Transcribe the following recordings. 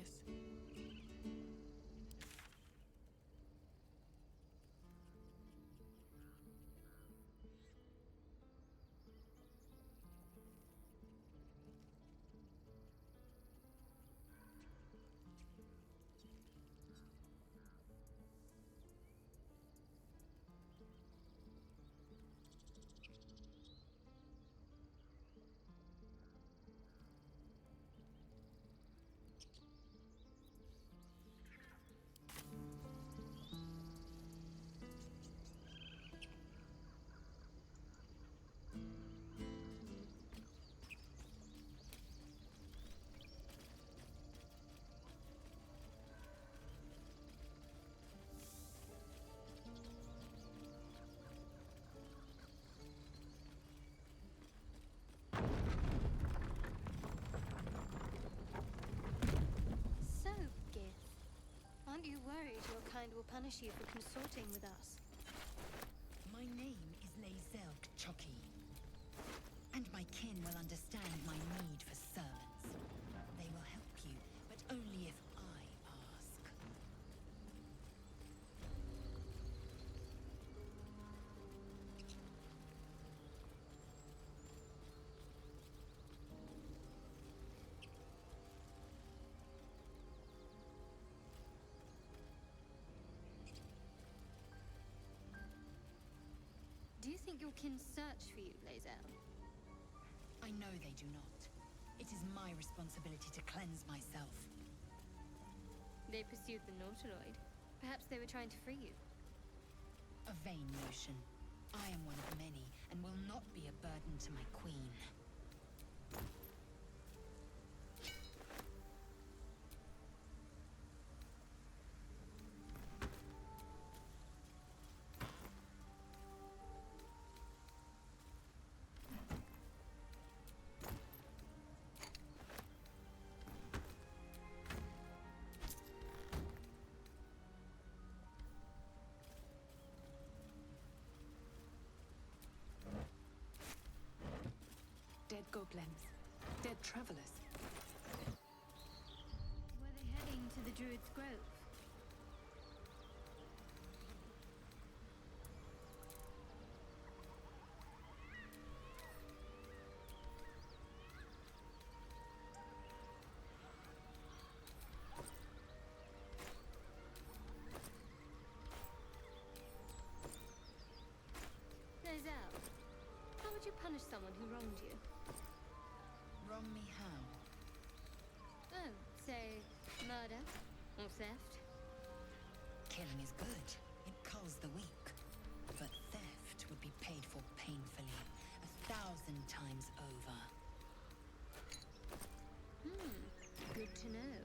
this. Aren't you worried your kind will punish you for consorting with us? My name is Lae'zel K'Choki, and my kin will understand my need for servants. They will help you, but only if I ask. Do you think your kin search for you, Lae'zel? I know they do not. It is my responsibility to cleanse myself. They pursued the Nautiloid. Perhaps they were trying to free you. A vain notion. I am one of many, and will not be a burden to my queen. Dead goblins. Dead travelers. Were they heading to the Druid's Grove? Lae'zel, how would you punish someone who wronged you? Wrong me how? Oh, say, murder or theft? Killing is good. It culls the weak. But theft would be paid for painfully, 1,000 times over. Good to know.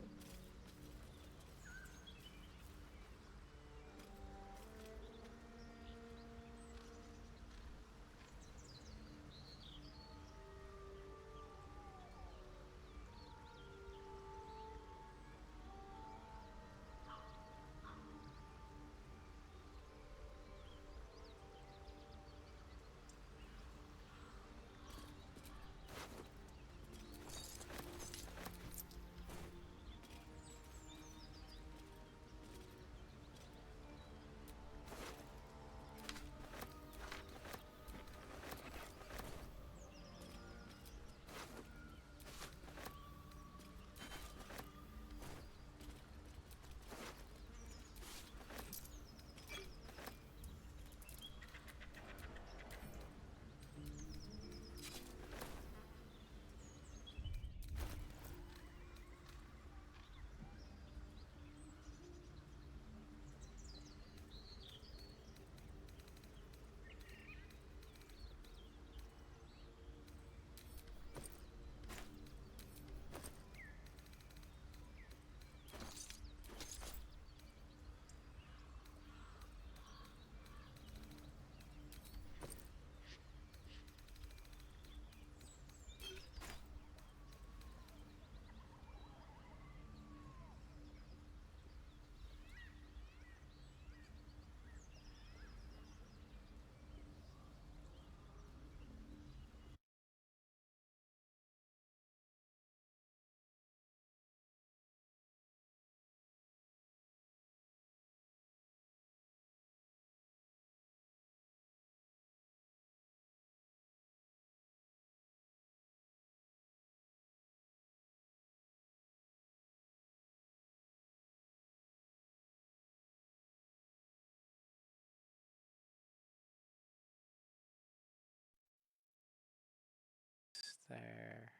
There.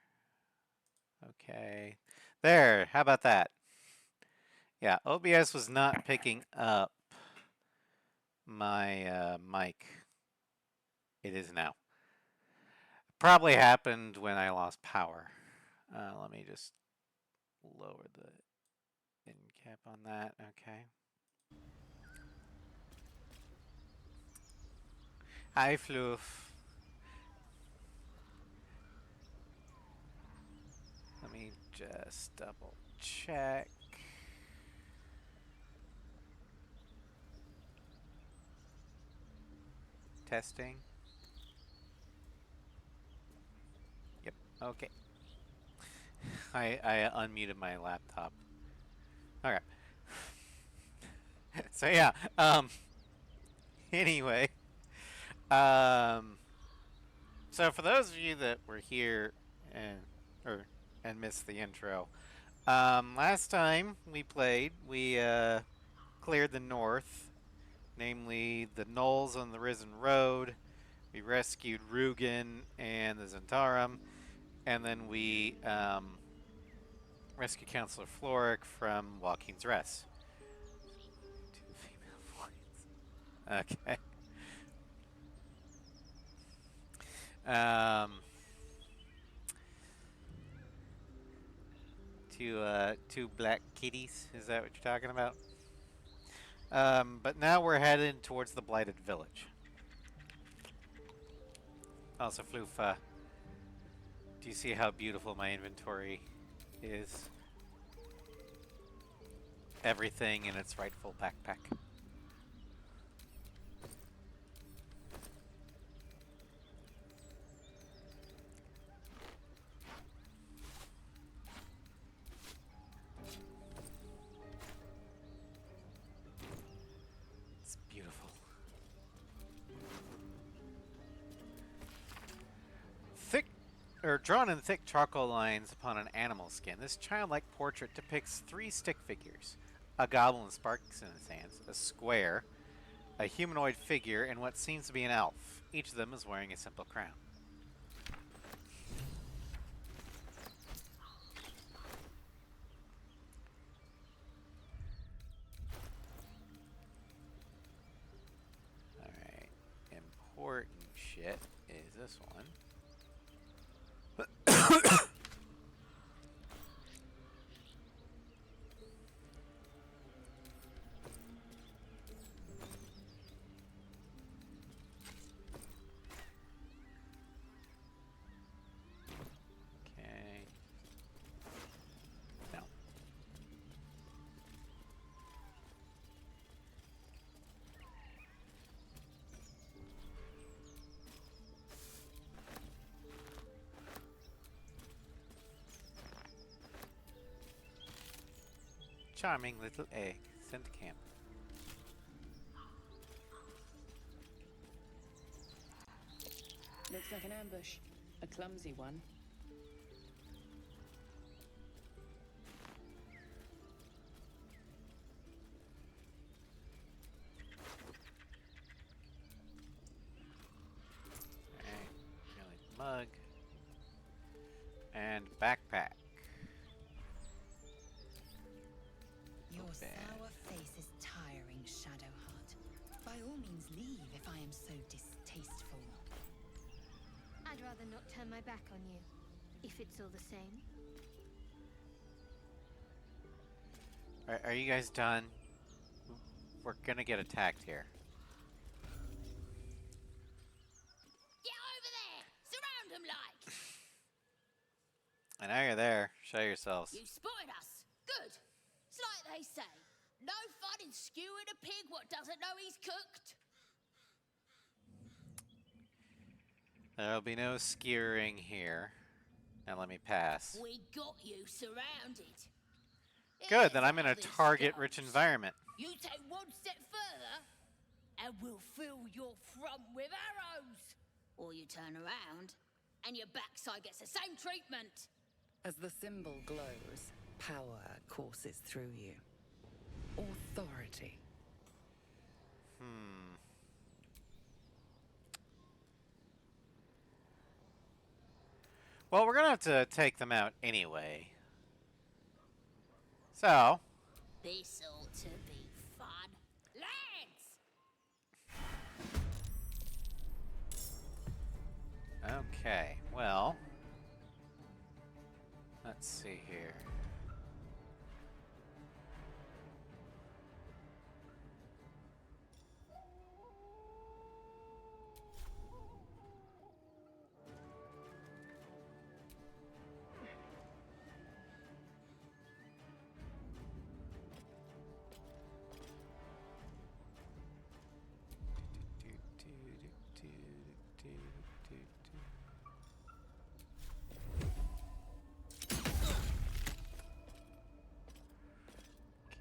Okay. There. How about that? Yeah, OBS was not picking up my mic. It is now. Probably happened when I lost power. Let me just lower the end cap on that. Okay. Hi, Floof. Let me just double check. Testing. Yep. Okay. I unmuted my laptop. Okay. So yeah. Anyway. So for those of you that were here and missed the intro, last time we played, we cleared the north, namely the Knolls on the Risen Road. We rescued Rugen and the Zentarum, and then we rescued Counselor Floric from Joaquin's Rest. Two female voids. Okay. Two black kitties. Is that what you're talking about? But now we're headed towards the Blighted Village. Also, Floof, do you see how beautiful my inventory is? Everything in its rightful backpack. It's beautiful. Drawn in thick charcoal lines upon an animal skin, this childlike portrait depicts three stick figures. A goblin with sparks in his hands, a square, a humanoid figure, and what seems to be an elf. Each of them is wearing a simple crown. Alright, important shit is this one. Charming little egg. Sent to camp. Looks like an ambush. A clumsy one. Alright, mug. And backpack. Your sour face is tiring, Shadowheart. By all means leave if I am so distasteful. I'd rather not turn my back on you, if it's all the same. Are you guys done? We're gonna get attacked here. Get over there! Surround them like! I know you're there. Show yourselves. You spotted us. Good. It's like they say. No fun in skewing a pig what doesn't know he's cooked. There'll be no skewering here. Now let me pass. We got you surrounded. Good, then I'm in a target-rich environment. You take one step further, and we'll fill your front with arrows. Or you turn around, and your backside gets the same treatment. As the symbol glows, power courses through you. Authority. Well, we're gonna have to take them out anyway. So, This ought to be fun. Lads! okay, well, let's see here.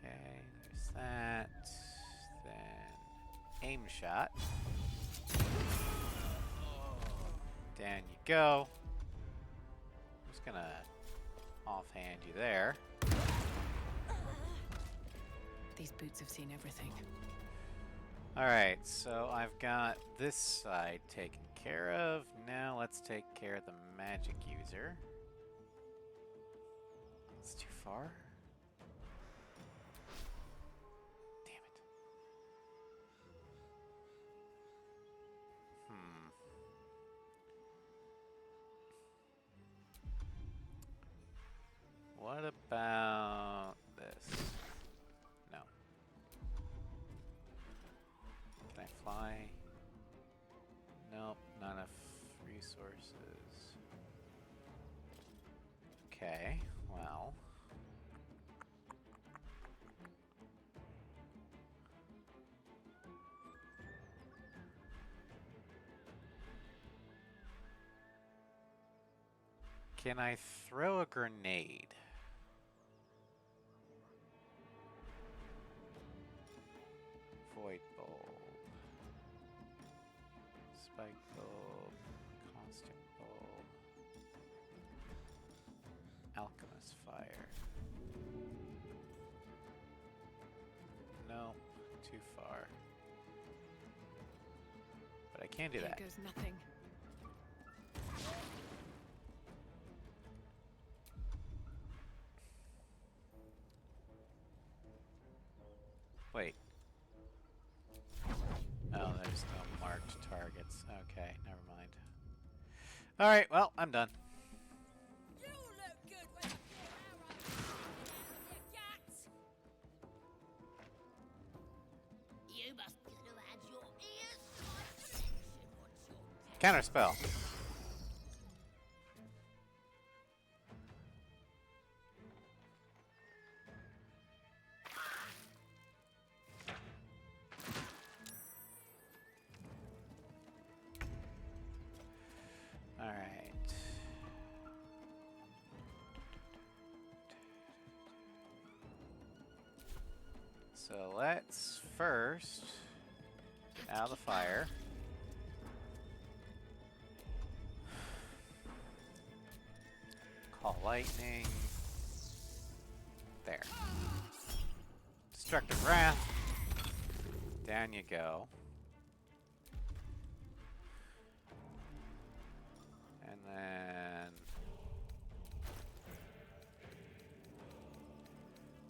Okay, there's that. Then aim shot. Down you go. I'm just gonna offhand you there. These boots have seen everything. Alright, so I've got this side taken care of. Now let's take care of the magic user. It's too far. Damn it. What about this? No. Can I fly? Nope, not enough resources. Okay, well. Can I throw a grenade? Void bulb. Spike bulb. Constant bulb. Alchemist fire. No, too far. But I can do that. Here goes nothing. Wait. Oh, there's no marked targets. Okay, never mind. Alright, well, I'm done. You look good with a few arrows in your guts. You must have had your ears to my collection once you're Counterspell. Alright. So let's first get out of the fire. Call lightning. There. Destructive Wrath. Down you go. And then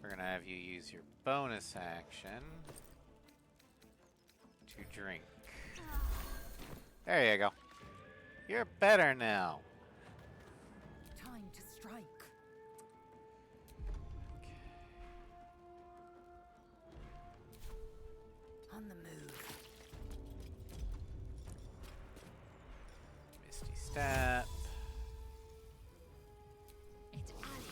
we're gonna have you use your bonus action to drink. There you go. You're better now. Time to strike. On the move. Misty Step. It's Ali.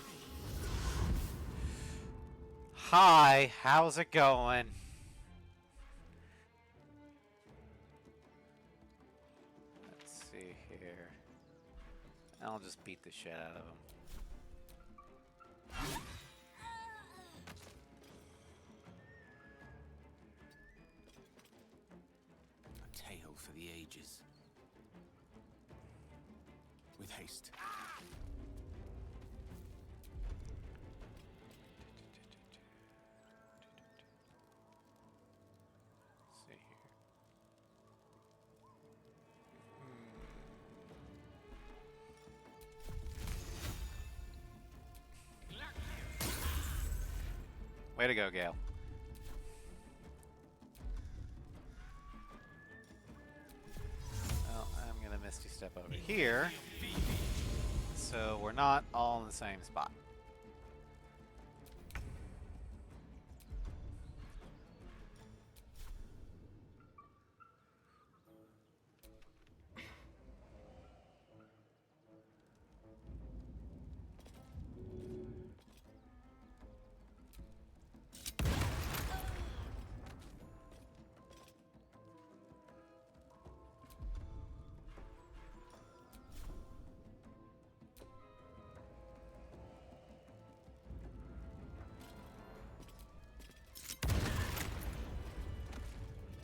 Hi, how's it going? Let's see here. I'll just beat the shit out of him. A tale for the ages. With haste. Let's see here. Way to go, Gale. Well, I'm gonna Misty Step over here, so we're not all in the same spot.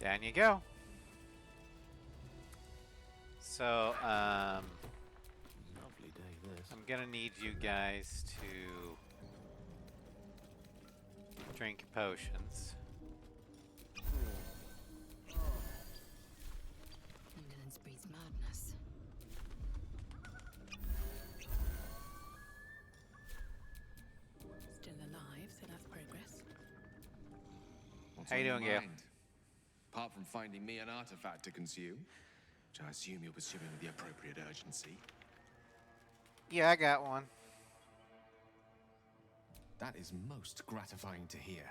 Down you go. So, Lovely day, this. I'm gonna need you guys to drink potions. Indolence breeds madness. Still alive, so that's progress. What's How you on your doing, Gale? mind? Apart from finding me an artifact to consume, which I assume you're pursuing with the appropriate urgency. Yeah, I got one. That is most gratifying to hear.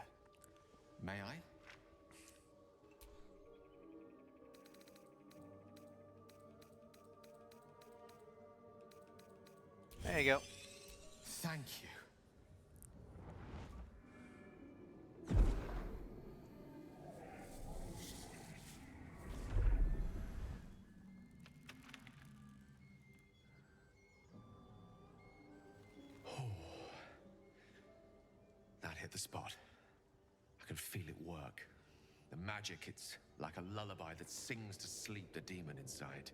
May I? There you go. Thank you. That hit the spot. I can feel it work. The magic, it's like a lullaby that sings to sleep the demon inside.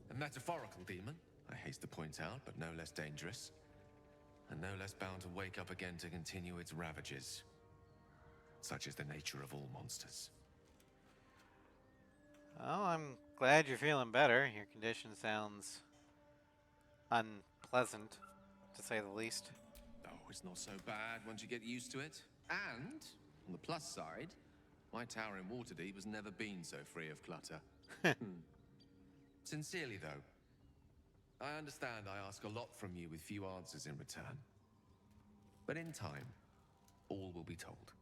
A metaphorical demon, I haste to point out, but no less dangerous. And no less bound to wake up again to continue its ravages. Such is the nature of all monsters. Well, I'm glad you're feeling better. Your condition sounds unpleasant, to say the least. Oh, it's not so bad once you get used to it. And, on the plus side, my tower in Waterdeep has never been so free of clutter. Sincerely, though, I understand I ask a lot from you with few answers in return. But in time, all will be told.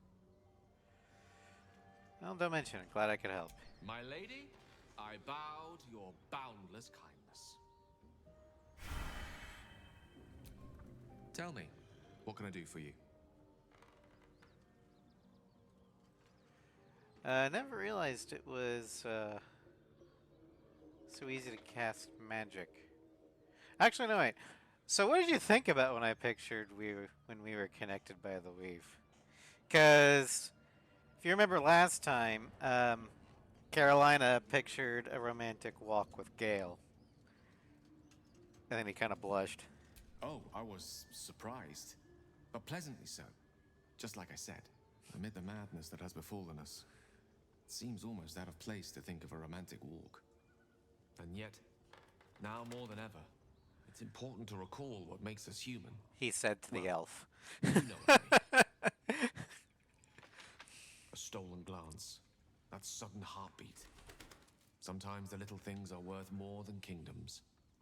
Well, don't mention it. Glad I could help. My lady, I bow to your boundless kindness. Tell me, what can I do for you? Never realized it was so easy to cast magic. Actually, no, wait. So what did you think about when I pictured when we were connected by the weave? Because if you remember last time, Carolina pictured a romantic walk with Gale. And then he kind of blushed. Oh, I was surprised, but pleasantly so. Just like I said, amid the madness that has befallen us, it seems almost out of place to think of a romantic walk. And yet, now more than ever, it's important to recall what makes us human. He said to the elf. You know what I mean. A stolen glance, that sudden heartbeat. Sometimes the little things are worth more than kingdoms.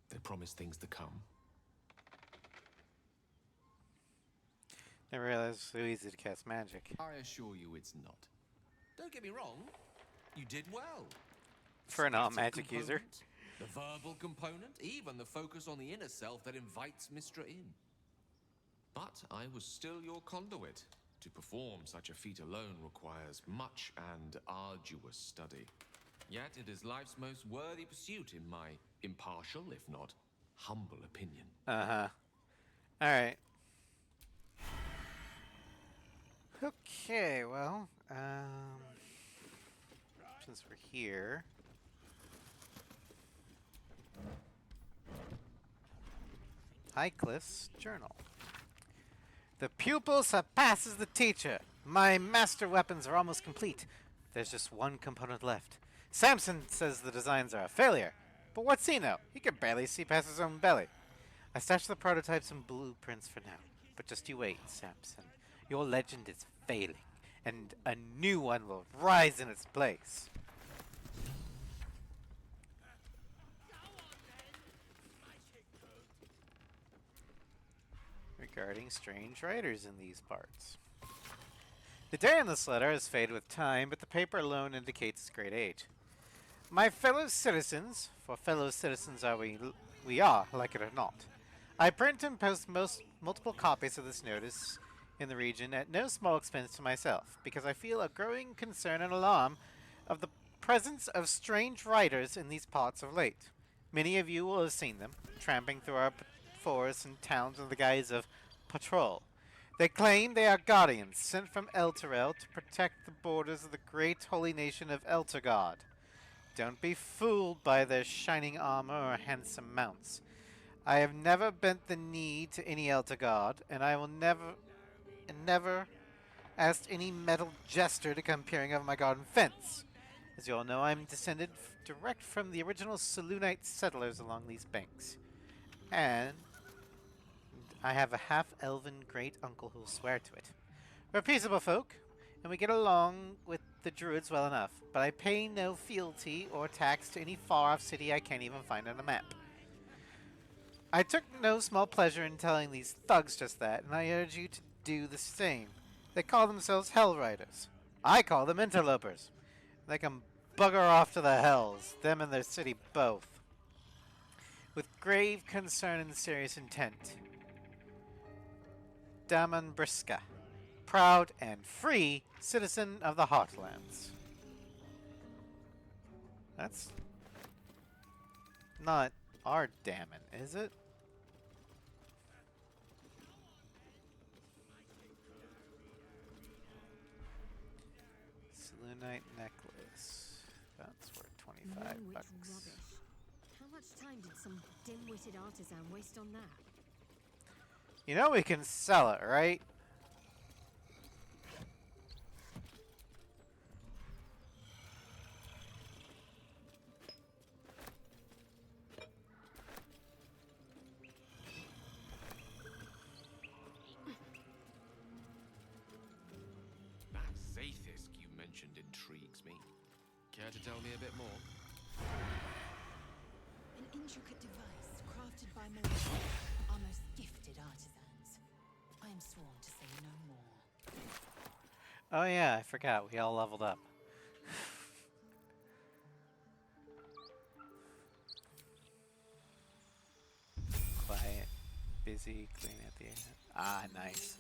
They promise things to come. Never realized it was so easy to cast magic. I assure you it's not. Don't get me wrong, you did well. For a Spectre non-magic user. component, the verbal component, even the focus on the inner self that invites Mistra in. But I was still your conduit. To perform such a feat alone requires much and arduous study. Yet it is life's most worthy pursuit in my impartial, if not humble opinion. Uh-huh. Alright. Okay, well, since we're here... Highcliff's journal. The pupil surpasses the teacher. My master weapons are almost complete. There's just one component left. Samson says the designs are a failure. But what's he know? He can barely see past his own belly. I stashed the prototypes and blueprints for now. But just you wait, Samson. Your legend is failing. and a new one will rise in its place. Regarding strange writers in these parts. The day in this letter has faded with time, but the paper alone indicates its great age. My fellow citizens, for fellow citizens are we are, like it or not. I print and post multiple copies of this notice in the region at no small expense to myself, because I feel a growing concern and alarm of the presence of strange riders in these parts of late. Many of you will have seen them, tramping through our forests and towns in the guise of patrol. They claim they are guardians sent from Elturel to protect the borders of the great holy nation of Elturgard. Don't be fooled by their shining armor or handsome mounts. I have never bent the knee to any Elturgard, and I will never asked any metal jester to come peering over my garden fence. As you all know, I'm descended direct from the original Selûnite settlers along these banks. And I have a half-elven great-uncle who'll swear to it. We're peaceable folk, and we get along with the druids well enough, but I pay no fealty or tax to any far-off city I can't even find on a map. I took no small pleasure in telling these thugs just that, and I urge you to do the same. They call themselves Hell Riders. I call them interlopers. They can bugger off to the hells, them and their city both. With grave concern and serious intent. Daman Briska, proud and free citizen of the Heartlands. That's not our Daman, is it? Selûnite necklace. That's worth 25 bucks. Rubbish. How much time did some dim-witted artisan waste on that? You know we can sell it, right? That Zaithis you mentioned intrigues me. Care to tell me a bit more? An intricate device crafted by Malaysia, our most gifted artisans. I am sworn to say no more. Oh yeah, I forgot. We all leveled up. Quiet, busy, clean at the end. Ah, nice.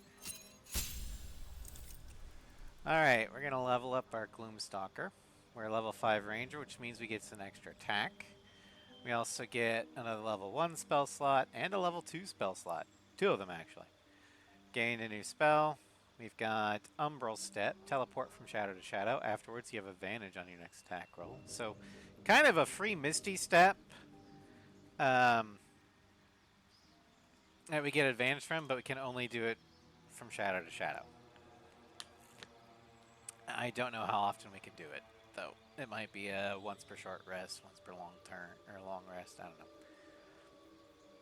Alright, we're gonna level up our Gloomstalker. We're a level 5 ranger, which means we get an extra attack. We also get another level 1 spell slot and a level 2 spell slot. 2 of them, actually. Gained a new spell. We've got Umbral Step, teleport from shadow to shadow. Afterwards, you have advantage on your next attack roll. So, kind of a free Misty Step that we get advantage from, but we can only do it from shadow to shadow. I don't know how often we can do it, though. It might be a once per short rest, once per long turn, or long rest. I don't know.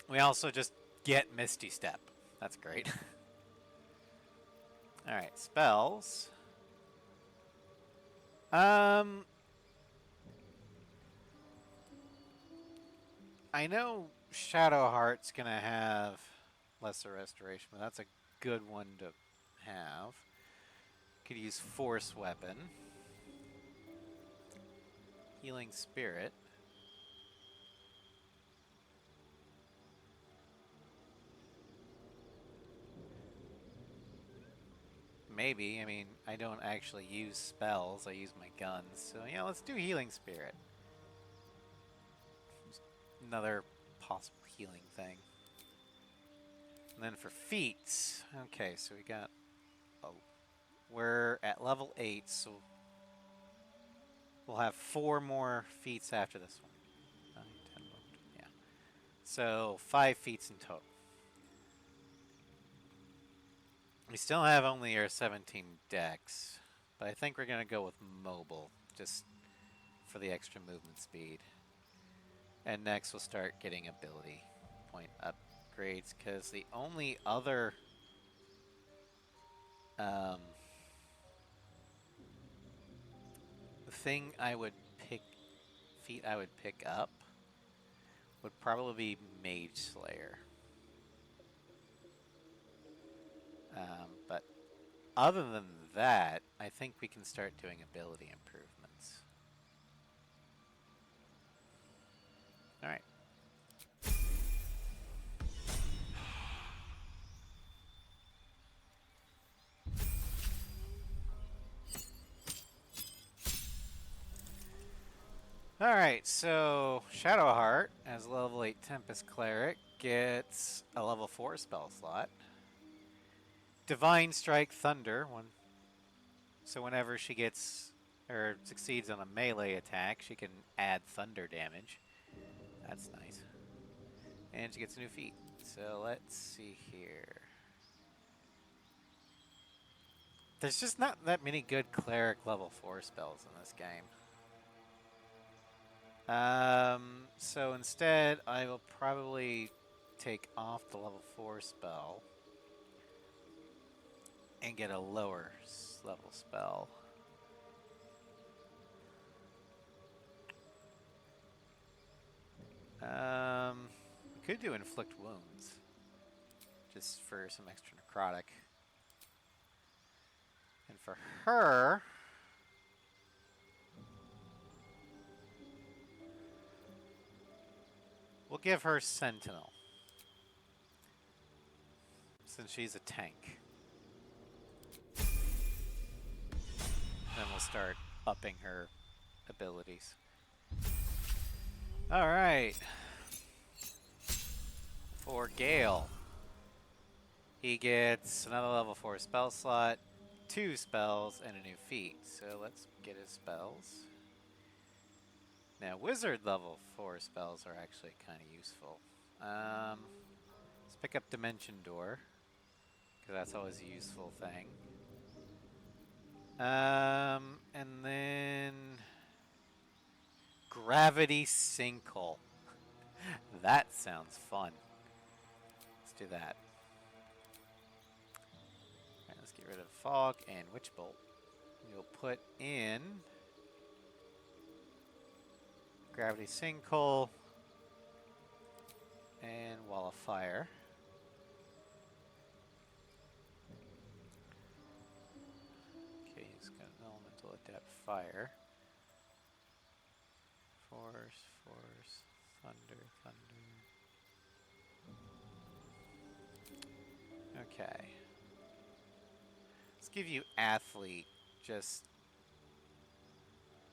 We also just get Misty Step. That's great. Alright, spells. I know Shadowheart's gonna have lesser restoration, but that's a good one to have. Could use Force Weapon. Healing Spirit. Maybe. I mean, I don't actually use spells. I use my guns. So, yeah, let's do Healing Spirit. Just another possible healing thing. And then for feats. Okay, so we got... Oh, we're at level 8, so... We'll have 4 more feats after this one. 9, 10, 11, yeah. So, 5 feats in total. We still have only our 17 decks, but I think we're going to go with mobile, just for the extra movement speed. And next we'll start getting ability point upgrades, because the only other The thing I would pick, feat I would pick up would probably be Mage Slayer. But other than that, I think we can start doing ability improvements. All right. Alright, so Shadowheart, as a level 8 Tempest Cleric, gets a level 4 spell slot. Divine Strike Thunder, so whenever she gets, or succeeds on a melee attack, she can add thunder damage. That's nice. And she gets a new feat. So let's see here. There's just not that many good Cleric level 4 spells in this game. So instead, I will probably take off the level 4 spell and get a lower level spell. We could do Inflict Wounds, just for some extra necrotic. And for her, we'll give her Sentinel, since she's a tank. Then we'll start upping her abilities. Alright. For Gale, he gets another level 4 spell slot, 2 spells, and a new feat. So let's get his spells. Now, Wizard level 4 spells are actually kind of useful. Let's pick up Dimension Door, because that's always a useful thing. And then Gravity Sinkhole. That sounds fun. Let's do that. Alright, let's get rid of Fog and Witch Bolt. We'll put in Gravity Sinkhole and Wall of Fire. Okay, he's got an Elemental Adept Fire. Force, Thunder. Okay. Let's give you Athlete, just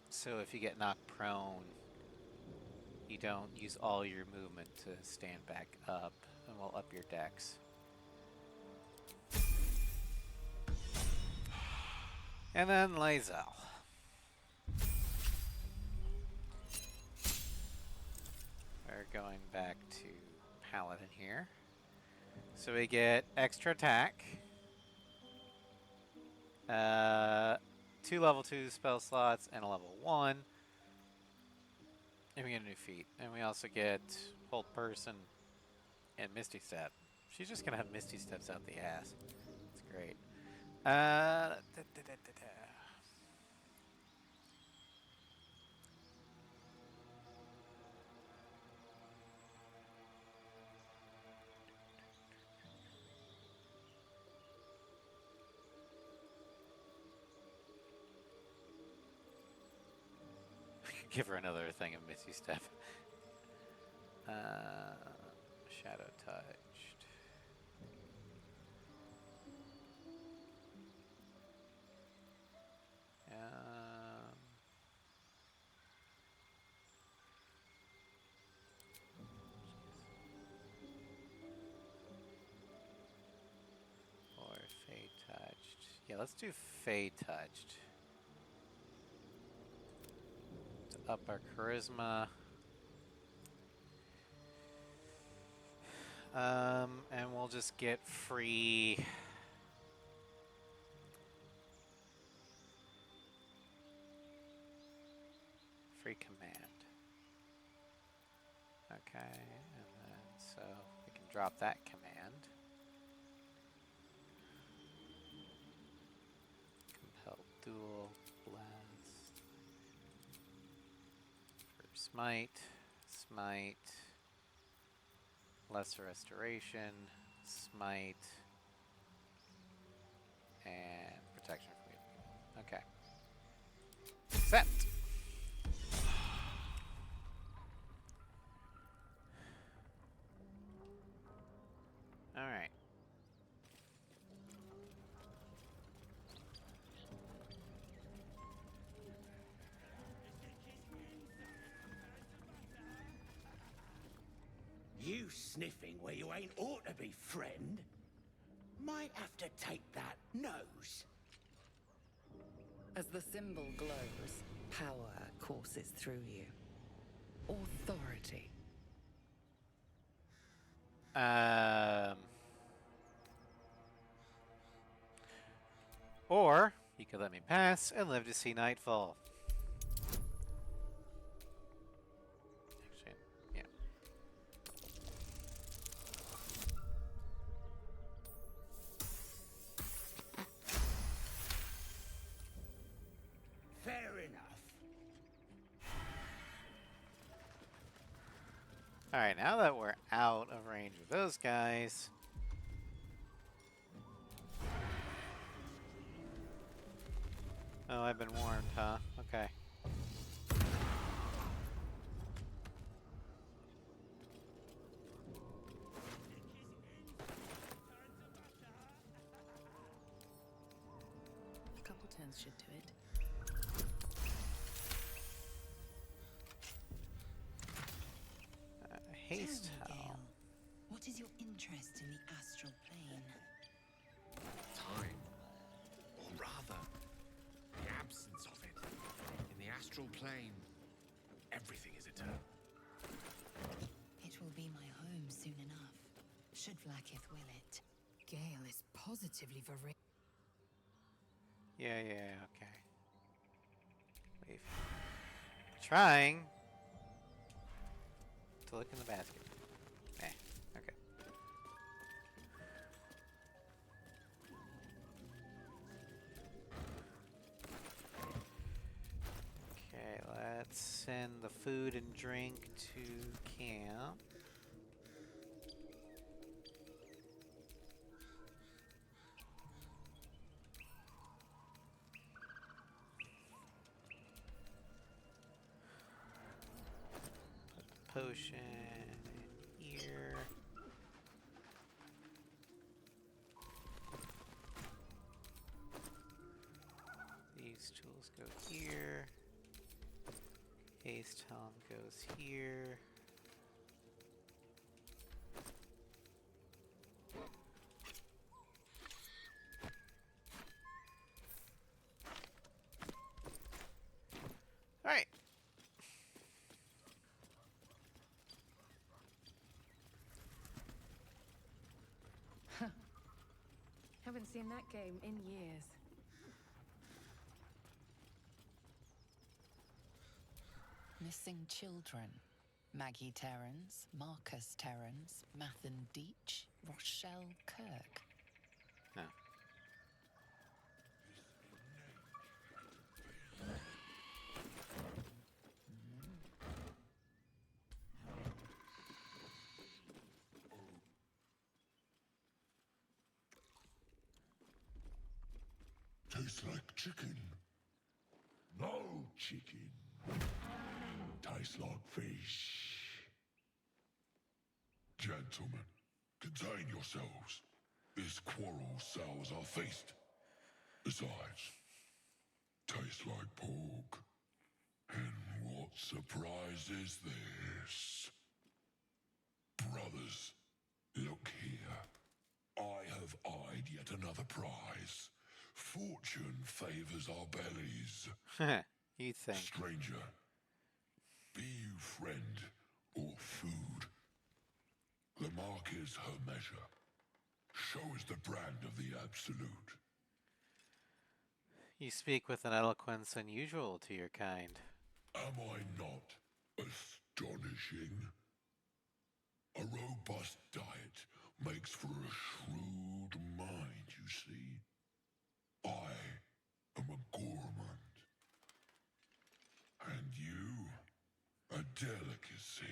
so if you get knocked prone, you don't use all your movement to stand back up, and we'll up your dex. And then Lae'zel. We're going back to Paladin here. So we get extra attack, 2 level 2 spell slots, and a level 1. And we get a new feat. And we also get Hold Person and Misty Step. She's just going to have Misty Steps out the ass. It's great. Give her another thing of Misty Step. Shadow Touched. Or Fey Touched. Yeah, let's do Fey Touched. Up our charisma. And we'll just get free command. Okay, and then so we can drop that command. Compel Duel, Blast. Smite, smite, lesser restoration, smite, and protection from evil. Okay. Set. All right. You sniffing where you ain't ought to be, friend? Might have to take that nose. As the symbol glows, power courses through you. Authority. Or you could let me pass and live to see nightfall. Actually, yeah. Fair enough. Alright, now that we're out of range of those guys. Oh, I've been warned, huh? Okay. A couple turns should do it. Haste Tell me, Hell. Gale, what is your interest in the astral plane? Time. Or rather, the absence of it. In the astral plane, everything is eternal. It will be my home soon enough, should Vlaakith will it. Gale is positively voracious. Yeah, okay. Wait. Trying to look in the basket. Okay. Okay, let's send the food and drink to camp. Put the potion in here. These tools go here. Haste Helm goes here. All right. Haven't seen that game in years. Missing children. Maggie Terrans, Marcus Terrans, Mathan Deach, Rochelle Kirk. No. Tastes like chicken. No chicken. Tastes like fish. Gentlemen, contain yourselves. This quarrel sours our feast. Besides, tastes like pork. And what surprise is this? Brothers, look here. I have eyed yet another prize. Fortune favors our bellies. You think. Stranger, be you friend or food, the mark is her measure. Show us the brand of the absolute. You speak with an eloquence unusual to your kind. Am I not astonishing? A robust diet makes for a shrewd mind, you see. I am a gourmand. And you, a delicacy.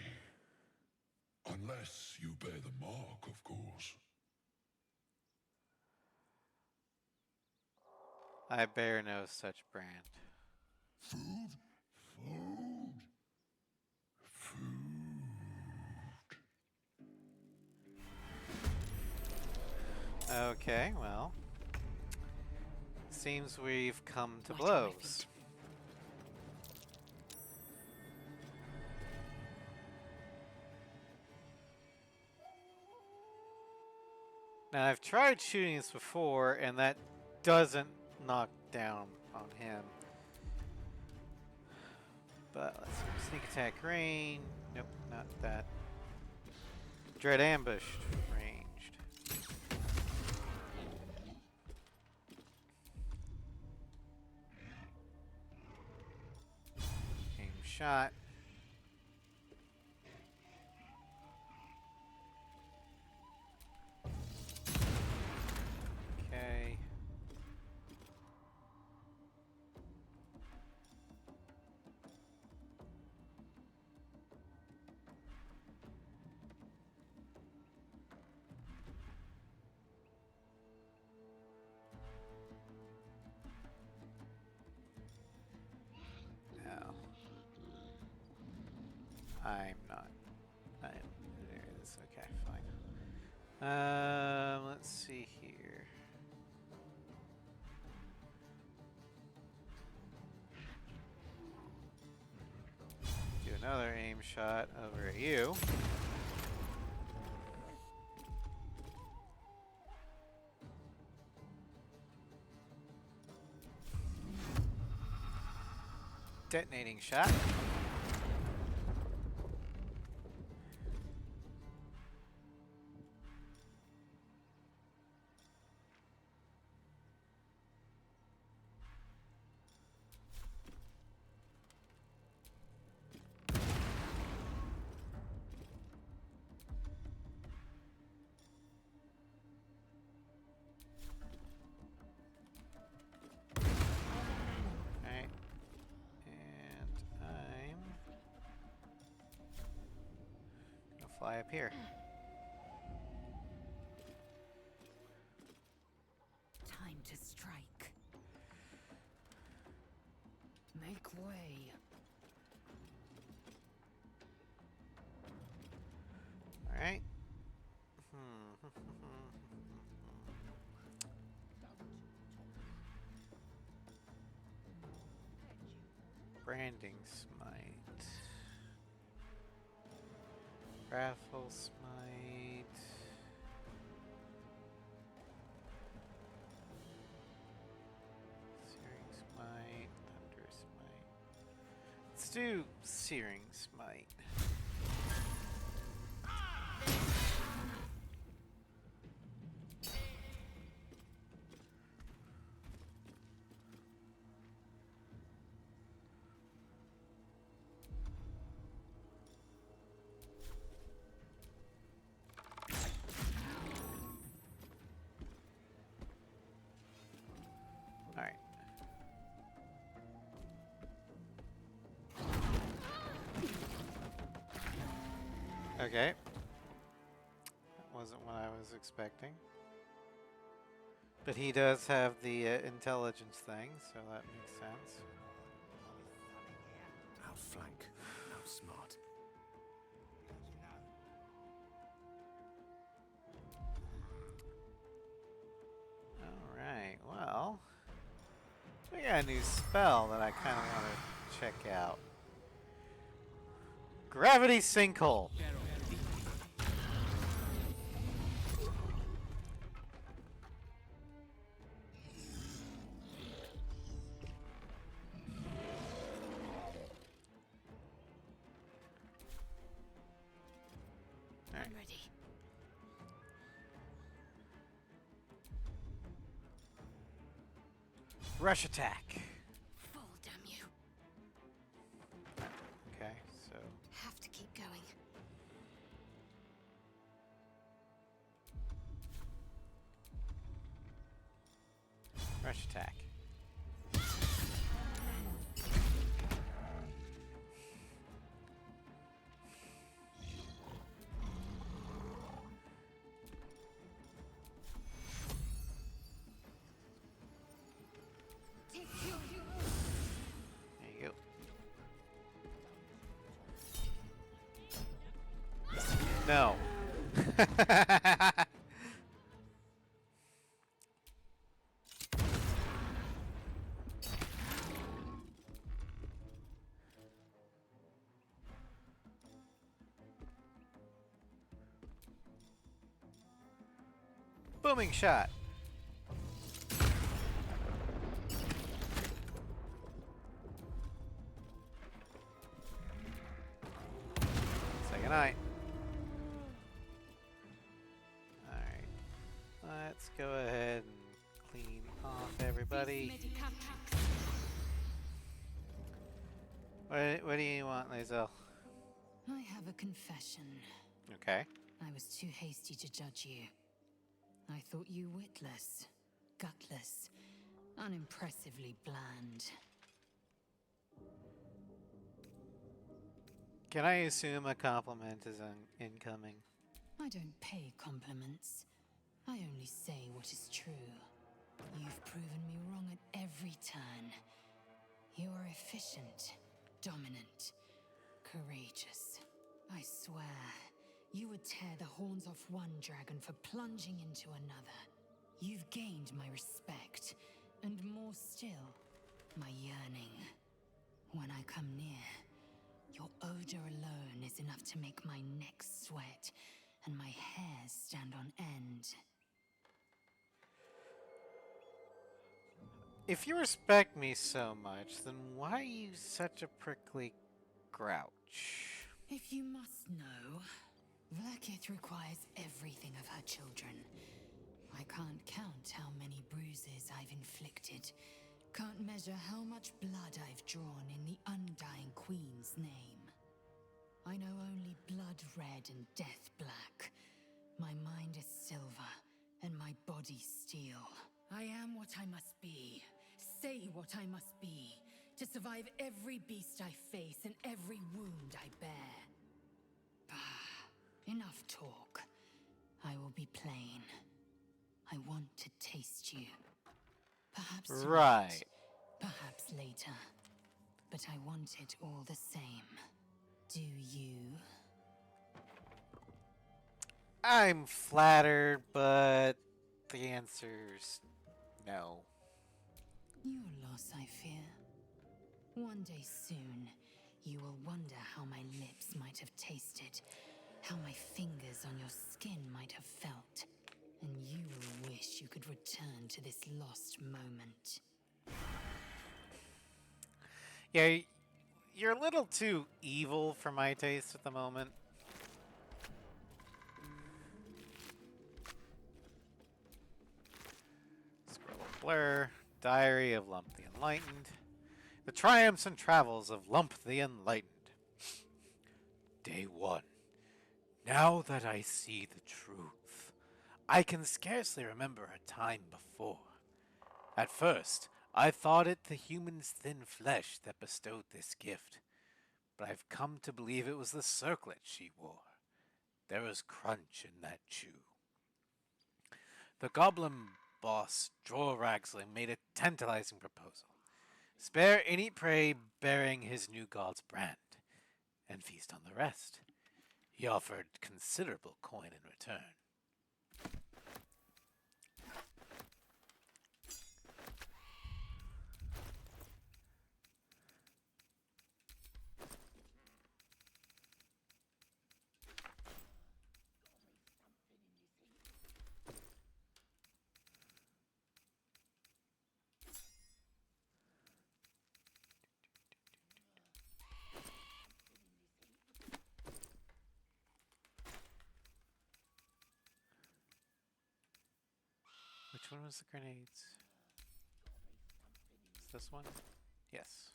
Unless you bear the mark, of course. I bear no such brand. Food? Food? Food. Okay, well. Seems we've come to blows. Now, I've tried shooting this before, and that doesn't knock down on him. But let's see. Sneak attack range. Nope, not that. Dread ambush ranged. Aim shot. Okay. No. I'm not. There it is. Okay, fine. Let's see here. Do another aim shot over at you. Detonating shot. Fly up here. Time to strike. Make way. All right. Branding smite. Wrathful smite. Searing smite. Thunder smite. Let's do searing smite. Okay. That wasn't what I was expecting. But he does have the intelligence thing, so that makes sense. Outflank. Outsmart. Alright, well. We got a new spell that I kind of want to check out. Gravity Sinkhole. I'm ready. Rush attack. Fall, damn you. Okay, so Have to keep going. rush attack. No. Booming shot. Say goodnight. Alright. Let's go ahead and clean off everybody. What do you want, Lae'zel? I have a confession. Okay. I was too hasty to judge you. I thought you witless, gutless, unimpressively bland. Can I assume a compliment is incoming? I don't pay compliments. I only say what is true. You've proven me wrong at every turn. You are efficient, dominant, courageous. I swear, you would tear the horns off one dragon for plunging into another. You've gained my respect, and more still, my yearning. When I come near, your odor alone is enough to make my neck sweat and my hairs stand on end. If you respect me so much, then why are you such a prickly grouch? If you must know, Vlaakith requires everything of her children. I can't count how many bruises I've inflicted. Can't measure how much blood I've drawn in the undying Queen's name. I know only blood red and death black. My mind is silver, and my body steel. I am what I must be. Say what I must be. To survive every beast I face and every wound I bear. Bah, enough talk. I will be plain. I want to taste you. Perhaps right. tonight, perhaps later. But I want it all the same. Do you? I'm flattered, but the answer's no. Your loss, I fear. One day soon, you will wonder how my lips might have tasted, how my fingers on your skin might have felt, and you will wish you could return to this lost moment. Yeah, you're a little too evil for my taste at the moment. Scroll of Blur, Diary of Lump the Enlightened. The Triumphs and Travels of Lump the Enlightened. Day 1. Now that I see the truth, I can scarcely remember a time before. At first, I thought it the human's thin flesh that bestowed this gift, but I've come to believe it was the circlet she wore. There was crunch in that chew. The goblin boss, Dror Ragsling, made a tantalizing proposal. Spare any prey bearing his new god's brand, and feast on the rest. He offered considerable coin in return. Which one was the grenades? Is this one? Yes.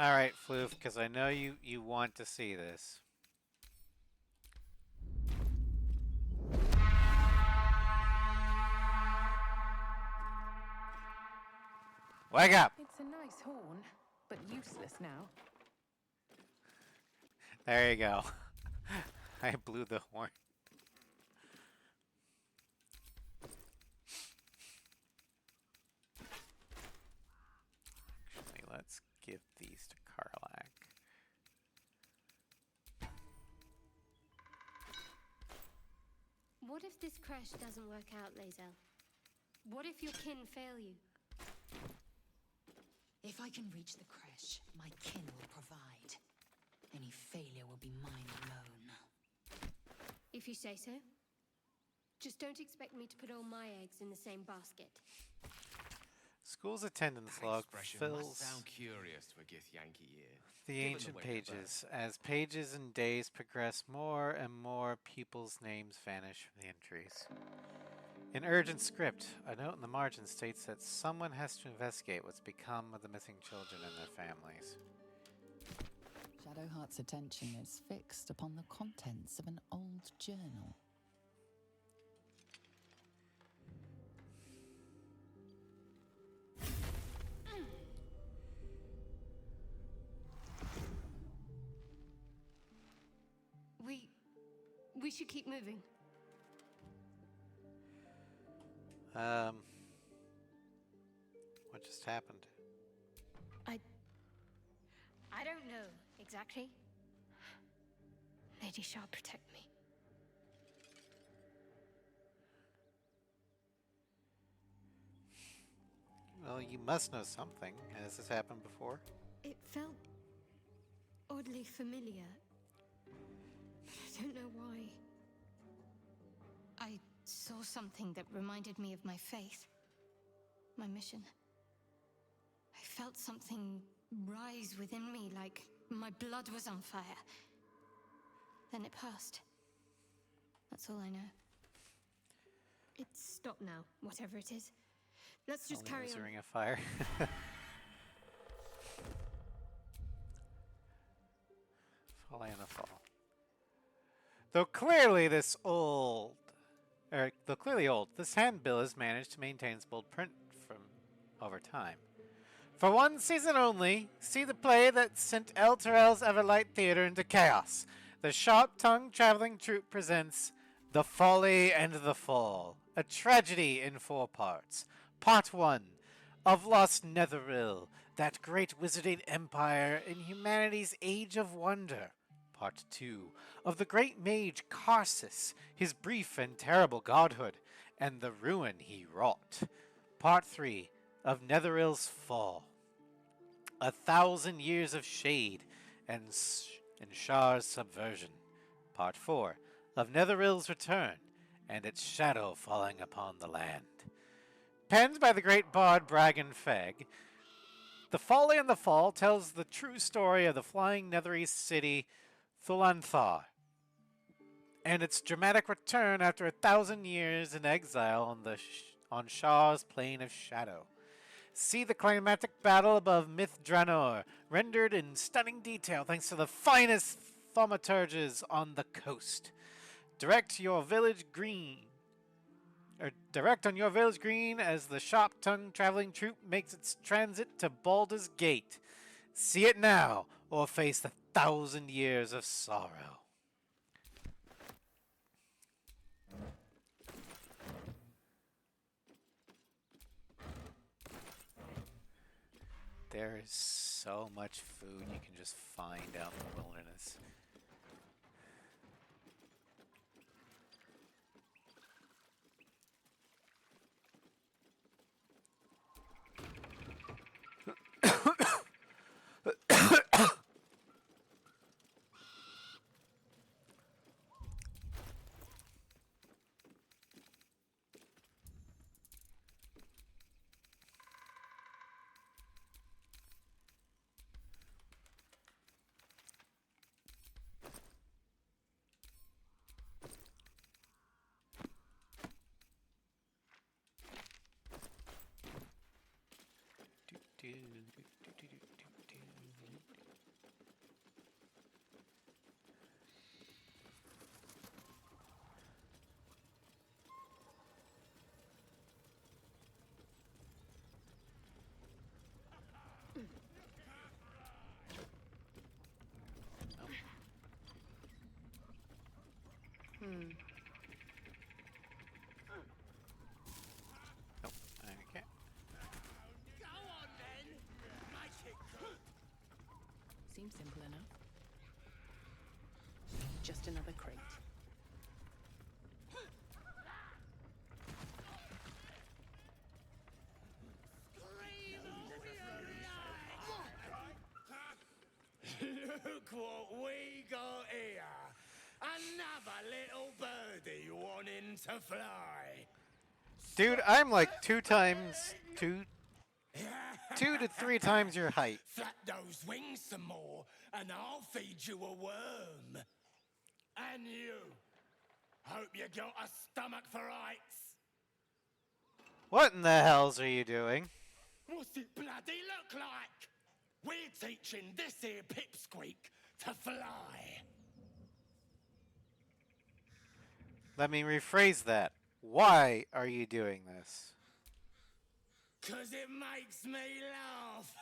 Alright, Floof, because I know you want to see this. Wake up! It's a nice horn, but useless now. There you go. I blew the horn. Actually, let's give these to Karlak. this crash doesn't work out, Lae'zel? What if your kin fail you? If I can reach the creche, my kin will provide. Any failure will be mine alone. If you say so. Just don't expect me to put all my eggs in the same basket. School's attendance That log expression fills must sound curious to a Githyanki ear. the given ancient way they're pages. As pages and days progress, more and more people's names vanish from the entries. In urgent script, a note in the margin states that someone has to investigate what's become of the missing children and their families. Shadowheart's attention is fixed upon the contents of an old journal. We should keep moving. What just happened? I don't know exactly. Lady Shah, protect me. Well, you must know something. Has this happened before? It felt oddly familiar. I don't know why. I saw something that reminded me of my faith, my mission. I felt something rise within me like my blood was on fire. Then it passed. That's all I know. It's stopped now, whatever it is. Let's just carry on. Ring of fire. Falling in the fall. Though clearly old, this handbill has managed to maintain its bold print from over time. For one season only, see the play that sent El Terrell's Everlight Theater into chaos. The sharp-tongued traveling troupe presents The Folly and the Fall, a tragedy in 4 parts. Part 1, of Lost Netheril, that great wizarding empire in humanity's age of wonder. Part 2, of the great mage Karsus, his brief and terrible godhood, and the ruin he wrought. Part 3, of Netheril's fall. 1,000 years of shade and Shar's subversion. Part 4, of Netheril's return, and its shadow falling upon the land. Penned by the great bard Bragan Feg, The Folly and the Fall tells the true story of the flying Netherese city Thulanthar, and its dramatic return after 1,000 years in exile on Shaw's Plane of Shadow. See the climactic battle above Myth Dranor, rendered in stunning detail thanks to the finest thaumaturges on the coast. Direct on your village green as the sharp-tongued traveling troupe makes its transit to Baldur's Gate. See it now, or face 1,000 years of sorrow. There is so much food you can just find out in the wilderness. Nope, okay. Go on then! Magic! Seems simple enough. Just another crate. Look what we got here. Another little birdie wanting to fly. Dude, I'm like two to three times your height. Flap those wings some more, and I'll feed you a worm. And you. Hope you got a stomach for heights. What in the hells are you doing? What's it bloody look like? We're teaching this here pipsqueak to fly. Let me rephrase that. Why are you doing this? 'Cause it makes me laugh.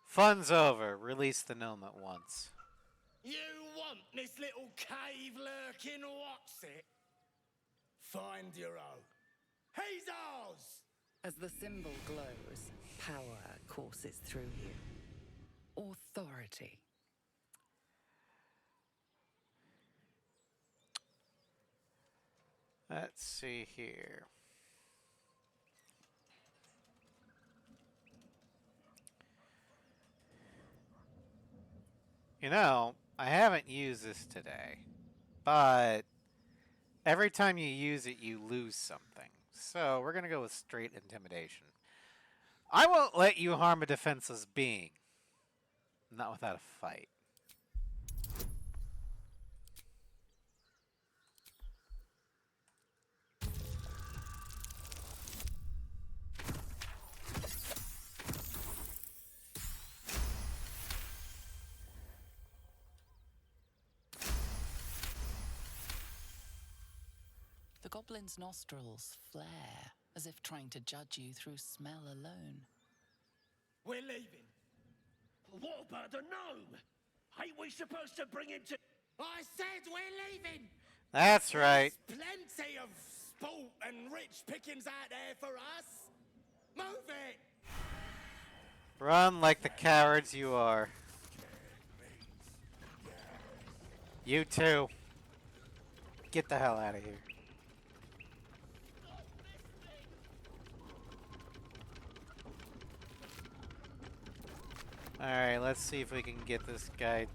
Fun's over. Release the gnome at once. You want this little cave lurking what's it? Find your own. He's ours! As the symbol glows, power courses through you. Authority. Let's see here. You know, I haven't used this today, but every time you use it, you lose something. So we're going to go with straight intimidation. I won't let you harm a defenseless being. Not without a fight. The goblin's nostrils flare, as if trying to judge you through smell alone. We're leaving. What about the gnome? Ain't we supposed to bring him to... I said we're leaving! That's right. There's plenty of sport and rich pickings out there for us. Move it! Run like the cowards you are. You too. Get the hell out of here. Alright, let's see if we can get this guy.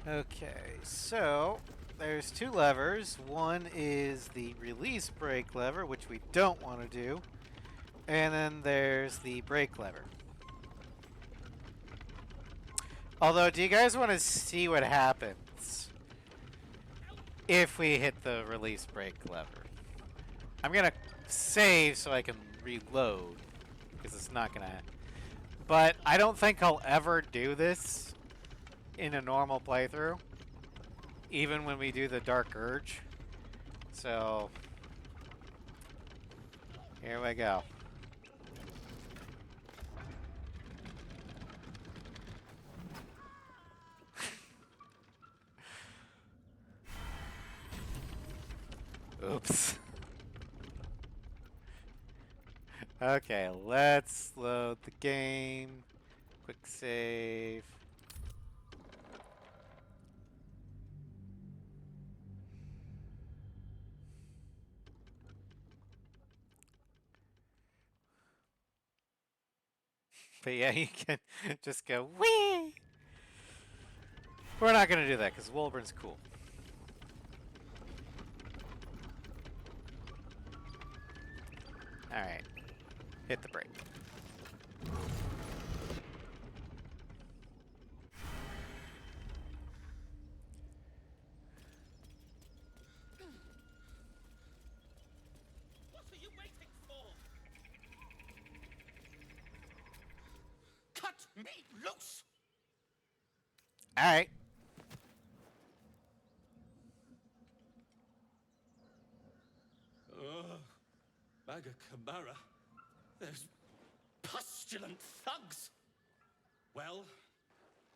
Okay, so there's two levers. One is the release brake lever, which we don't want to do. And then there's the brake lever. Although, do you guys want to see what happens if we hit the release brake lever? I'm gonna save so I can reload, because it's not gonna happen. But I don't think I'll ever do this in a normal playthrough, even when we do the Dark Urge. So, here we go. Oops. Okay, let's load the game. Quick save. But yeah, you can just go, whee! We're not going to do that because Wolburn's cool. Alright. Hit the brake. What are you waiting for? Cut me loose! Alright. Baga Kabara. Those pustulant thugs. Well,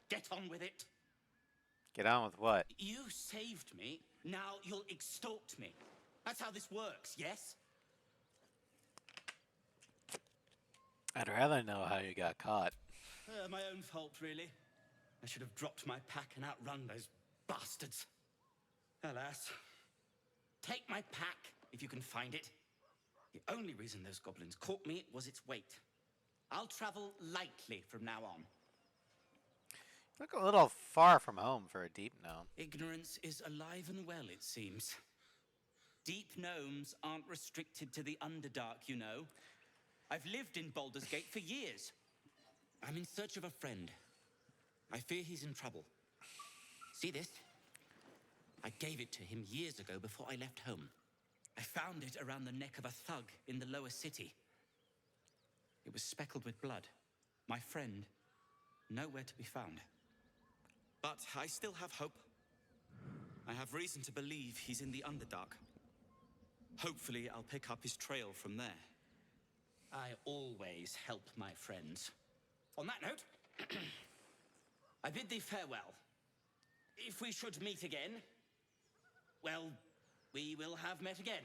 get on with it. Get on with what? You saved me, now you'll extort me. That's how this works, yes? I'd rather know how you got caught. My own fault, really. I should have dropped my pack and outrun those bastards. Alas. Take my pack, if you can find it. The only reason those goblins caught me was its weight. I'll travel lightly from now on. Look a little far from home for a deep gnome. Ignorance is alive and well, it seems. Deep gnomes aren't restricted to the Underdark, you know. I've lived in Baldur's Gate for years. I'm in search of a friend. I fear he's in trouble. See this? I gave it to him years ago before I left home. I found it around the neck of a thug in the lower city. It was speckled with blood. My friend, nowhere to be found. But I still have hope. I have reason to believe he's in the Underdark. Hopefully, I'll pick up his trail from there. I always help my friends. On that note, I bid thee farewell. If we should meet again, well, we will have met again.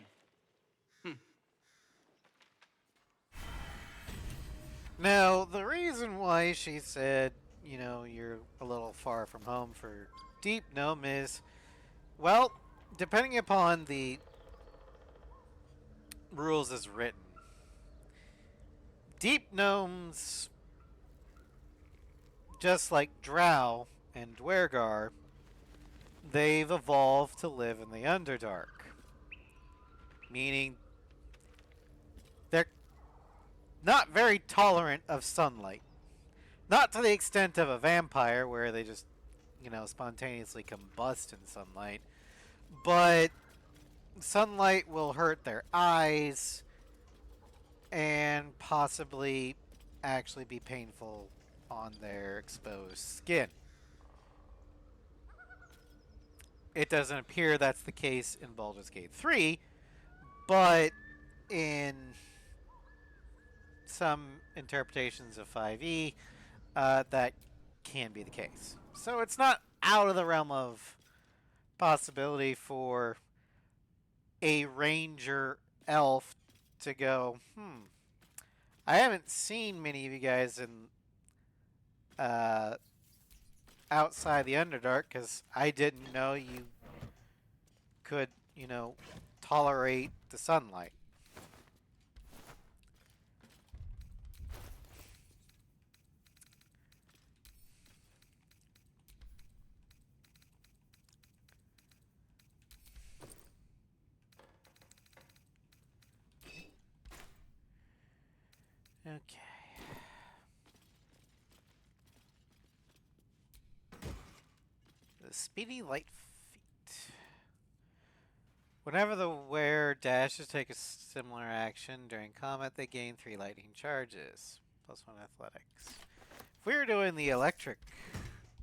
Now, the reason why she said, you know, you're a little far from home for deep gnome is, well, depending upon the rules as written, deep gnomes, just like drow and dwergar, they've evolved to live in the Underdark. Meaning they're not very tolerant of sunlight. Not to the extent of a vampire where they just, you know, spontaneously combust in sunlight. But sunlight will hurt their eyes and possibly actually be painful on their exposed skin. It doesn't appear that's the case in Baldur's Gate 3, but in some interpretations of 5e, that can be the case. So it's not out of the realm of possibility for a ranger elf to go, I haven't seen many of you guys in outside the Underdark because I didn't know you could, you know, tolerate the sunlight. Okay. The speedy light feet. Whenever the wearer dashes, take a similar action during combat, they gain 3 lightning charges, +1 athletics. If we were doing the electric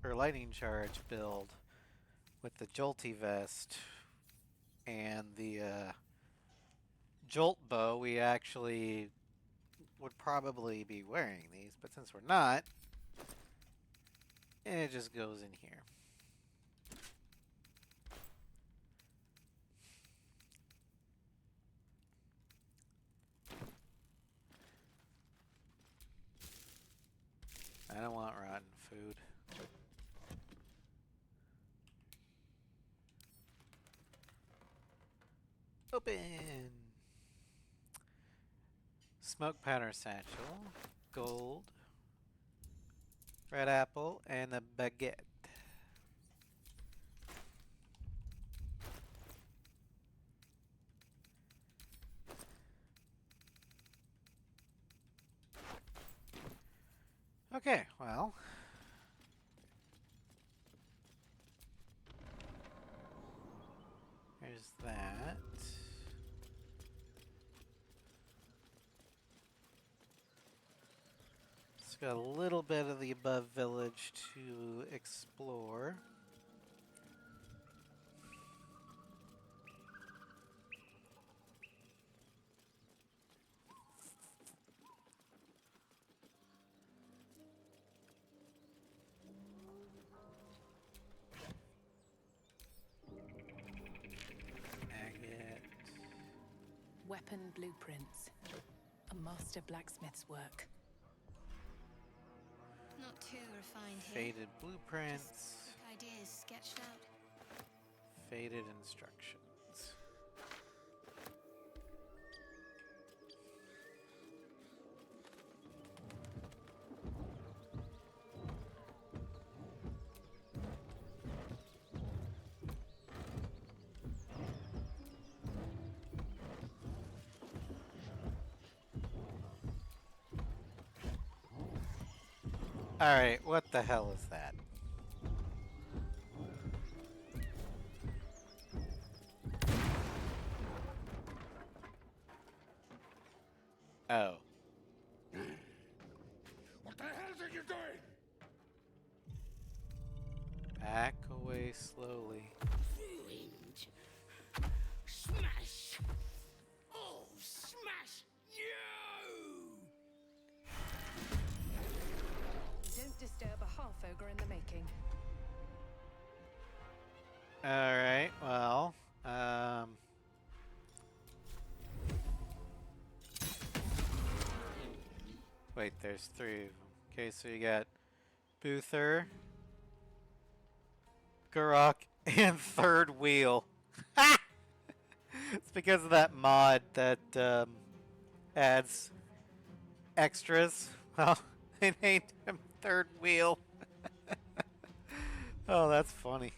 or lightning charge build with the jolty vest and the jolt bow, we actually would probably be wearing these, but since we're not, it just goes in here. I don't want rotten food. Open! Smoke powder satchel, gold, red apple, and a baguette. Okay, well. There's that. It's got a little bit of the above village to explore. Weapon blueprints. A master blacksmith's work. Not too refined here. Faded blueprints. Just ideas sketched out. Faded instructions. Alright, what the hell is that? Oh. What the hell are you doing? Back away slowly. Ruined. Smash. Oh, smash you! Don't disturb a half ogre in the making. Alright, well, wait, there's 3 of them. Okay, so you got Boother, Gurok, and Third Wheel. It's because of that mod that adds extras. Well, they named him Third Wheel. Oh, that's funny.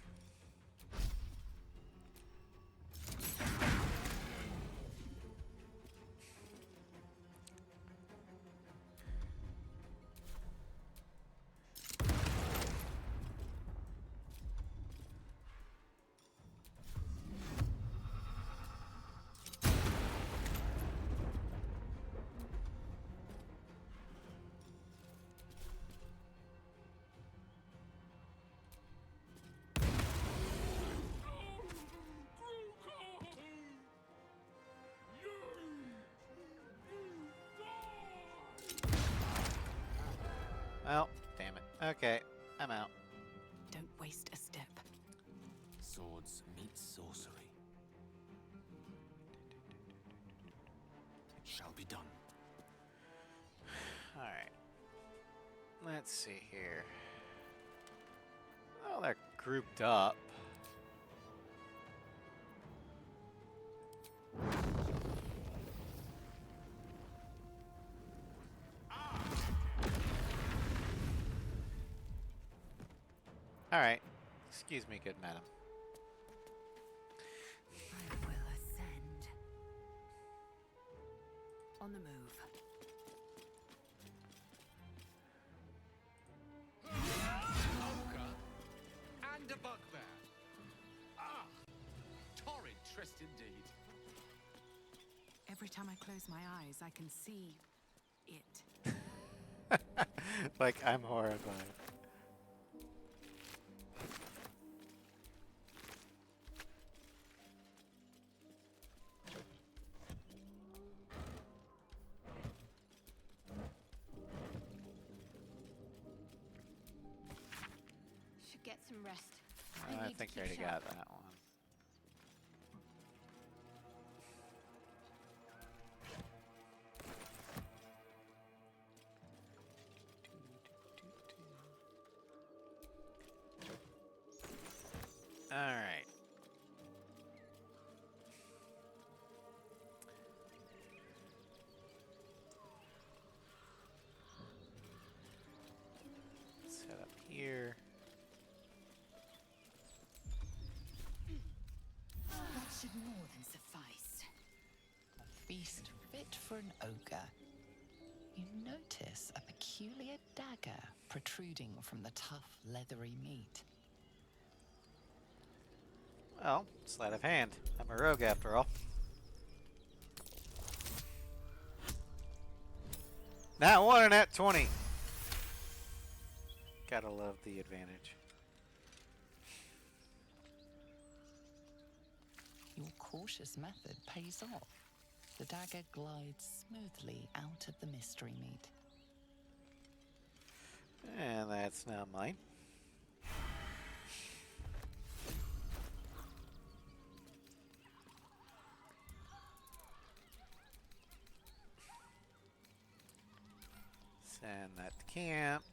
Well, damn it. Okay, I'm out. Don't waste a step. Swords meet sorcery. It shall be done. Alright. Let's see here. Oh, they're grouped up. Alright. Excuse me, good madam. I will ascend. On the move. Ogre and a bugbear. Ah, torrid tryst indeed. Every time I close my eyes, I can see it. Like, I'm horrified. Should get some rest. I need to think I keep already sharp. got that one. Alright. Let's head up here. That should more than suffice. A feast fit for an ogre. You notice a peculiar dagger protruding from the tough, leathery meat. Well, sleight of hand. I'm a rogue after all. Nat 1 and Nat 20. Gotta love the advantage. Your cautious method pays off. The dagger glides smoothly out of the mystery meat. And that's now mine. Send that to camp.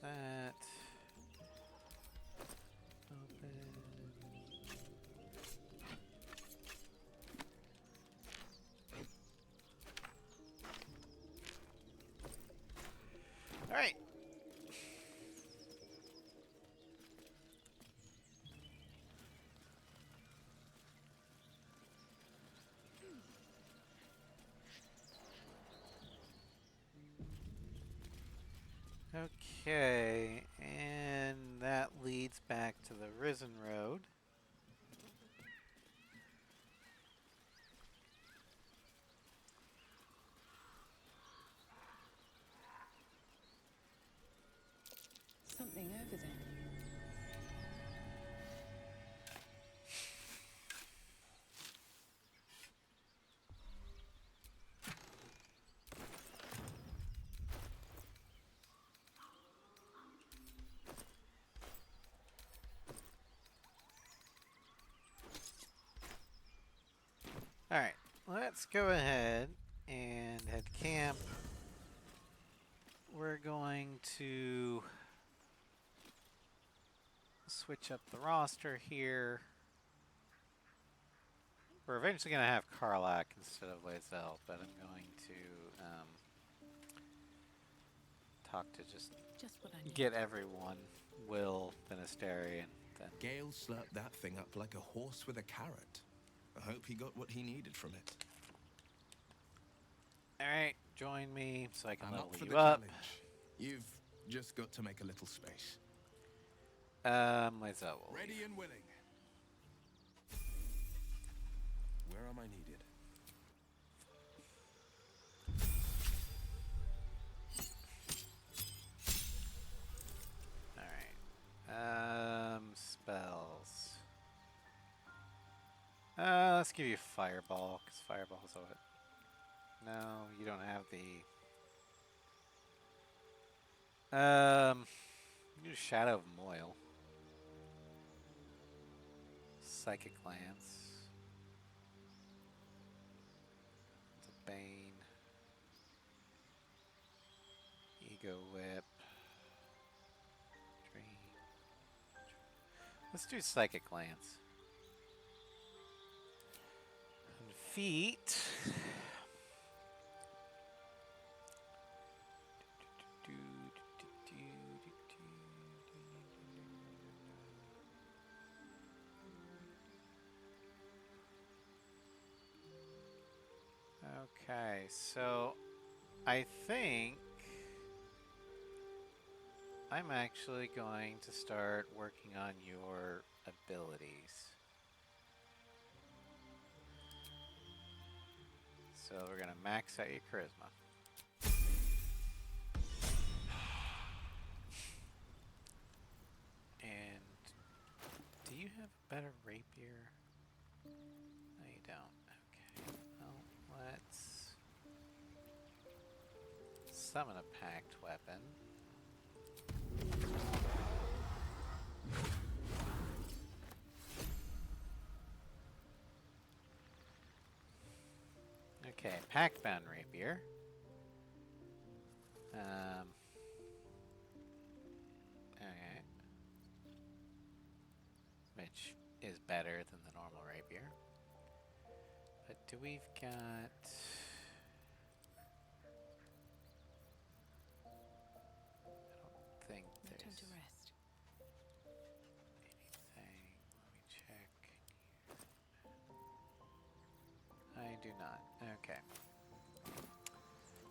that. Open. All right. Okay, and that leads back to the Risen Road. Something over there. Alright, let's go ahead and head camp. We're going to switch up the roster here. We're eventually going to have Karlak instead of Lae'zel, but I'm going to talk to just what I need. get everyone. Will, then Astarion, then... Gale slurped that thing up like a horse with a carrot. I hope he got what he needed from it. Alright, join me so I can I'm level up for you the up. challenge. You've just got to make a little space. Lae'zel will Ready leave. and willing. Where am I needed? Alright. Spells. Let's give you Fireball, because Fireball's what? No, you don't have the... use Shadow of Moil. Psychic Lance. Bane. Ego Whip. Dream. Let's do Psychic Lance. And feet. Okay, so I think I'm actually going to start working on your abilities. So we're going to max out your charisma. And do you have a better rapier? No, you don't. Okay, well, let's summon a packed weapon. Okay, pack-bound rapier. Okay. Which is better than the normal rapier. But do we've got... I don't think No time there's to rest. anything. Let me check. I do not. Okay.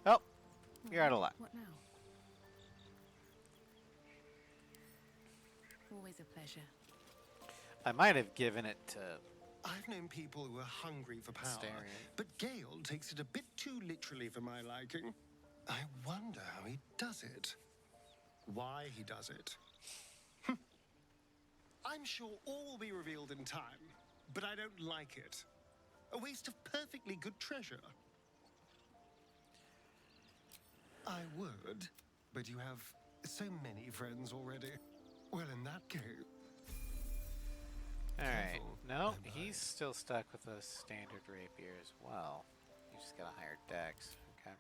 Oh, you're out of luck. What now? Always a pleasure. I might have given it to... I've known people who are hungry for power, Astarion. but Gale takes it a bit too literally for my liking. I wonder how he does it. Why he does it. I'm sure all will be revealed in time, but I don't like it. A waste of perfectly good treasure. I would, but you have so many friends already. Well, in that case... Alright, no, he's still stuck with a standard rapier as well. You just got a higher dex, okay.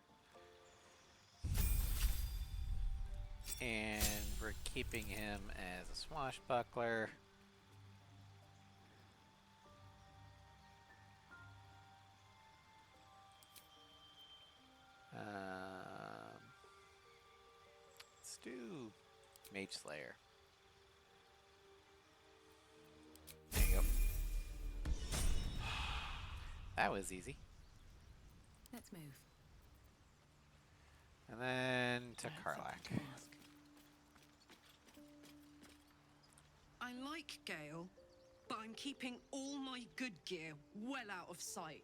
And we're keeping him as a swashbuckler. Let's do Mage Slayer. There you go. That was easy. Let's move. And then to Karlak. I like Gale, but I'm keeping all my good gear well out of sight.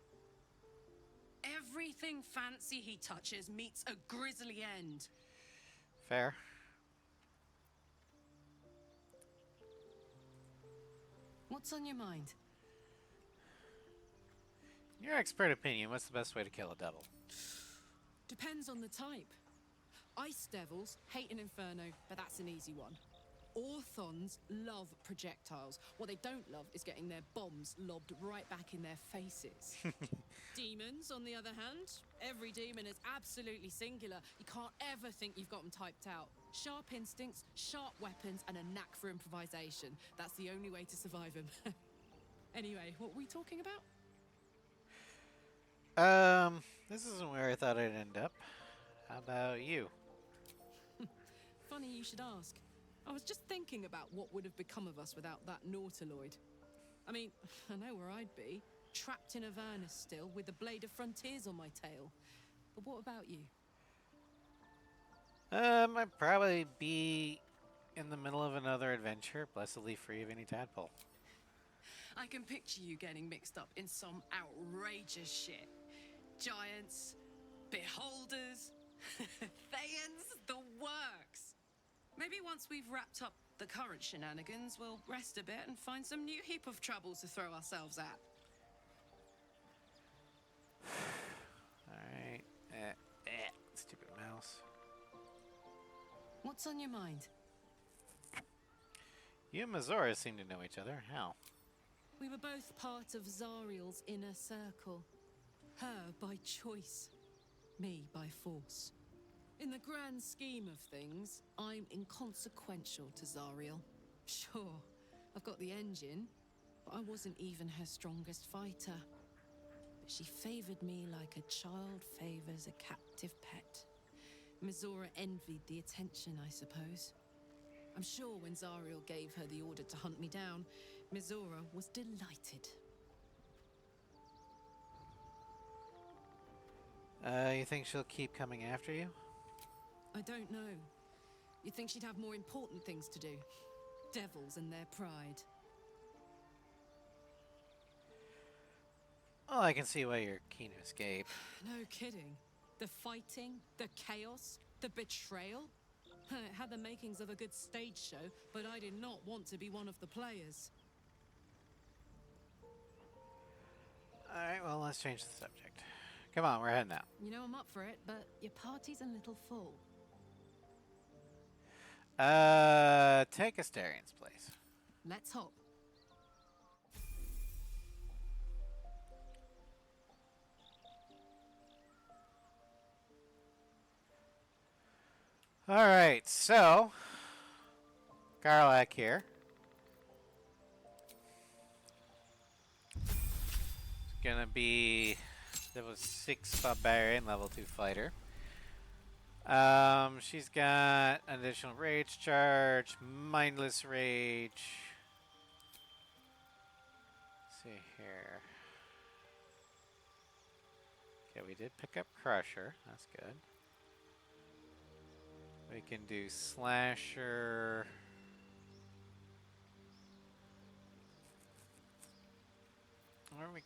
Everything fancy he touches meets a grisly end. Fair. What's on your mind? In your expert opinion, what's the best way to kill a devil? Depends on the type. Ice devils hate an inferno, but that's an easy one. Orthons love projectiles. What they don't love is getting their bombs lobbed right back in their faces. Demons, on the other hand, every demon is absolutely singular. You can't ever think you've got them typed out. Sharp instincts, sharp weapons, and a knack for improvisation. That's the only way to survive them. Anyway, what were we talking about? This isn't where I thought I'd end up. How about you? Funny you should ask. I was just thinking about what would have become of us without that Nautiloid. I mean, I know where I'd be. Trapped in Avernus still, with the Blade of Frontiers on my tail. But what about you? I'd probably be in the middle of another adventure, blessedly free of any tadpole. I can picture you getting mixed up in some outrageous shit. Giants, beholders, Thayans, the works. Maybe once we've wrapped up the current shenanigans, we'll rest a bit and find some new heap of troubles to throw ourselves at. Alright. Stupid mouse. What's on your mind? You and Mazora seem to know each other. How? We were both part of Zariel's inner circle. Her by choice, me by force. In the grand scheme of things, I'm inconsequential to Zariel. Sure, I've got the engine, but I wasn't even her strongest fighter. But she favored me like a child favors a captive pet. Mizora envied the attention, I suppose. I'm sure when Zariel gave her the order to hunt me down, Mizora was delighted. You think she'll keep coming after you? I don't know. You'd think she'd have more important things to do. Devils and their pride. Well, I can see why you're keen to escape. No kidding. The fighting, the chaos, the betrayal. It had the makings of a good stage show, but I did not want to be one of the players. Alright, well, let's change the subject. Come on, we're heading out. You know I'm up for it, but your party's a little full. Take Astarion's place. Let's hop. Alright, so Karlak here. It's gonna be level 6 barbarian, level 2 fighter. She's got an additional rage charge, mindless rage. Let's see here. Okay, we did pick up Crusher. That's good. We can do Slasher. Or we...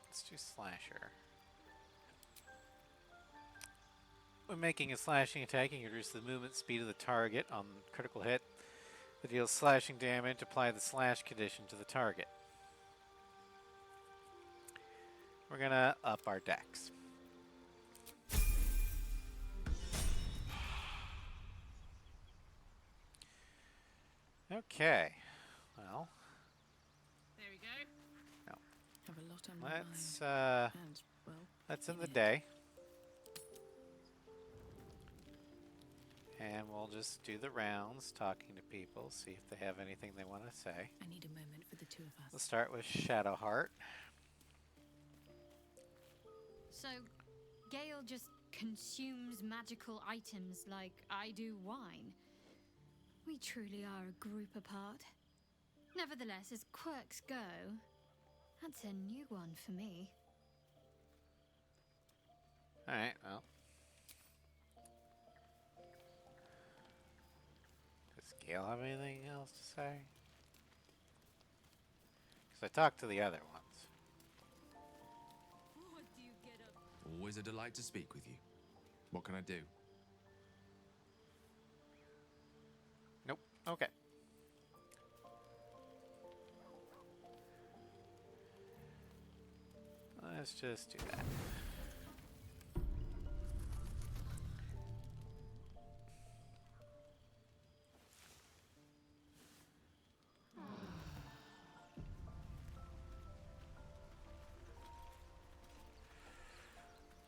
Let's do Slasher. When making a slashing attack, you can reduce the movement speed of the target on critical hit that deals slashing damage. Apply the slash condition to the target. We're gonna up our dex. Okay, well. There we go. No. Have a lot on my Let's mind. And, well, let's end the day. And we'll just do the rounds, talking to people, see if they have anything they want to say. I need a moment for the two of us. We'll start with Shadowheart. So, Gale just consumes magical items like I do wine. We truly are a group apart. Nevertheless, as quirks go, that's a new one for me. Alright, well. Does Gale have anything else to say? Because I talked to the other ones. Always a delight to speak with you. What can I do? Nope. Okay. Let's just do that.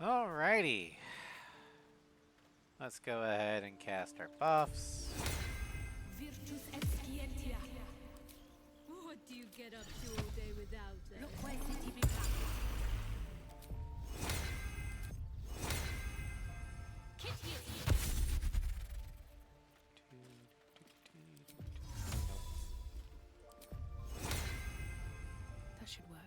Alrighty. Let's go ahead and cast our buffs. Virtus Excientia. What do you get up to all day without That should work.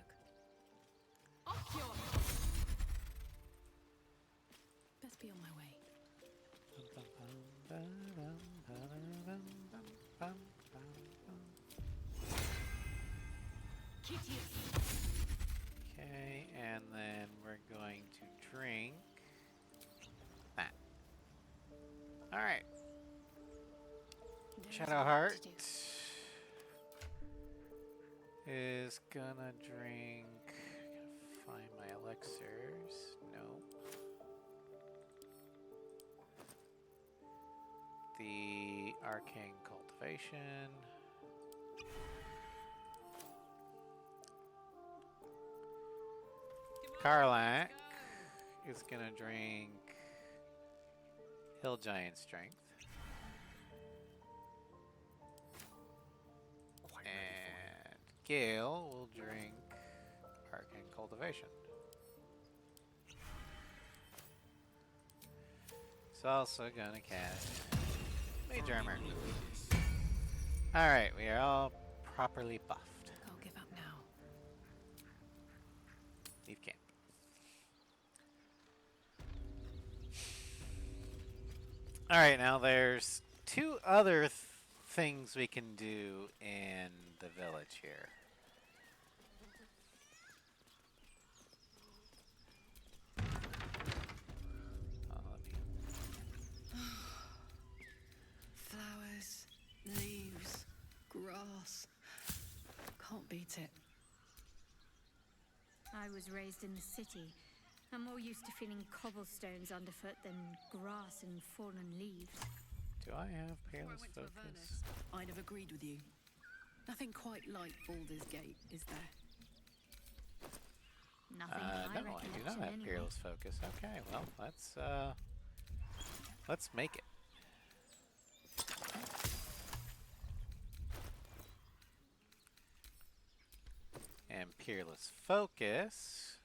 Best be on my way. Okay, and then we're going to drink that. Alright. Shadowheart is gonna drink. Gotta find my elixirs. Nope. The arcane cultivation. Karlak is gonna drink Hill Giant Strength. And Gale will drink Arcane Cultivation. He's also gonna cast Mage Armor. Alright, we are all properly buffed. Can't give up now. Leave camp. Alright, now there's two other things we can do in the village here. Flowers, leaves, grass. Can't beat it. I was raised in the city. I'm more used to feeling cobblestones underfoot than grass and fallen leaves. Do I have Peerless Focus? I'd have agreed with you. Nothing quite like Baldur's Gate, is there? Nothing No, I do not have Peerless Focus. Okay, well, let's make it. And Peerless Focus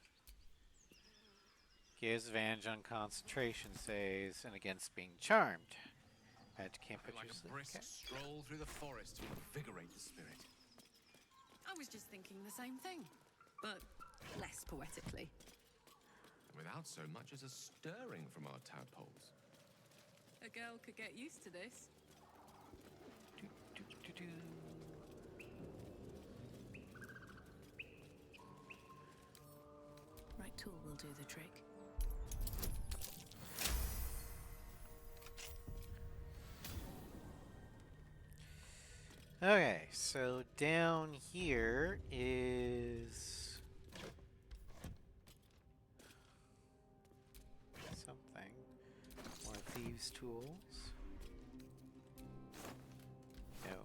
gives advantage on concentration saves and against being charmed. Can't put like a brisk stroll through the forest to invigorate the spirit. I was just thinking the same thing, but less poetically. Without so much as a stirring from our tadpoles. A girl could get used to this. Right tool will do the trick. Okay, so down here is something. More thieves' tools. No.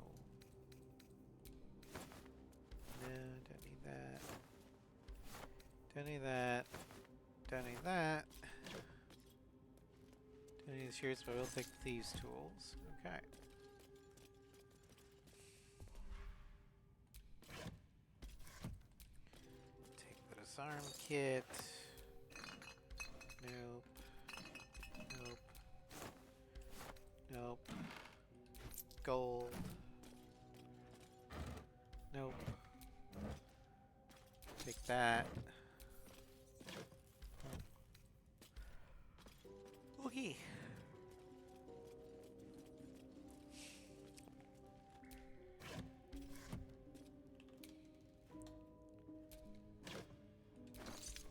No, don't need that. Don't need that. Don't need that. These here, so we'll take these tools. Okay. Take the disarm kit. Nope. Nope. Nope. Gold. Nope. Take that. Okay.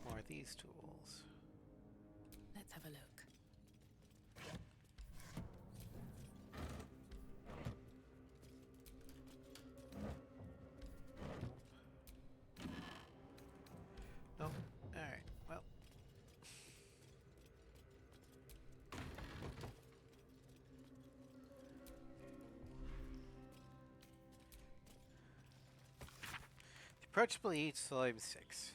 More of these tools. Let's have a look. Nope. Alright, well. The approachable each slime 6.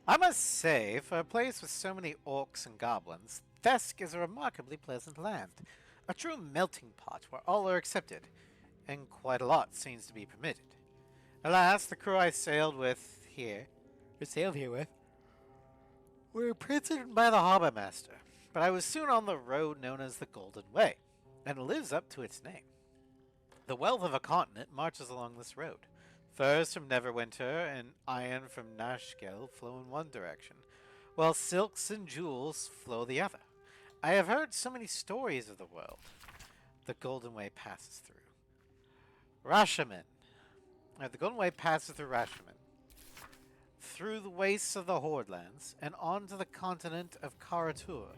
I must say, for a place with so many orcs and goblins, Thesk is a remarkably pleasant land. A true melting pot where all are accepted, and quite a lot seems to be permitted. Alas, the crew I sailed here with, were imprisoned by the harbour master, but I was soon on the road known as the Golden Way, and it lives up to its name. The wealth of a continent marches along this road. Furs from Neverwinter and iron from Nashkel flow in one direction, while silks and jewels flow the other. I have heard so many stories of the world the Golden Way passes through. Rashaman. The Golden Way passes through Rashaman, through the wastes of the Hordelands, and onto the continent of Karatur,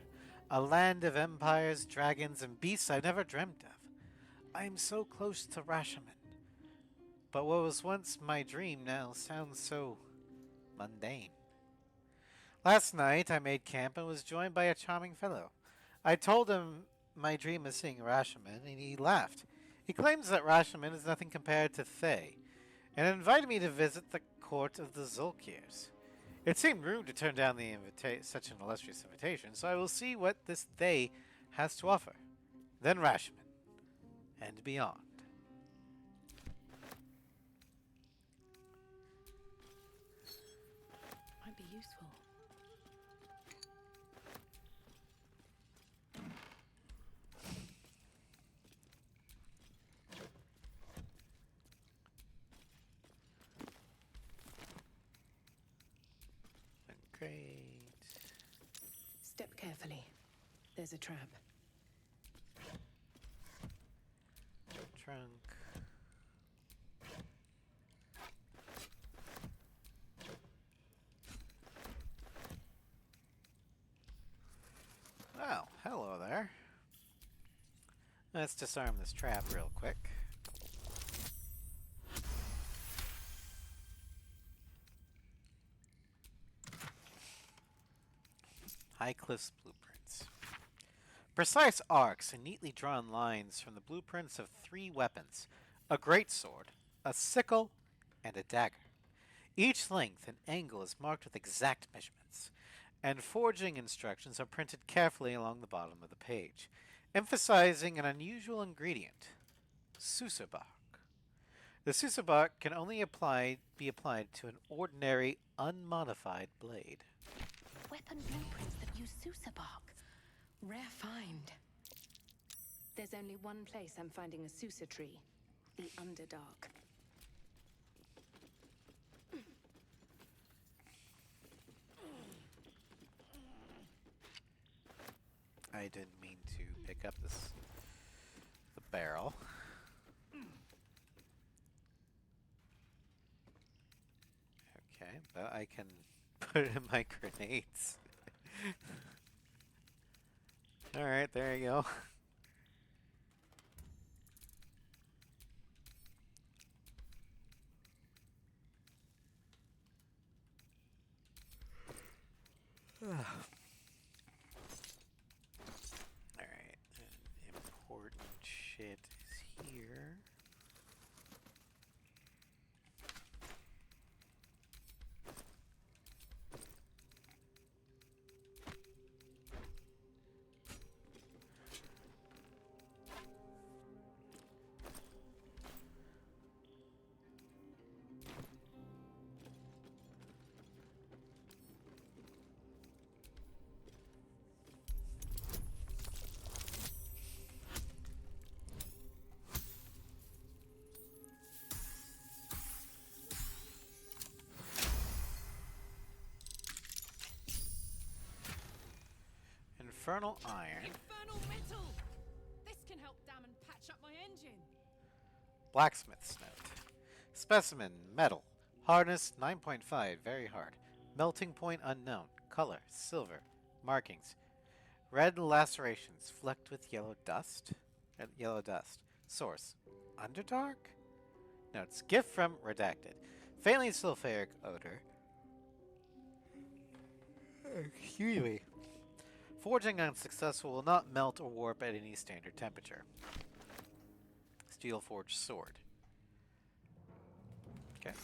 a land of empires, dragons, and beasts I've never dreamt of. I am so close to Rashaman, but what was once my dream now sounds so mundane. Last night I made camp and was joined by a charming fellow. I told him my dream of seeing Rashaman, and he laughed. He claims that Rashaman is nothing compared to Thay, and invited me to visit the court of the Zulkirs. It seemed rude to turn down such an illustrious invitation, so I will see what this Thay has to offer. Then Rashaman, and beyond. Might be useful. Great. Step carefully. There's a trap. Trunk. Well, hello there. Let's disarm this trap real quick. High Cliff's blueprints. Precise arcs and neatly drawn lines from the blueprints of 3 weapons: a greatsword, a sickle, and a dagger. Each length and angle is marked with exact measurements, and forging instructions are printed carefully along the bottom of the page, emphasizing an unusual ingredient: Susabark. The Susabark can only be applied to an ordinary, unmodified blade. Weapon blueprints that use Susabark. Rare find. There's only one place I'm finding a Susa tree. The Underdark. I didn't mean to pick up the barrel. Okay, but I can put it in my grenades. Alright, there you go. Alright, important shit is here. Infernal iron. Infernal metal! This can help dam and patch up my engine. Blacksmith's note. Specimen, metal. Hardness 9.5, very hard. Melting point unknown. Color, silver. Markings. Red lacerations flecked with yellow dust. Yellow dust. Source, Underdark? Notes. Gift from Redacted. Faintly sulfuric odor. Excuse me. Forging unsuccessful, will not melt or warp at any standard temperature. Steel forged sword. Okay.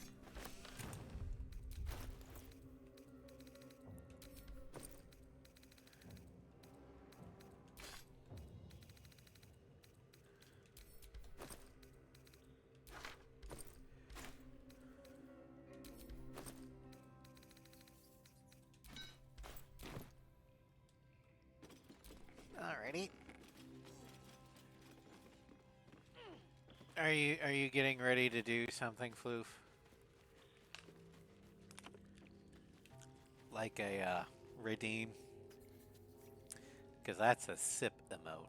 Alrighty. Are you getting ready to do something, Floof? Like a redeem? Because that's a sip emote.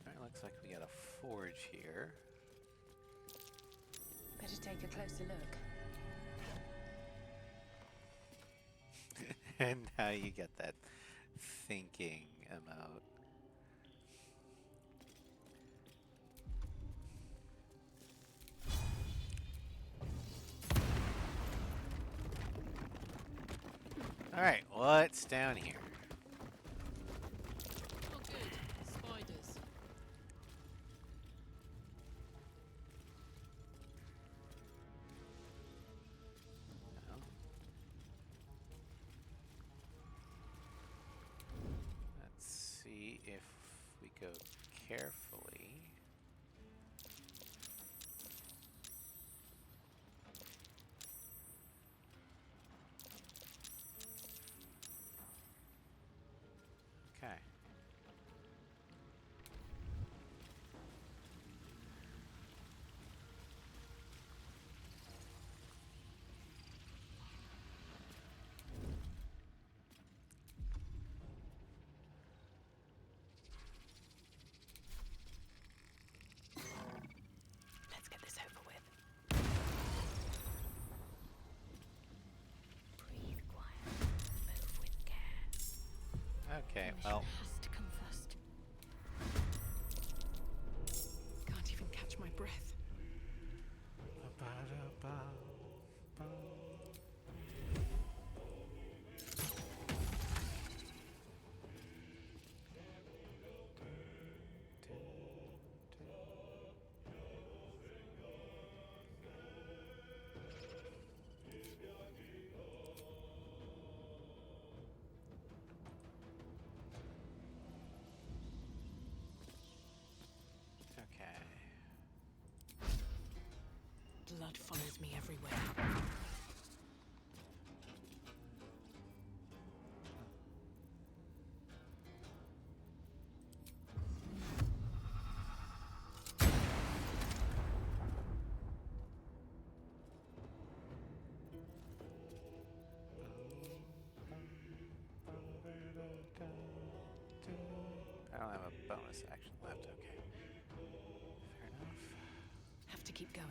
Alright, looks like we got a forge here. Better take a closer look. And now you get that thinking emote. Alright, what's down here? Oh, good. Spiders. Let's see if we go carefully. Okay. Let's get this over with. Breathe quiet. Move with care. Okay, The well. mission has to come first. Can't even catch my breath. Okay. Blood follows me everywhere. I don't have a bonus action left, okay. Fair enough. Have to keep going.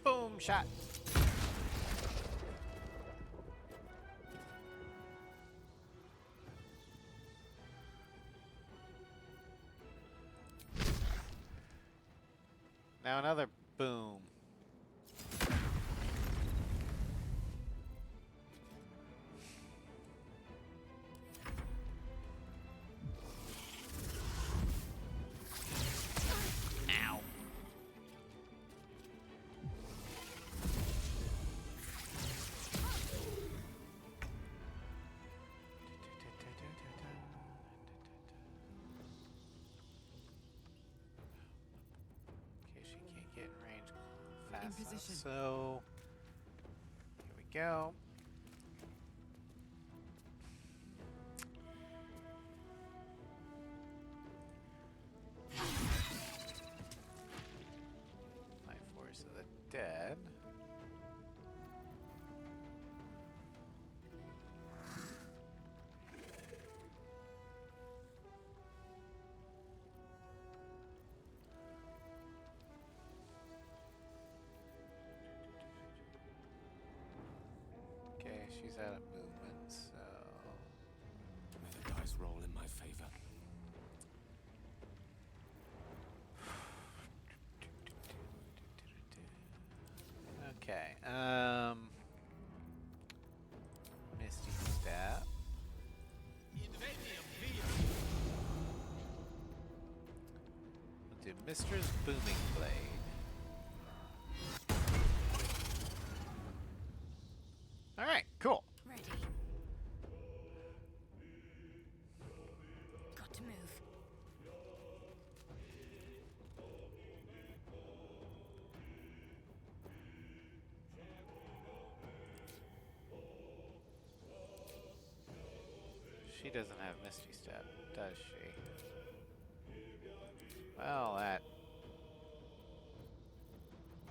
Boom shot. Now another boom. Ow. Okay, she can't get in range fast enough, position. so here we go. My Force of the Dead. Okay, she's out of movement, so... May the dice roll in my favor. Okay, Misty Step. We'll do Mistress Booming Blade. Alright, cool. Ready. Got to move. She doesn't have Misty Step, does she? Well,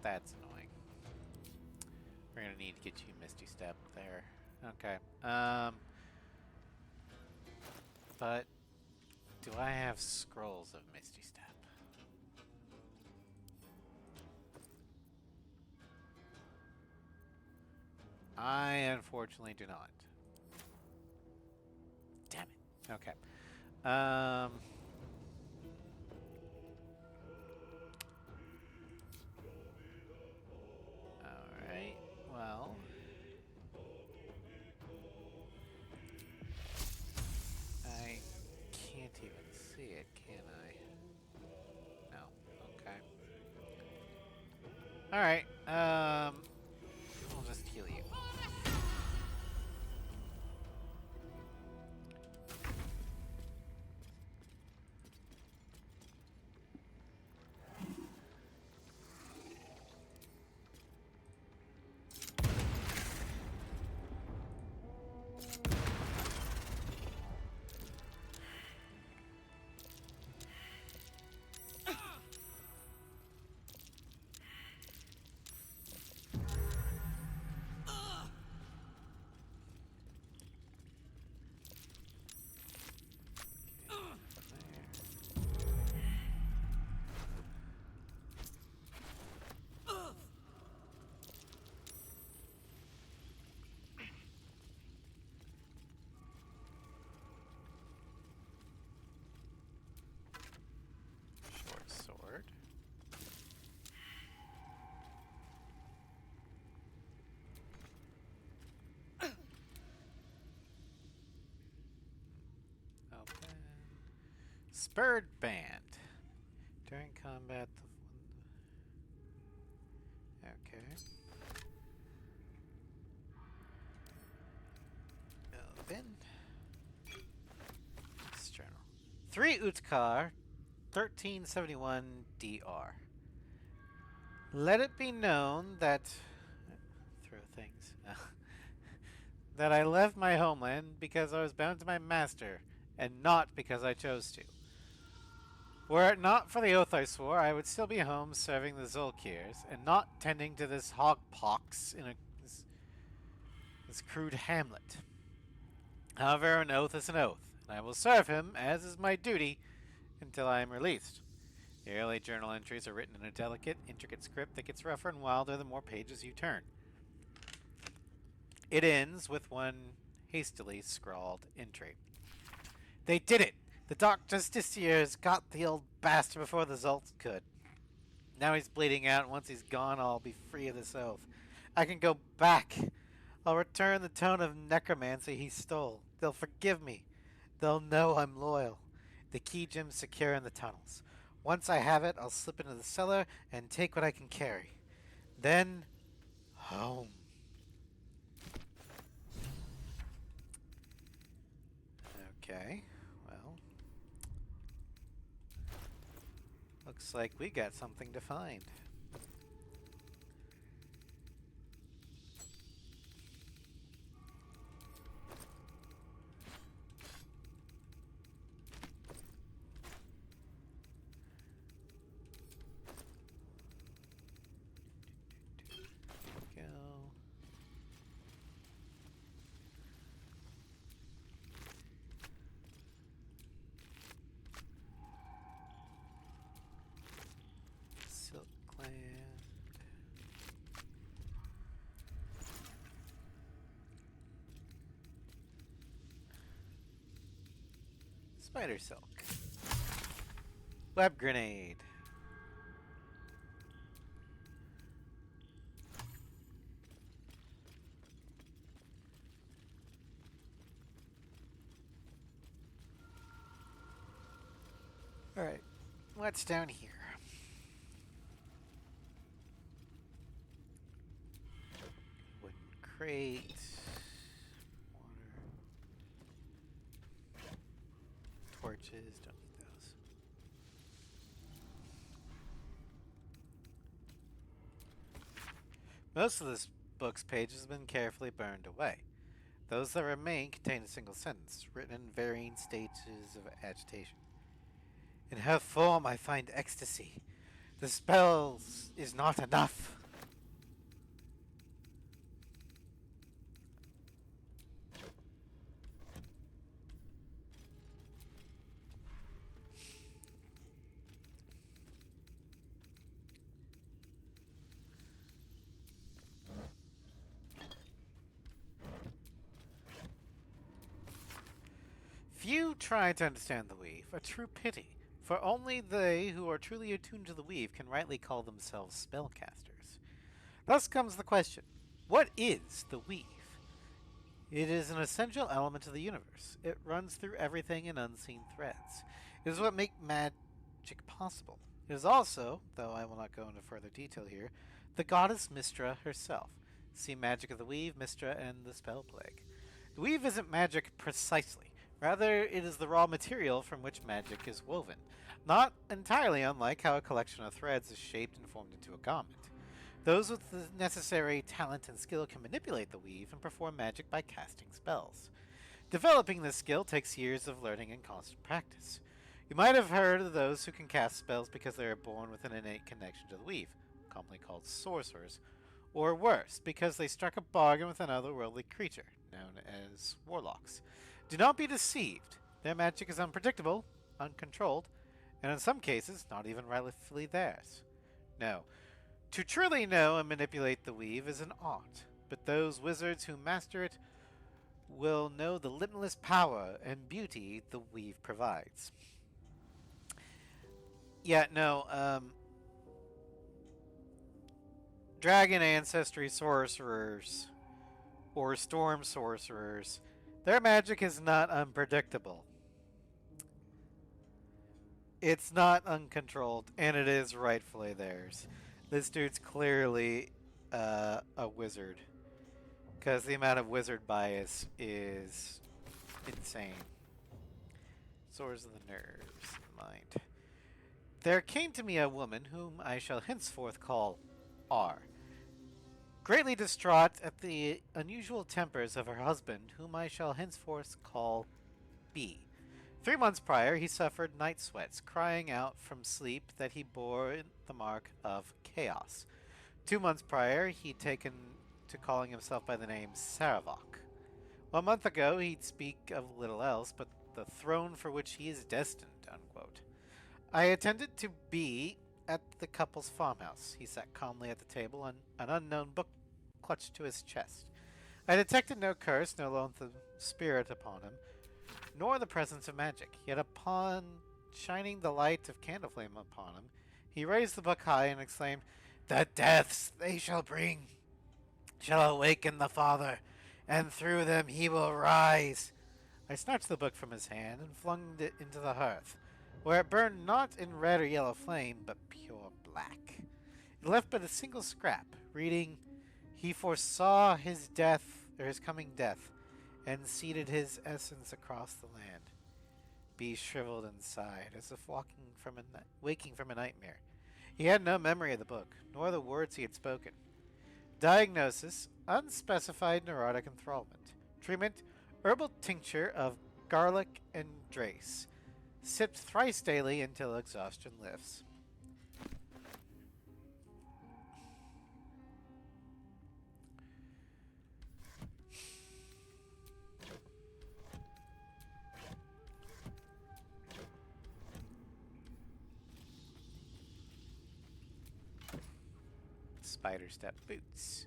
that's annoying. We're gonna need to get you Misty Step there. Okay. But do I have scrolls of Misty Step? I unfortunately do not. Damn it. Okay. Alright. Well. I can't even see it, can I? No. Okay. Alright. I'll just heal you. Short sword. Open. Spurred Band. During combat, okay. Open. This journal. 3 Utkar, 1371 DR. Let it be known that throw things. That I left my homeland because I was bound to my master, and not because I chose to. Were it not for the oath I swore, I would still be home serving the Zulkirs, and not tending to this hogpox in this crude hamlet. However, an oath is an oath, and I will serve him, as is my duty, until I am released. The early journal entries are written in a delicate, intricate script that gets rougher and wilder the more pages you turn. It ends with one hastily scrawled entry. They did it! The Dark Justiciars got the old bastard before the Zults could. Now he's bleeding out, and once he's gone, I'll be free of this oath. I can go back. I'll return the tome of necromancy he stole. They'll forgive me. They'll know I'm loyal. The key gem's secure in the tunnels. Once I have it, I'll slip into the cellar and take what I can carry. Then, home. Okay, well. Looks like we got something to find. Spider silk. Web grenade. Alright, what's down here? Wooden crate. Water. Torches, don't need those. Most of this book's pages have been carefully burned away. Those that remain contain a single sentence, written in varying stages of agitation. In her form I find ecstasy. The spells is not enough. Few try to understand the weave, a true pity, for only they who are truly attuned to the weave can rightly call themselves spellcasters. Thus comes the question, what is the weave? It is an essential element of the universe. It runs through everything in unseen threads. It is what makes magic possible. It is also, though I will not go into further detail here, the goddess Mystra herself. See Magic of the Weave, Mystra, and the Spell Plague. The weave isn't magic precisely. Rather, it is the raw material from which magic is woven, not entirely unlike how a collection of threads is shaped and formed into a garment. Those with the necessary talent and skill can manipulate the weave and perform magic by casting spells. Developing this skill takes years of learning and constant practice. You might have heard of those who can cast spells because they are born with an innate connection to the weave, commonly called sorcerers, or worse, because they struck a bargain with an otherworldly creature, known as warlocks. Do not be deceived. Their magic is unpredictable, uncontrolled, and in some cases, not even rightfully theirs. No. To truly know and manipulate the weave is an art, but those wizards who master it will know the limitless power and beauty the weave provides. Yeah, no, dragon ancestry sorcerers, or storm sorcerers, their magic is not unpredictable. It's not uncontrolled, and it is rightfully theirs. This dude's clearly a wizard, because the amount of wizard bias is insane. Sores of the nerves, mind. There came to me a woman whom I shall henceforth call R. Greatly distraught at the unusual tempers of her husband, whom I shall henceforth call B. 3 months prior, he suffered night sweats, crying out from sleep that he bore the mark of chaos. 2 months prior, he'd taken to calling himself by the name Saravok. 1 month ago, he'd speak of little else but the throne for which he is destined, unquote. I attended to B at the couple's farmhouse. He sat calmly at the table, an unknown book clutched to his chest. I detected no curse, no loathsome spirit upon him, nor the presence of magic. Yet upon shining the light of candle flame upon him, he raised the book high and exclaimed, "The deaths they shall bring shall awaken the Father, and through them he will rise." I snatched the book from his hand and flung it into the hearth, where it burned not in red or yellow flame, but pure black. It left but a single scrap, reading, "He foresaw his death, or his coming death, and seeded his essence across the land." B shriveled and sighed, as if waking from a nightmare. He had no memory of the book, nor the words he had spoken. Diagnosis: unspecified neurotic enthrallment. Treatment: herbal tincture of garlic and drace, sipped thrice daily until exhaustion lifts. Spider step boots.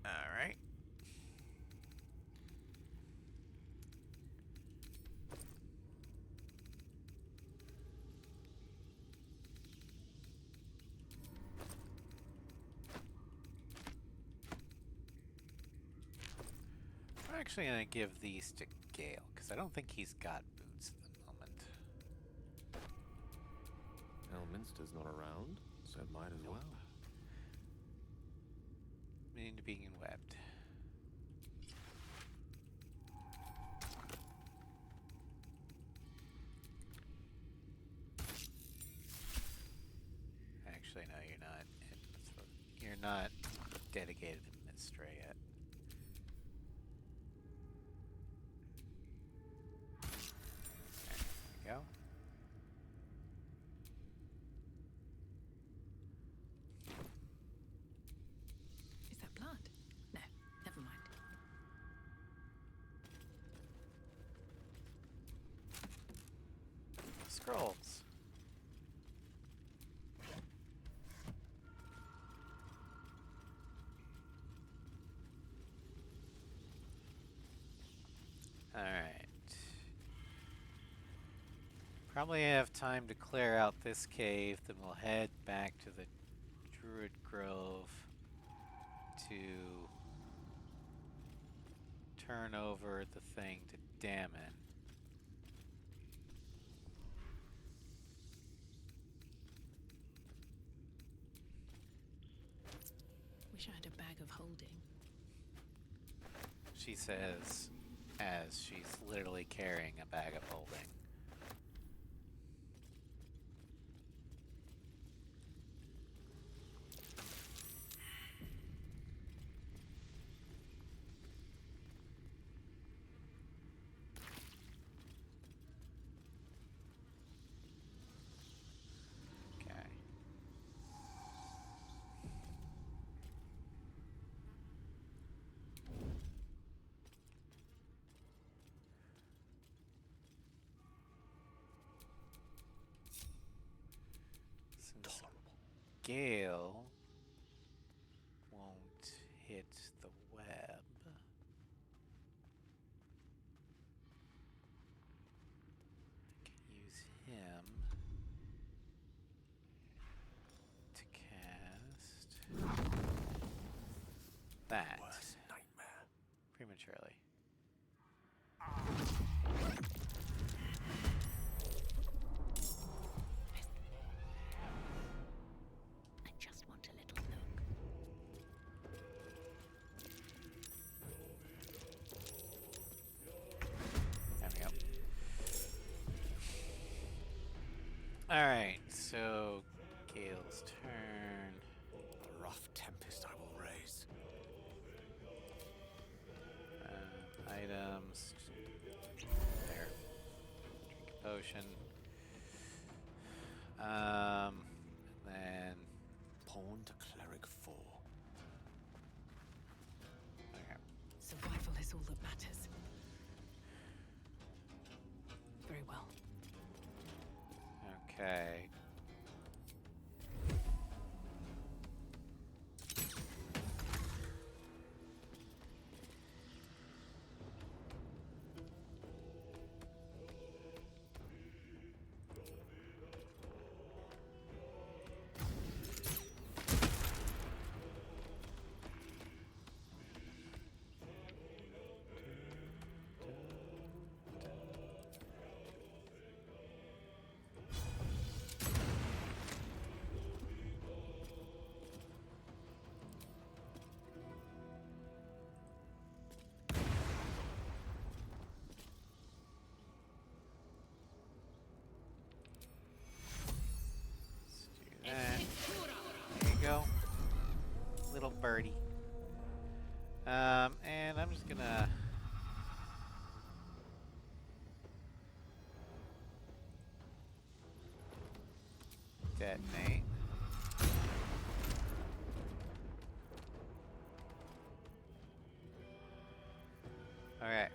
Alright. I'm actually going to give these to Gale, because I don't think he's got boots at the moment. Elminster's not around, so it might as well. We need to be webbed. Actually, no, you're not. You're not dedicated to Mistray yet. There we go. Is that blood? No, never mind. Scrolls. Alright. Probably have time to clear out this cave, then we'll head back to the Druid Grove to turn over the thing to Damon. Wish I had a bag of holding. She says, as she's literally carrying a bag of holding. Okay. Since Gale won't hit the web, I can use him to cast that Worst nightmare. prematurely. I just want a little look. There we go. Alright, so Gale's turn. A rough tempest I will raise. Items. There. Drink a potion. Then. Pawn to cleric 4. Okay. Survival is all that matters. Very well. Okay. There you go. Little birdie. And I'm just gonna detonate. Okay.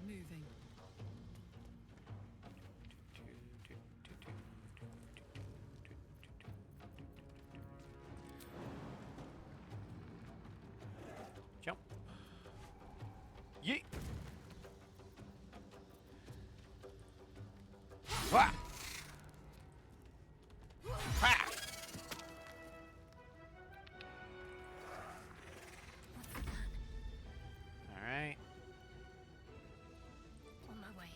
Moving. Jump. Yeet. Wah! Ha! All right. On my way.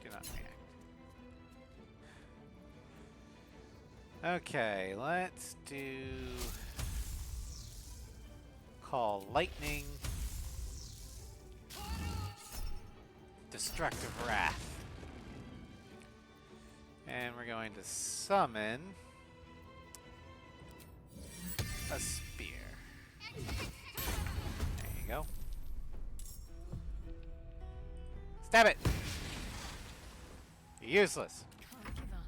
Do not react. Okay, let's do call lightning. Destructive Wrath. And we're going to summon a spear. There you go. Stab it! You're useless. Can't give up.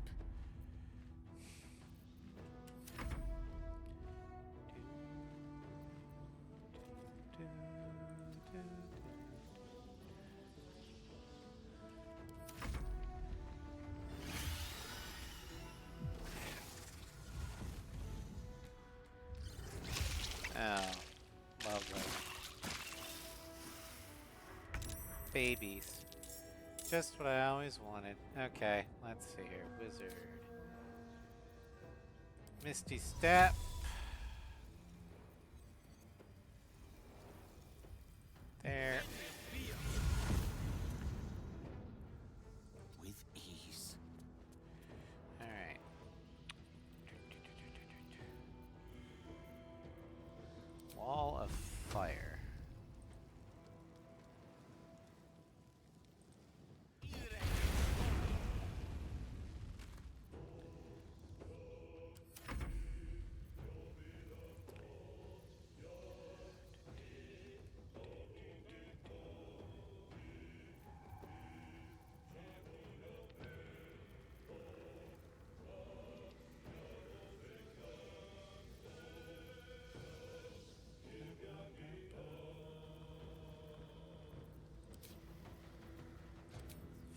Oh, lovely. Babies. Just what I always wanted. Okay, let's see here. Wizard. Misty Step. There. With ease. Alright. Wall of Fire.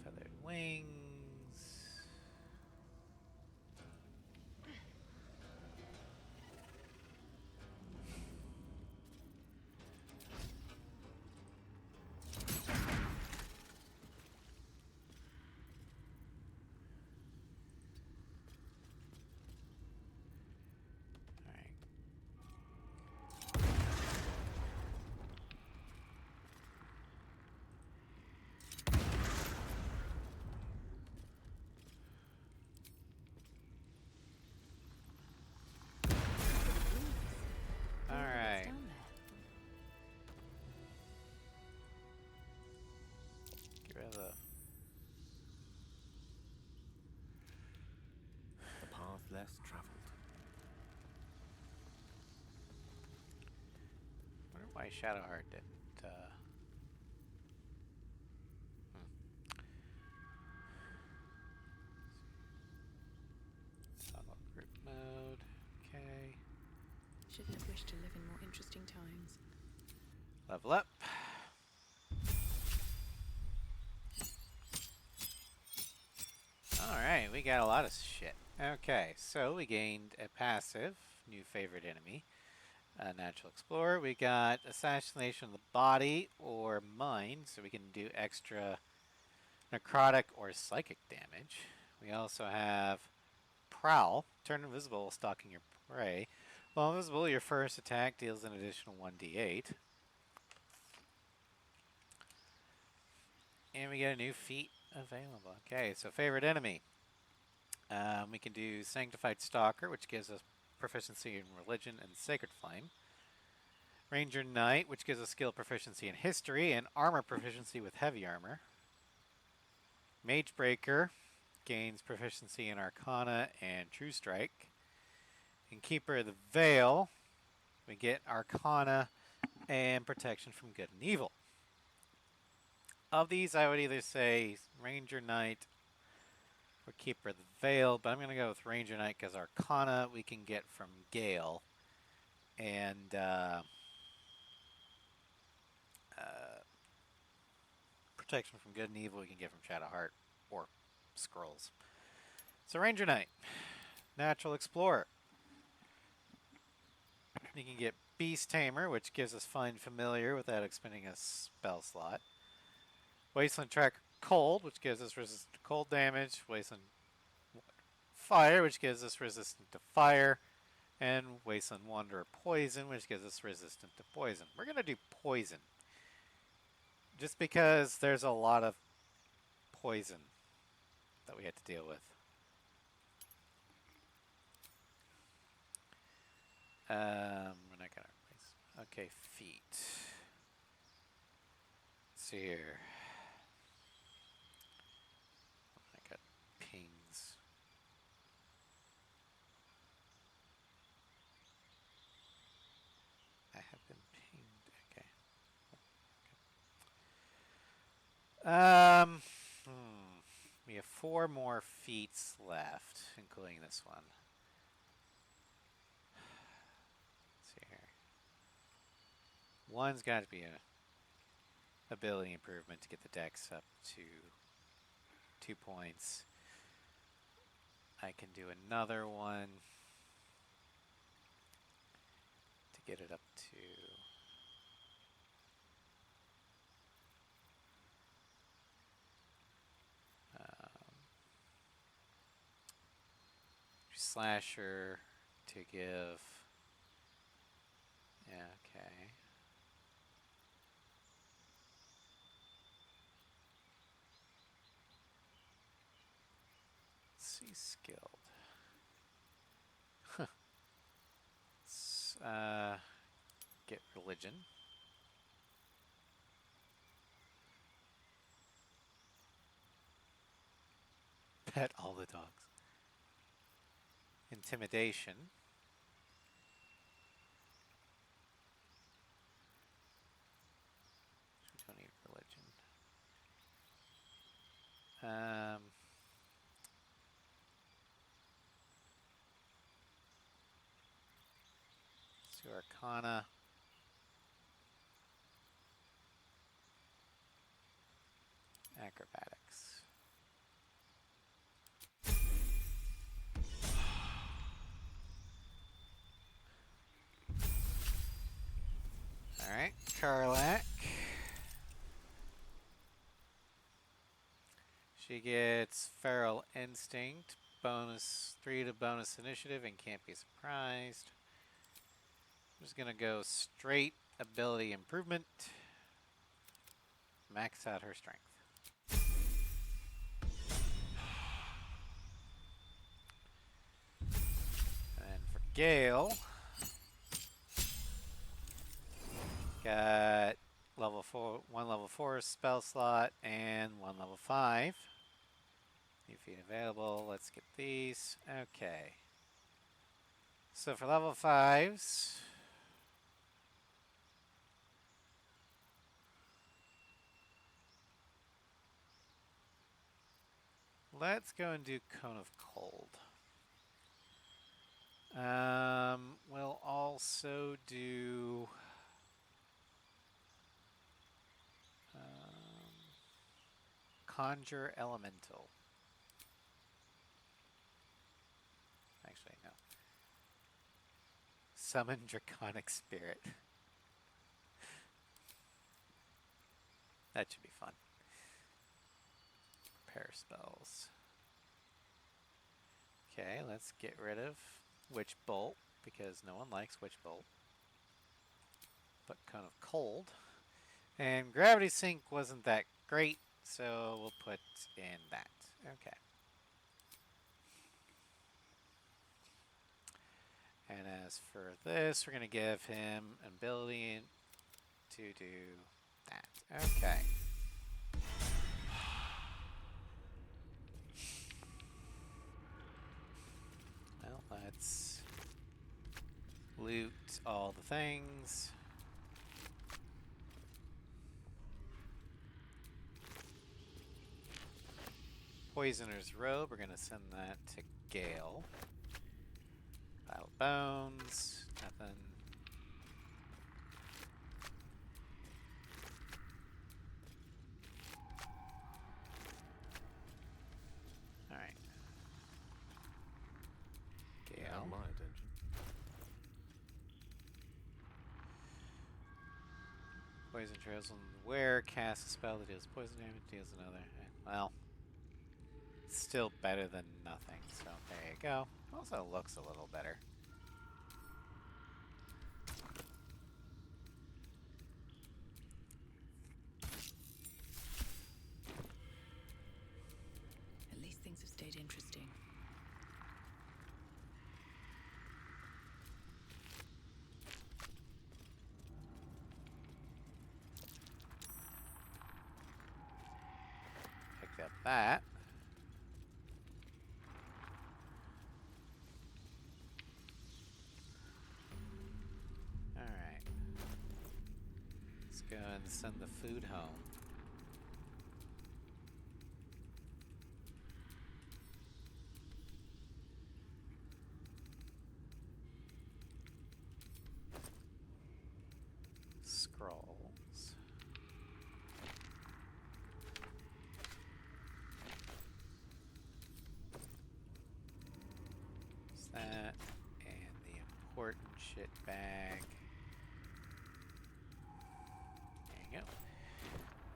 Feathered wings. Alright. Alright. Down there. Get rid of the path less traveled. wonder why Shadowheart didn't Toggle group mode. Okay. Shouldn't have wished to live in more interesting times. Level up. Alright, we got a lot of shit. Okay, so we gained a passive, new favorite enemy, Natural Explorer. We got Assassination of the Body or Mind, so we can do extra necrotic or psychic damage. We also have Prowl, turn invisible while stalking your prey. While invisible, your first attack deals an additional 1d8. And we get a new feat available. Okay, so favorite enemy. We can do Sanctified Stalker, which gives us proficiency in Religion and Sacred Flame. Ranger Knight, which gives us skill proficiency in History and armor proficiency with Heavy Armor. Mage Breaker gains proficiency in Arcana and True Strike. And Keeper of the Veil, we get Arcana and protection from good and evil. Of these, I would either say Ranger Knight or Keeper of the Veil, but I'm going to go with Ranger Knight because Arcana we can get from Gale, and protection from good and evil we can get from Shadowheart or Scrolls. So Ranger Knight, Natural Explorer. You can get Beast Tamer, which gives us Find Familiar without expending a spell slot. Wasteland Tracker Cold, which gives us resistant to cold damage. Wasteland Fire, which gives us resistant to fire. And Wasteland Wanderer Poison, which gives us resistant to poison. We're going to do poison. Just because there's a lot of poison that we had to deal with. We're not gonna replace. Okay, feet. Let's see here. I got pings. I have been pinged. Okay. We have 4 more feats left, including this one. One's got to be a ability improvement to get the dex up to 2 points. I can do another one to get it up to slasher to give. Yeah, okay. See, skilled. Let's get religion. Pet all the dogs. Intimidation. We don't need religion. So Arcana. Acrobatics. Alright, Karlak. She gets Feral Instinct, bonus 3 to bonus initiative, and can't be surprised. I'm just gonna go straight ability improvement. Max out her strength. And for Gale, got level 4, 1 level 4 spell slot and 1 level 5. New feat available. Let's get these. Okay. So for level 5s, let's go and do Cone of Cold. We'll also do Conjure Elemental. Actually, no. Summon Draconic Spirit. That should be fun. Prepare spells. Okay, let's get rid of Witch Bolt, because no one likes Witch Bolt. But Cone of Cold. And Gravity Sink wasn't that great, so we'll put in that. Okay. And as for this, we're going to give him an ability to do that. Okay. Well, let's loot all the things. Poisoner's Robe, we're going to send that to Gale. Battle Bones, nothing. Alright. Gale. Now my attention. poison trails on the wearer. Cast a spell that deals poison damage, deals another. Well, still better than nothing, so there you go. Also looks a little better. At least things have stayed interesting. Picked up that. Alright. Let's go and send the food home. Scrolls. What's that? And the important shit bag. There you go.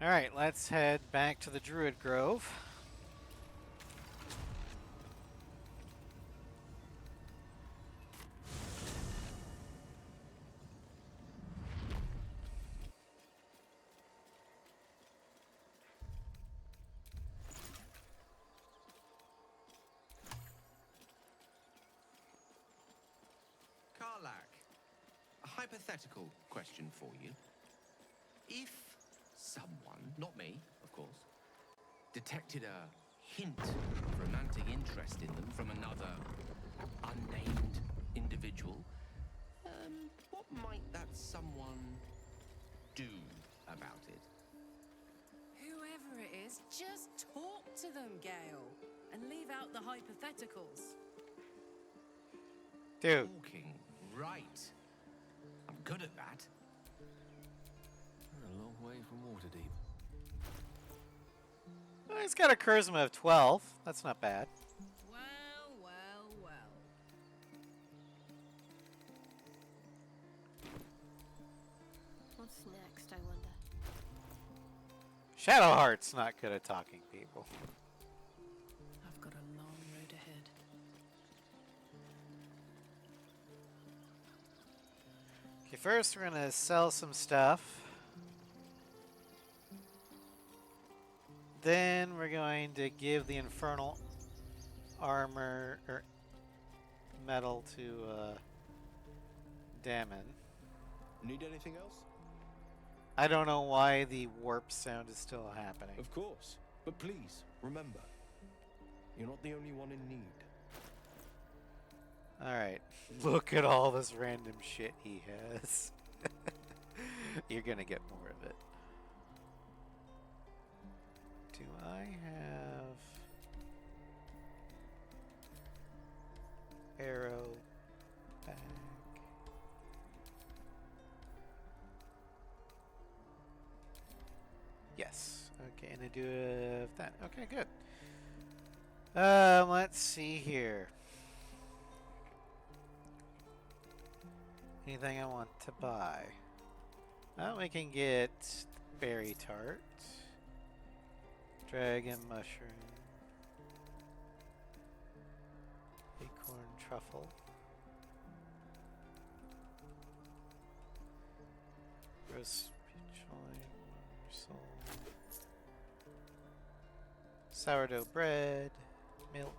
Alright, let's head back to the Druid Grove. Karlak, a hypothetical question for you. If someone, not me, of course, detected a hint of romantic interest in them from another unnamed individual, what might that someone do about it? Whoever it is, just talk to them, Gale, and leave out the hypotheticals. Dude. Talking, right. I'm good at that. A long way from Waterdeep. Well, he's got a charisma of 12. That's not bad. Well, well, well. What's next, I wonder? Shadowheart's not good at talking people. I've got a long road ahead. Okay, first we're gonna sell some stuff. Then we're going to give the infernal armor or metal to Damon. Need anything else? I don't know why the warp sound is still happening. Of course. But please, remember, you're not the only one in need. Alright, look at all this random shit he has. You're gonna get more of it. Do I have arrow bag? Yes. Okay, and I do have that. Okay, good. Let's see here. Anything I want to buy? Well, we can get berry tart, dragon mushroom, acorn truffle, roast peach morsel, sourdough bread, milk,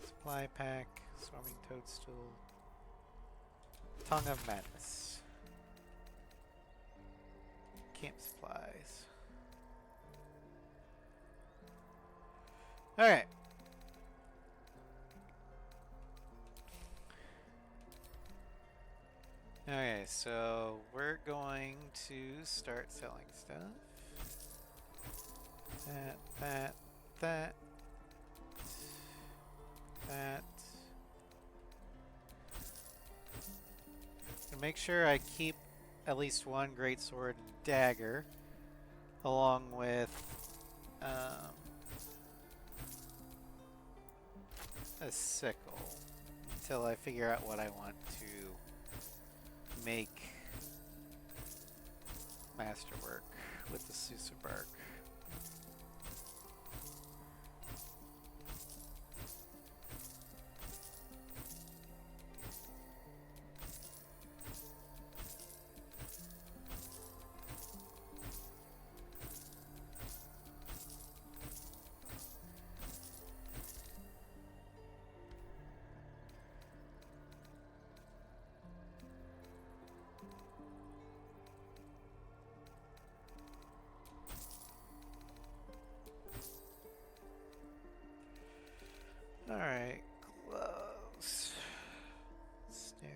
supply pack, swarming toadstool, tongue of madness, camp supplies. Alright. Okay, so we're going to start selling stuff. That. And make sure I keep at least one greatsword and dagger, along with a sickle, until I figure out what I want to make masterwork with the Sousa bark. Alright, gloves. Snaring,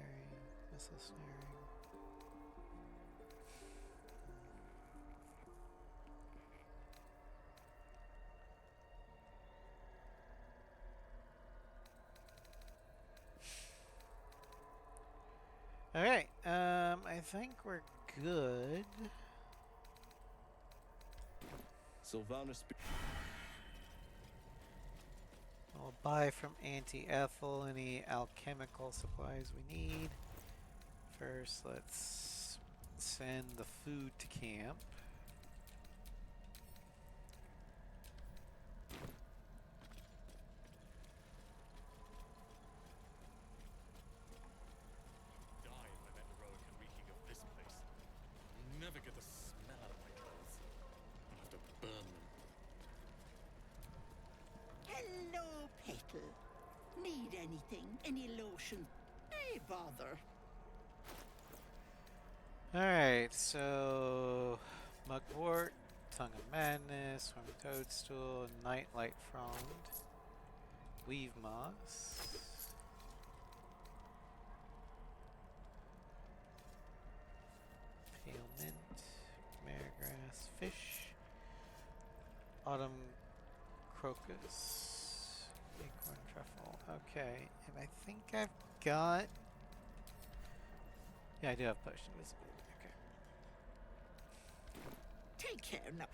missile snaring. Alright, I think we're good. Sylvanas. We'll buy from Auntie Ethel any alchemical supplies we need. First, let's send the food to camp. Die if I'm heroic and reeking of this place. I'll never get the smell out of my clothes. I'll have to burn them. Hello, Petal. Need anything? Any lotion? Hey, bother. Alright, so Mugwort, Tongue of Madness, Swimming Toadstool, Nightlight Frond, Weave Moss, Pale Mint, Marigrass, Fish, Autumn Crocus, Acorn Truffle. Okay, and I think I've got... Yeah, I do have Potion of Visibility. Take care now.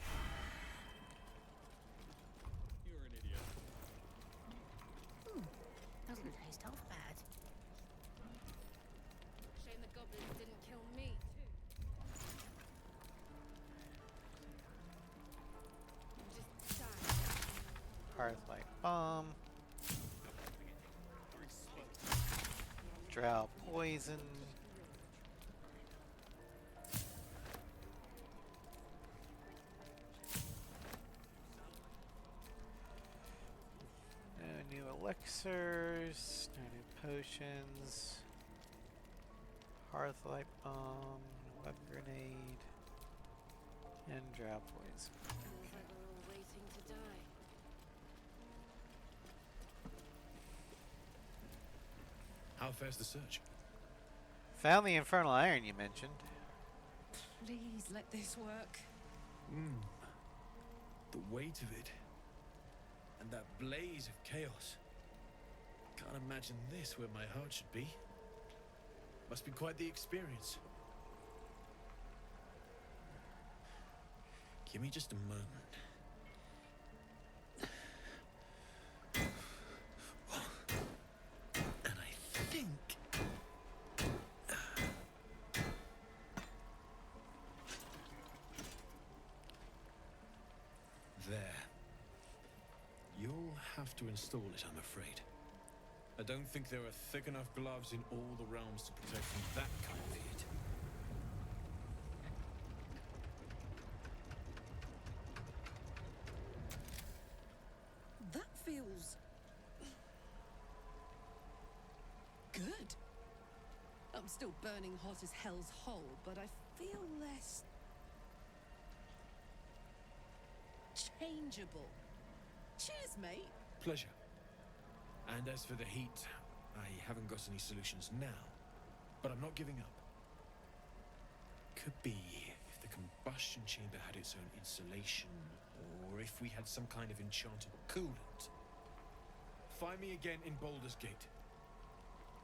You're an idiot. Doesn't taste half bad. Shame the goblins didn't kill me, too. Just sad. Hearthlight Bomb, Drow Poison, no new elixirs, no new potions, Hearthlight Bomb, Web Grenade, and Drow Poison. Feels like we're all waiting to die. How fares the search? Found the Infernal Iron you mentioned. Please let this work. The weight of it. And that blaze of chaos. Can't imagine this where my heart should be. Must be quite the experience. Give me just a moment. And I think... There. You'll have to install it, I'm afraid. I don't think there are thick enough gloves in all the realms to protect from that kind of heat. That feels... good. I'm still burning hot as hell's hole, but I feel less... changeable. Cheers, mate. Pleasure. And as for the heat, I haven't got any solutions now, but I'm not giving up. Could be if the combustion chamber had its own insulation, or if we had some kind of enchanted coolant. Find me again in Baldur's Gate.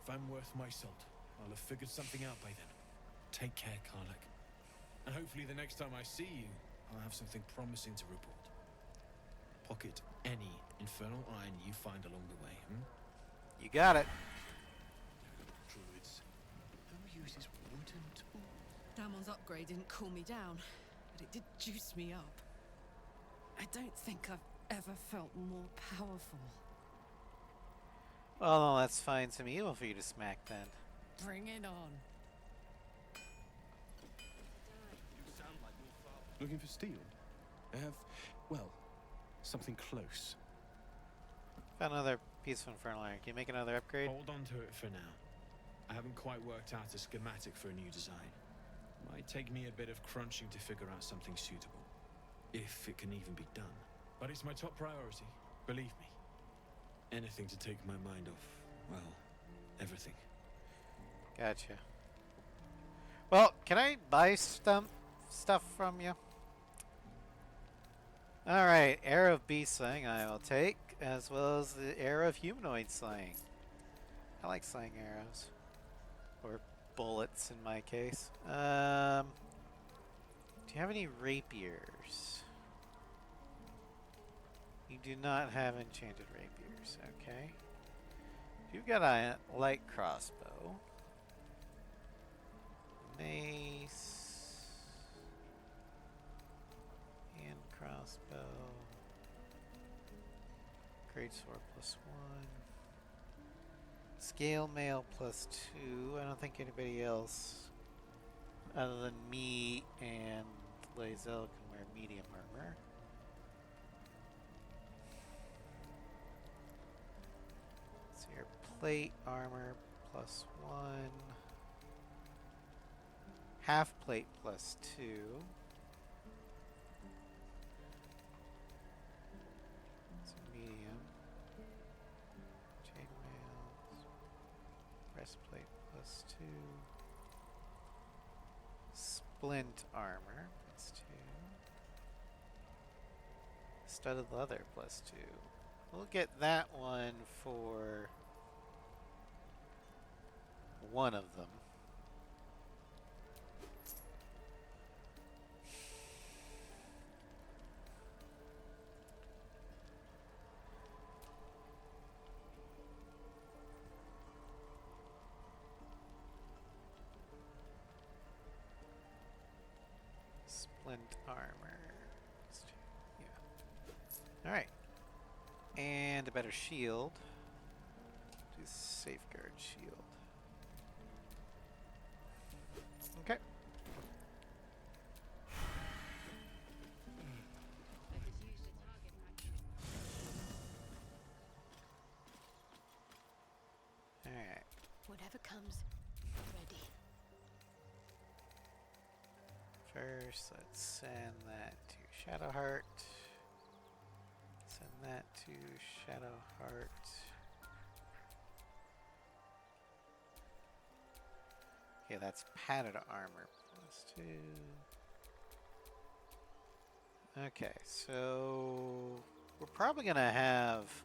If I'm worth my salt, I'll have figured something out by then. Take care, Karlach. And hopefully the next time I see you, I'll have something promising to report. Pocket any infernal iron you find along the way, You got it. Druids. Who uses wooden tools? Damon's upgrade didn't cool me down. it did juice me up. I don't think I've ever felt more powerful. Well, no, that's fine. Some evil for you to smack then. Bring it on. Looking for steel? I have, well, something close. Found another piece of infernal iron. Can you make another upgrade? Hold on to it for now. I haven't quite worked out a schematic for a new design. Might take me a bit of crunching to figure out something suitable. If it can even be done. But it's my top priority, believe me. Anything to take my mind off, well, everything. Gotcha. Well, can I buy stuff from you? Alright, arrow of beast slaying I will take, as well as the arrow of humanoid slaying. I like slaying arrows. Or bullets in my case. Do you have any rapiers? You do not have enchanted rapiers, okay. You've got a light crossbow. Mace. Hand crossbow. Greatsword +1. Scale mail +2. I don't think anybody else other than me and Lae'zel can wear medium armor. So your plate armor +1. Half plate +2. So medium. Chainmail. Breastplate +2. Splint armor +2. Studded leather +2. We'll get that one for one of them. Splint armor. Yeah. Alright. And a better shield. Do safeguard shield. Okay. Alright. Whatever comes, ready. First, let's send that to Shadowheart. Send that to Shadowheart. Okay, that's padded armor +2. Okay, so we're probably gonna have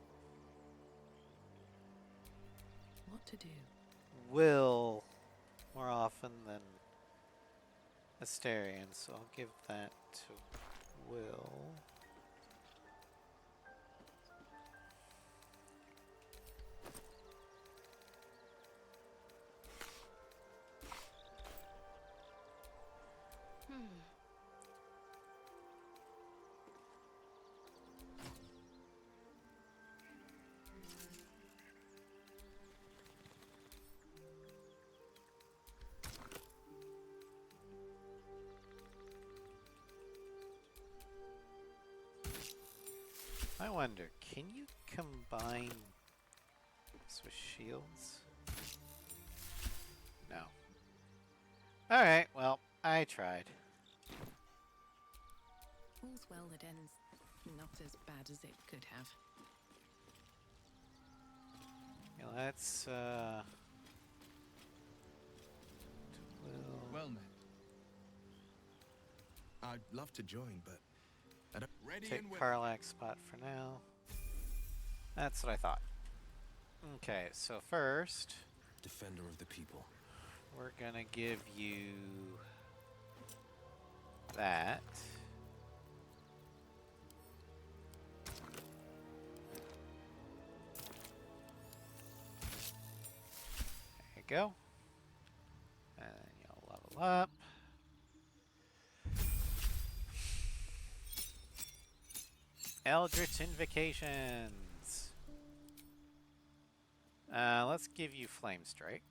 What to do? Will more often than Asterion, so I'll give that to Will. I wonder, can you combine this with shields? No. Alright, well, I tried. All's well that ends not as bad as it could have. Yeah, let's, Well met. I'd love to join, but I don't... take Karlak's spot for now. That's what I thought. Okay, so first... Defender of the people. We're gonna give you... that. There you go. And then you'll level up. Eldritch Invocations. Let's give you Flame Strike.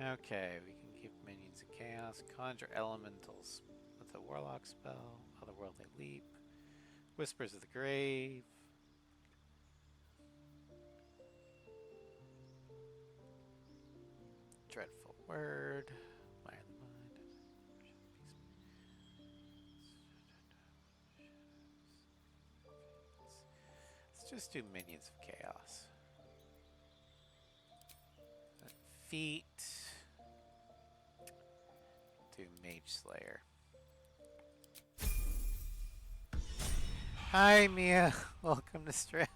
Okay, we can give minions of chaos. Conjure elementals with a warlock spell. Otherworldly leap. Whispers of the grave. Dreadful word. Fire the mind. Let's just do minions of chaos. Feet. Do Mage Slayer. Hi Mia, welcome to stream.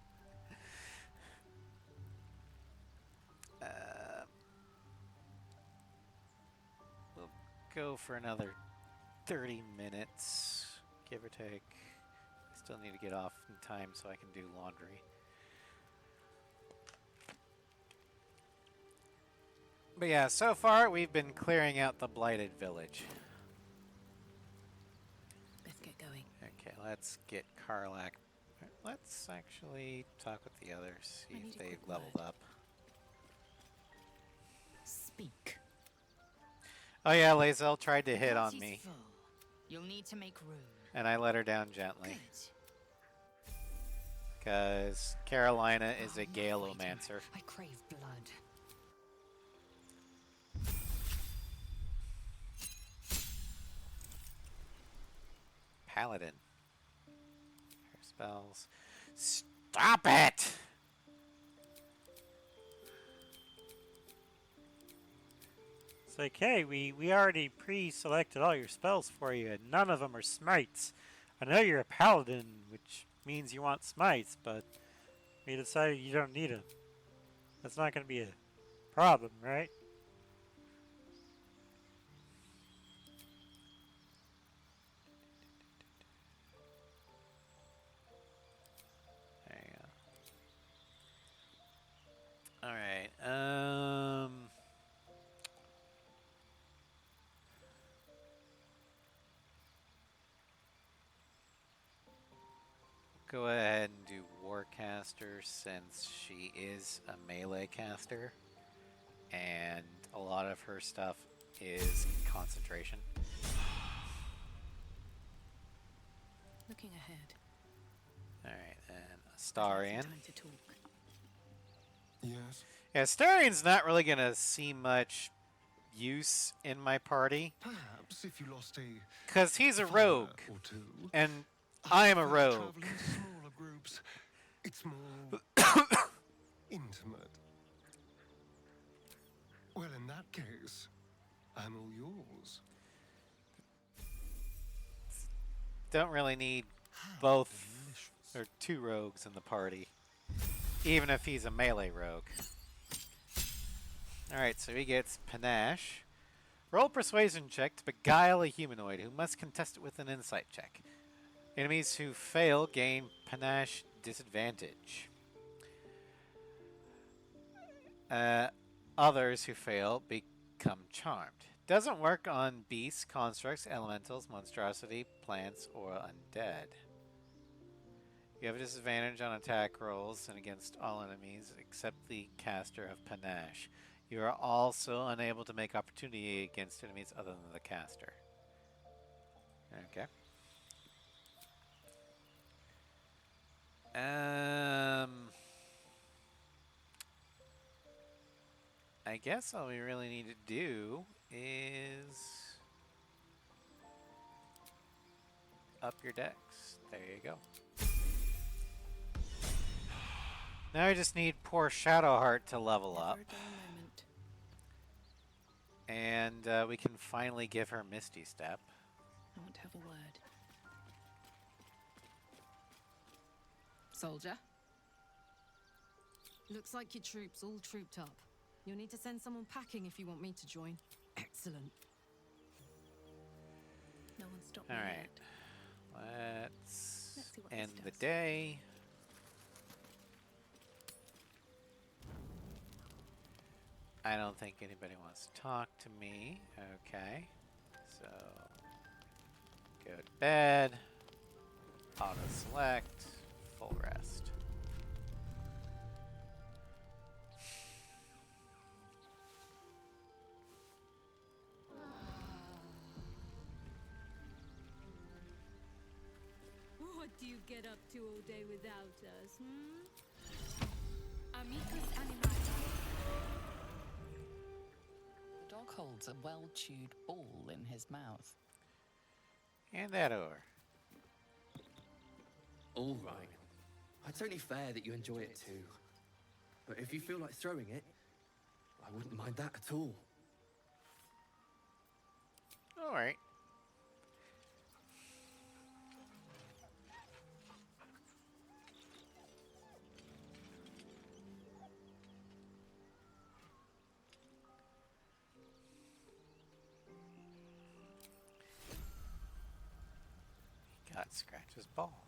We'll go for another 30 minutes, give or take. I still need to get off in time so I can do laundry. But yeah, so far we've been clearing out the blighted village. Let's get going. Okay, let's get Karlak. Let's actually talk with the others, see if they've leveled up. Speak. Oh yeah, Lae'zel tried to hit on me. Full. You'll need to make room. And I let her down gently. Because Carolina is a Galeomancer. I crave blood. Paladin. Her spells. Stop it! It's like, hey, we already pre-selected all your spells for you, and none of them are smites. I know you're a paladin, which means you want smites, but we decided you don't need them. That's not going to be a problem, right? There you go. Alright, go ahead and do Warcaster since she is a melee caster and a lot of her stuff is concentration. Looking ahead. Alright, and Astarion. Time to talk. Yes. Yeah, Astarian's not really gonna see much use in my party. Perhaps if you lost a... Because he's a rogue. Or two. And I am a prefer rogue. traveling in smaller groups. It's more intimate. Well, in that case, I'm all yours. Don't really need both or two rogues in the party. Even if he's a melee rogue. Alright, so he gets Panache. Roll a persuasion check to beguile a humanoid who must contest it with an insight check. Enemies who fail gain Panache disadvantage. Others who fail become charmed. Doesn't work on beasts, constructs, elementals, monstrosity, plants, or undead. You have a disadvantage on attack rolls and against all enemies except the caster of Panache. You are also unable to make opportunity against enemies other than the caster. Okay. I guess all we really need to do is up your dex. There you go. Now I just need poor Shadowheart to level up. And we can finally give her Misty Step. I want to have a word. Soldier? Looks like your troops all trooped up. You'll need to send someone packing if you want me to join. Excellent. No one stopped me Alright. yet. Let's see what end this the does. day. I don't think anybody wants to talk to me. Okay. So, go to bed. Auto select, full rest. What do you get up to all day without us, hmm? Amicus animae. The dog holds a well-chewed ball in his mouth. Hand that over. All right. It's only fair that you enjoy it too. But if you feel like throwing it, I wouldn't mind that at all. All right. God scratches ball.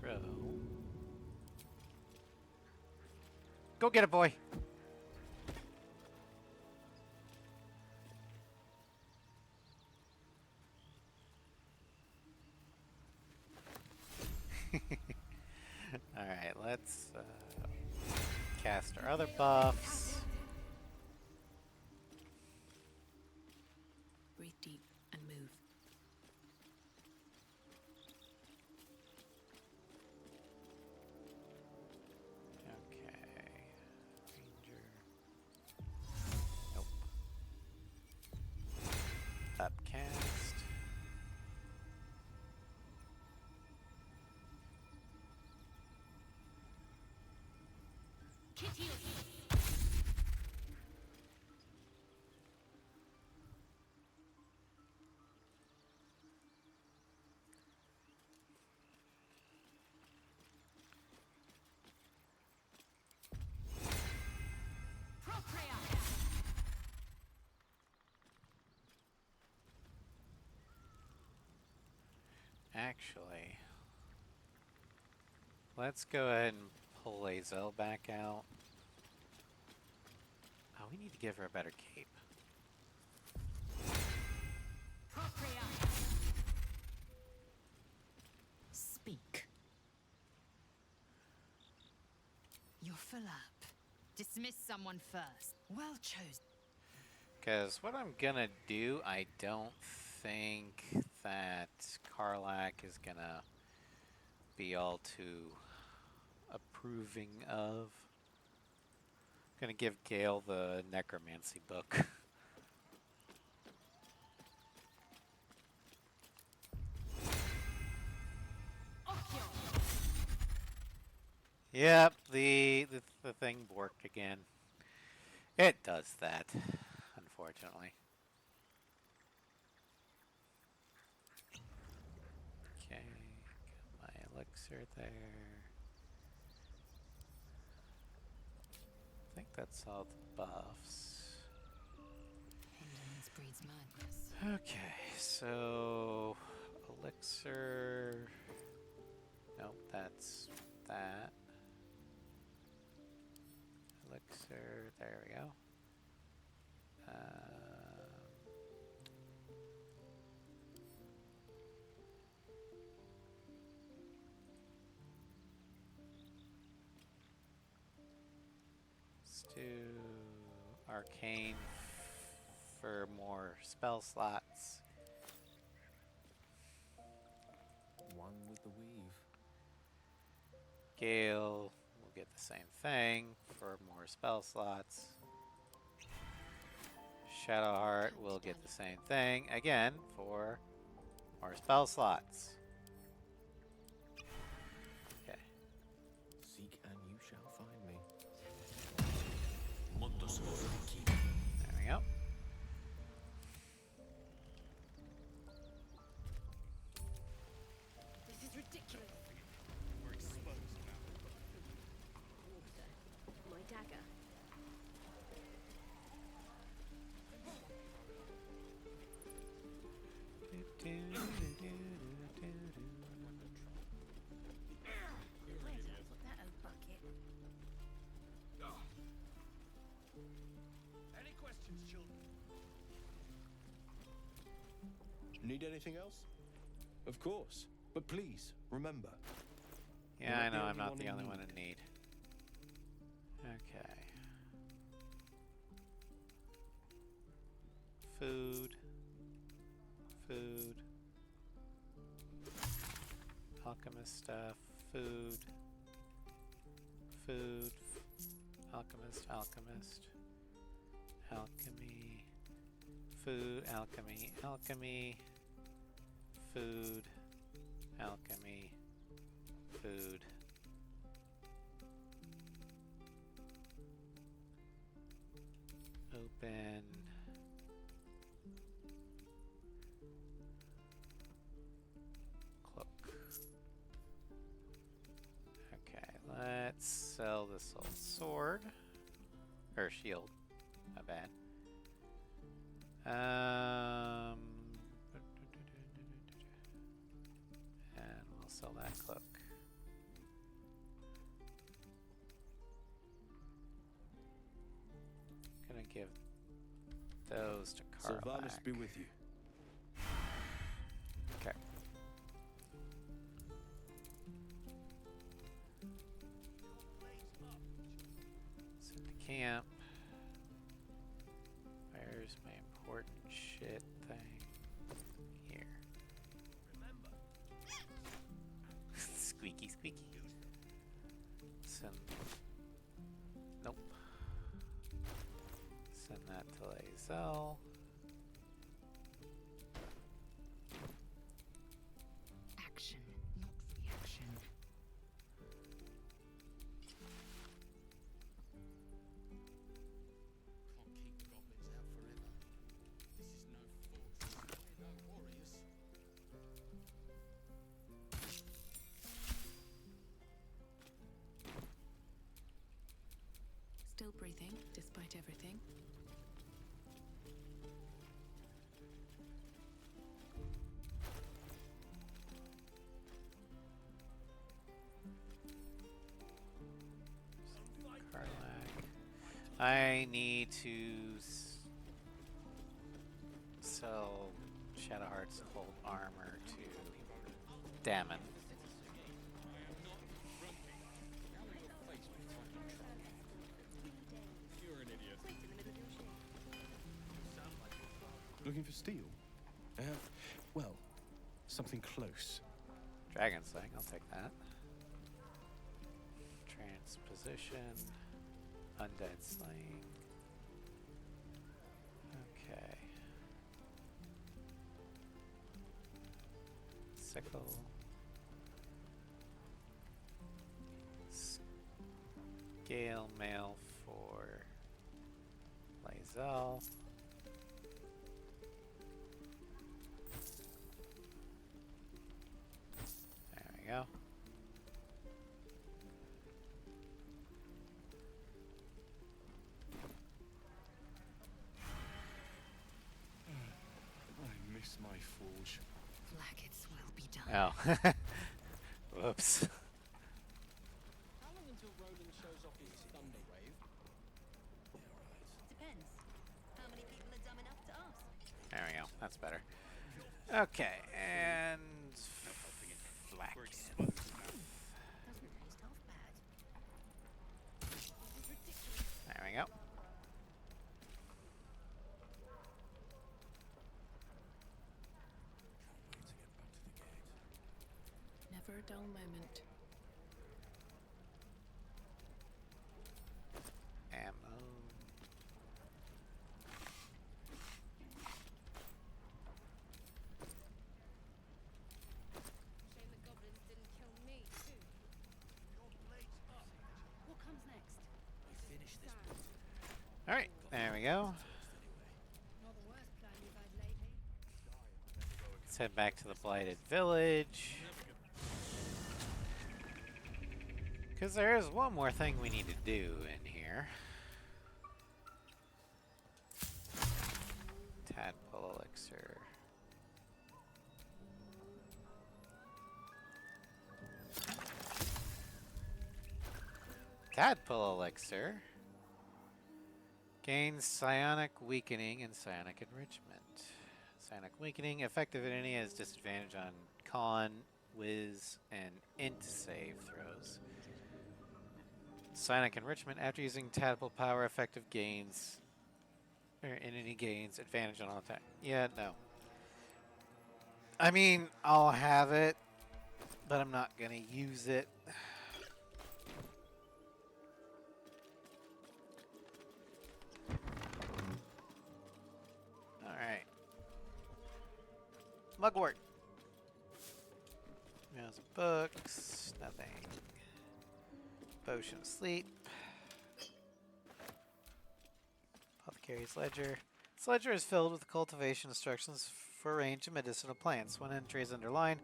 Throw. Go get it, boy. All right, let's cast our other buffs. Breathe deep and move. Okay. Ranger. Nope. Upcast. Actually, let's go ahead and pull Lazel back out. Oh, we need to give her a better cape. Speak. You're full up. Dismiss someone first. Well chosen. Because what I'm gonna do, I don't think that Karlak is gonna be all too approving of. Gonna give Gale the necromancy book. Yep, the thing worked again. It does that, unfortunately. Okay, got my elixir there. I think that's all the buffs. Indolence breeds madness. Okay, so elixir. Nope, that's that. Elixir, there we go. Let's do arcane for more spell slots. One with the weave. Gale will get the same thing for more spell slots. Shadowheart will get the same thing again for more spell slots. Okay. Seek and you shall find me. There we go. This is ridiculous. We're exposed now. Water. My dagger. That old bucket. Any questions, children? Need anything else? Of course. But please, remember. Yeah, I know, I'm not the only one in need. Okay. Food. Food. Alchemist stuff. Food. Food. Alchemist. Alchemist. Alchemy. Food. Alchemy. Alchemy. Food. Alchemy. Food. Open. Cloak. Okay, let's sell this old sword. Or shield. My bad. And we'll sell that cloak. Gonna give those to Karlak. Sylvanas be with you. Okay. Send to camp. Where's my important shit thing? Here. Squeaky, squeaky. Send. Nope. Send that to Lae'zel. Action, not reaction. Can't keep the goblins out forever. This is no fortress. We're no warriors. Still breathing, despite everything. Karlak. I need to sell Shadowheart's old armor to Damon. You're an idiot. Looking for steel? I have, well, something close. Dragon Slaying, I'll take that. Transposition. Undead Slaying. Okay. Sickle. Scale mail for Lae'zel. There we go. I miss my forge. Blackets will be done. Oh. Whoops. How long until Roland shows off his thunder wave? Depends. How many people are dumb enough to ask? There we go. That's better. Okay, and Blackett. Doesn't taste half bad. There we go. Never a dull moment. Ammo. Shame the goblins didn't kill me, too. What comes next? Alright, there we go. Not the worst plan you've had lately. Let's head back to the Blighted Village. Because there is one more thing we need to do in here. Tadpole Elixir. Tadpole Elixir gains psionic weakening and psionic enrichment. Psionic Weakening. Effective enemy has disadvantage on Con, Wiz, and Int save throws. Psionic Enrichment. After using Tadpole Power, effective gains, or entity gains, advantage on all attack. Yeah, no. I mean, I'll have it, but I'm not going to use it. Alright. Mugwort. There's books. Nothing. Potion of Sleep. Apothecary's Ledger. This ledger is filled with cultivation instructions for a range of medicinal plants. One entry is underlined.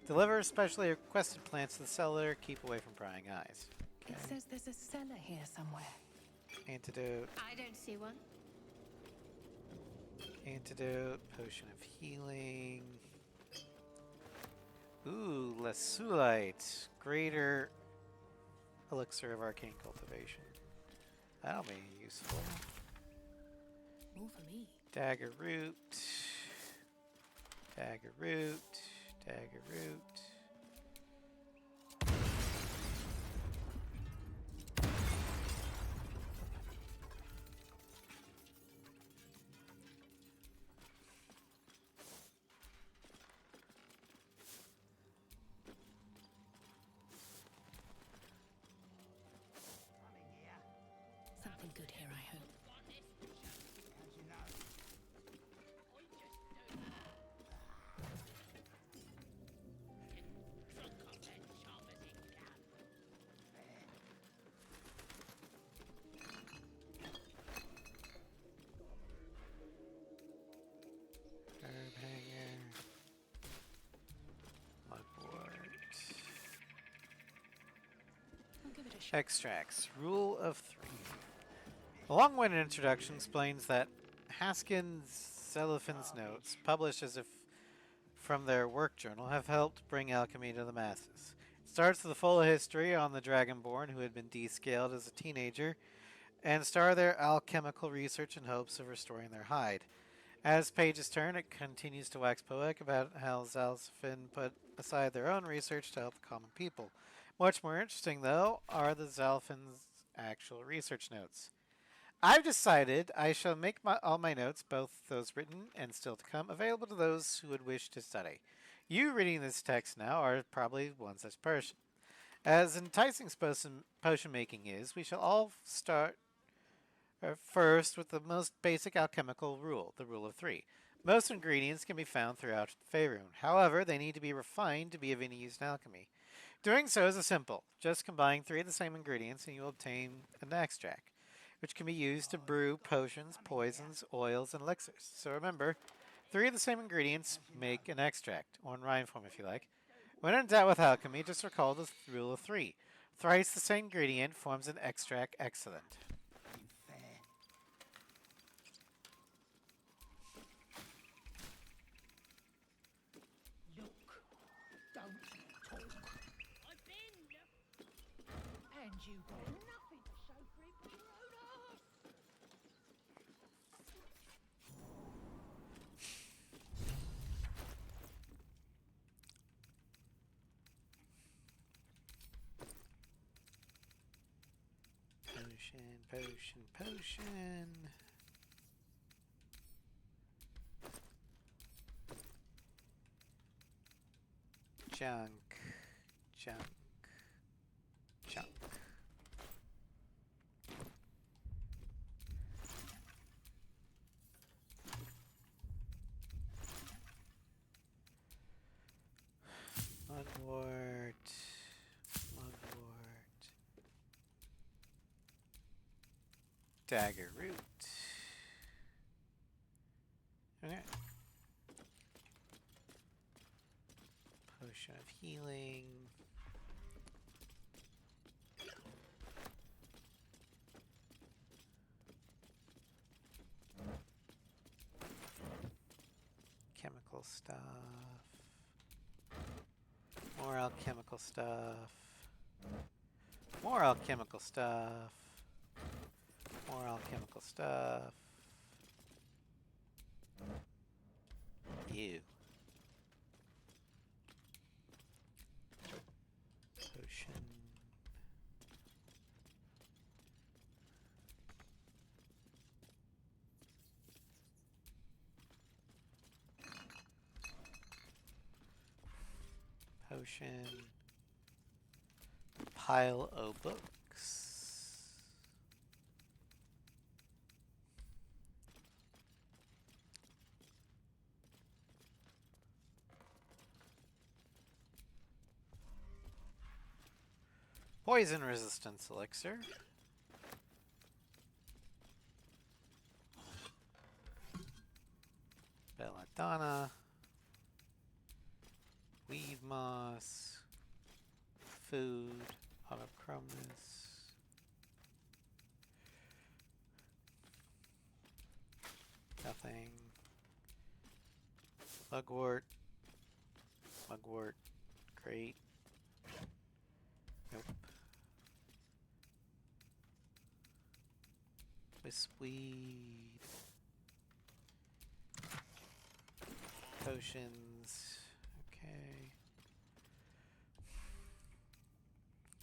Deliver specially requested plants to the seller. Keep away from prying eyes. Okay. It says there's a cellar here somewhere. Antidote. I don't see one. Antidote. Potion of Healing. Ooh, Lesulite. Greater Elixir of Arcane Cultivation. That'll be useful. More for me. Dagger Root. Dagger Root. Dagger Root. Something good here, I hope. Herb hanger. Mugwort. I'll give it a shot. Extracts. Rule of 3. A long-winded introduction explains that Haskins Zelophin's notes, published as if from their work journal, have helped bring alchemy to the masses. It starts with a full history on the Dragonborn who had been descaled as a teenager and start their alchemical research in hopes of restoring their hide. As pages turn, it continues to wax poetic about how Zalfin put aside their own research to help the common people. Much more interesting, though, are the Zalfin's actual research notes. I've decided I shall make all my notes, both those written and still to come, available to those who would wish to study. You reading this text now are probably one such person. As enticing as potion making is, we shall all start first with the most basic alchemical rule, the rule of 3. Most ingredients can be found throughout Faerun. However, they need to be refined to be of any use in alchemy. Doing so is simple. Just combine 3 of the same ingredients and you will obtain an extract, which can be used to brew potions, poisons, oils, and elixirs. So remember, 3 of the same ingredients make an extract, or in rhyme form if you like. When in doubt with alchemy, just recall the rule of 3. Thrice the same ingredient forms an extract excellent. And you got nothing to show for it but your own arse. Potion, potion, potion. Junk, junk, junk. Mugwort, mugwort. Dagger root. Okay. Potion of healing. Chemical stuff. More alchemical stuff. More alchemical stuff. More alchemical stuff. Ew. Potion. Potion. Pile o' books. Poison resistance elixir. Belladonna. Weave moss. Food. Autochromis. Nothing. Mugwort. Mugwort. Great. Nope. Wispweed. Potions. Okay.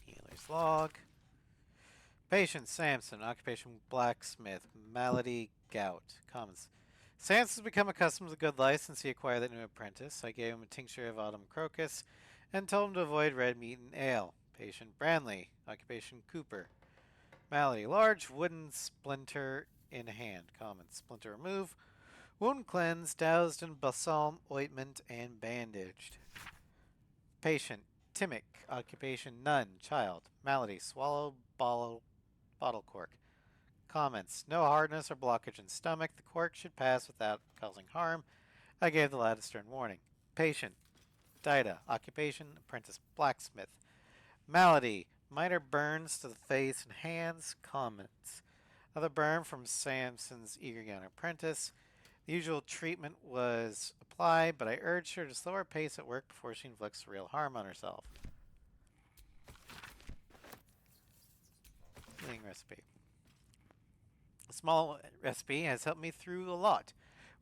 Healer's log. Patient Samson. Occupation blacksmith. Malady gout. Commons. Samson has become accustomed to the good life since he acquired that new apprentice. I gave him a tincture of autumn crocus and told him to avoid red meat and ale. Patient Branley. Occupation Cooper. Malady. Large wooden splinter in hand. Common. Splinter remove. Wound cleansed, doused in balsam ointment, and bandaged. Patient Timic. Occupation Nun. Child. Malady. Swallow bottle cork. Comments. No hardness or blockage in stomach. The cork should pass without causing harm. I gave the lad a stern warning. Patient Dida. Occupation Apprentice Blacksmith. Malady. Minor burns to the face and hands. Comments. Another burn from Samson's eager young apprentice. The usual treatment was applied, but I urged her to slow her pace at work before she inflicts real harm on herself. Healing recipe. A small recipe has helped me through a lot.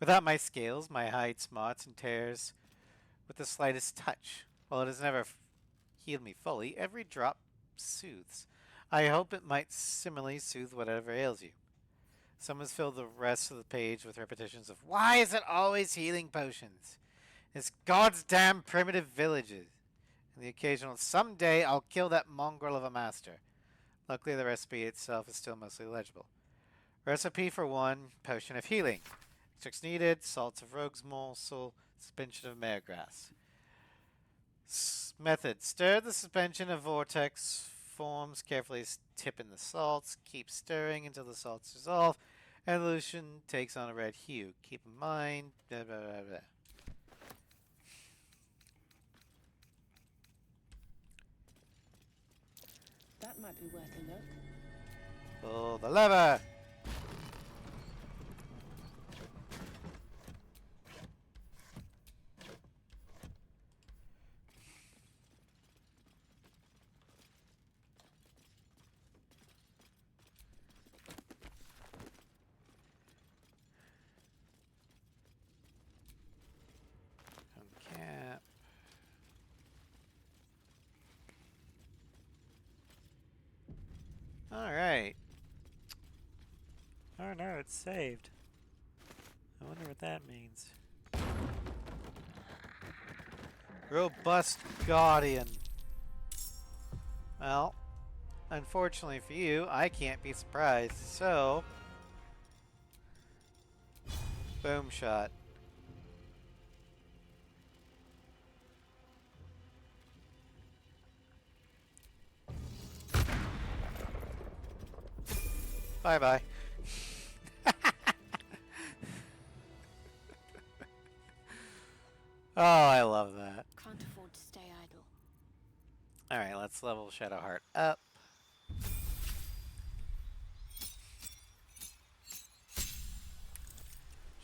Without my scales, my hide smots and tears with the slightest touch. While it has never healed me fully, every drop soothes. I hope it might similarly soothe whatever ails you. Someone's filled the rest of the page with repetitions of, why is it always healing potions? It's God's damn primitive villages. And the occasional, someday I'll kill that mongrel of a master. Luckily, the recipe itself is still mostly legible. Recipe for 1 potion of healing. Extracts needed, salts of rogue's morsel, suspension of mare grass. Method. Stir the suspension of vortex forms, carefully tip in the salts, keep stirring until the salts dissolve, and the solution takes on a red hue. Keep in mind, blah, blah, blah, blah. That might be worth a look. Pull the lever! Uncap. Alright. Oh no, it's saved. I wonder what that means. Robust Guardian. Well, unfortunately for you, I can't be surprised, so... Boom shot. Bye-bye. Oh, I love that. Can't afford to stay idle. Alright, let's level Shadowheart up.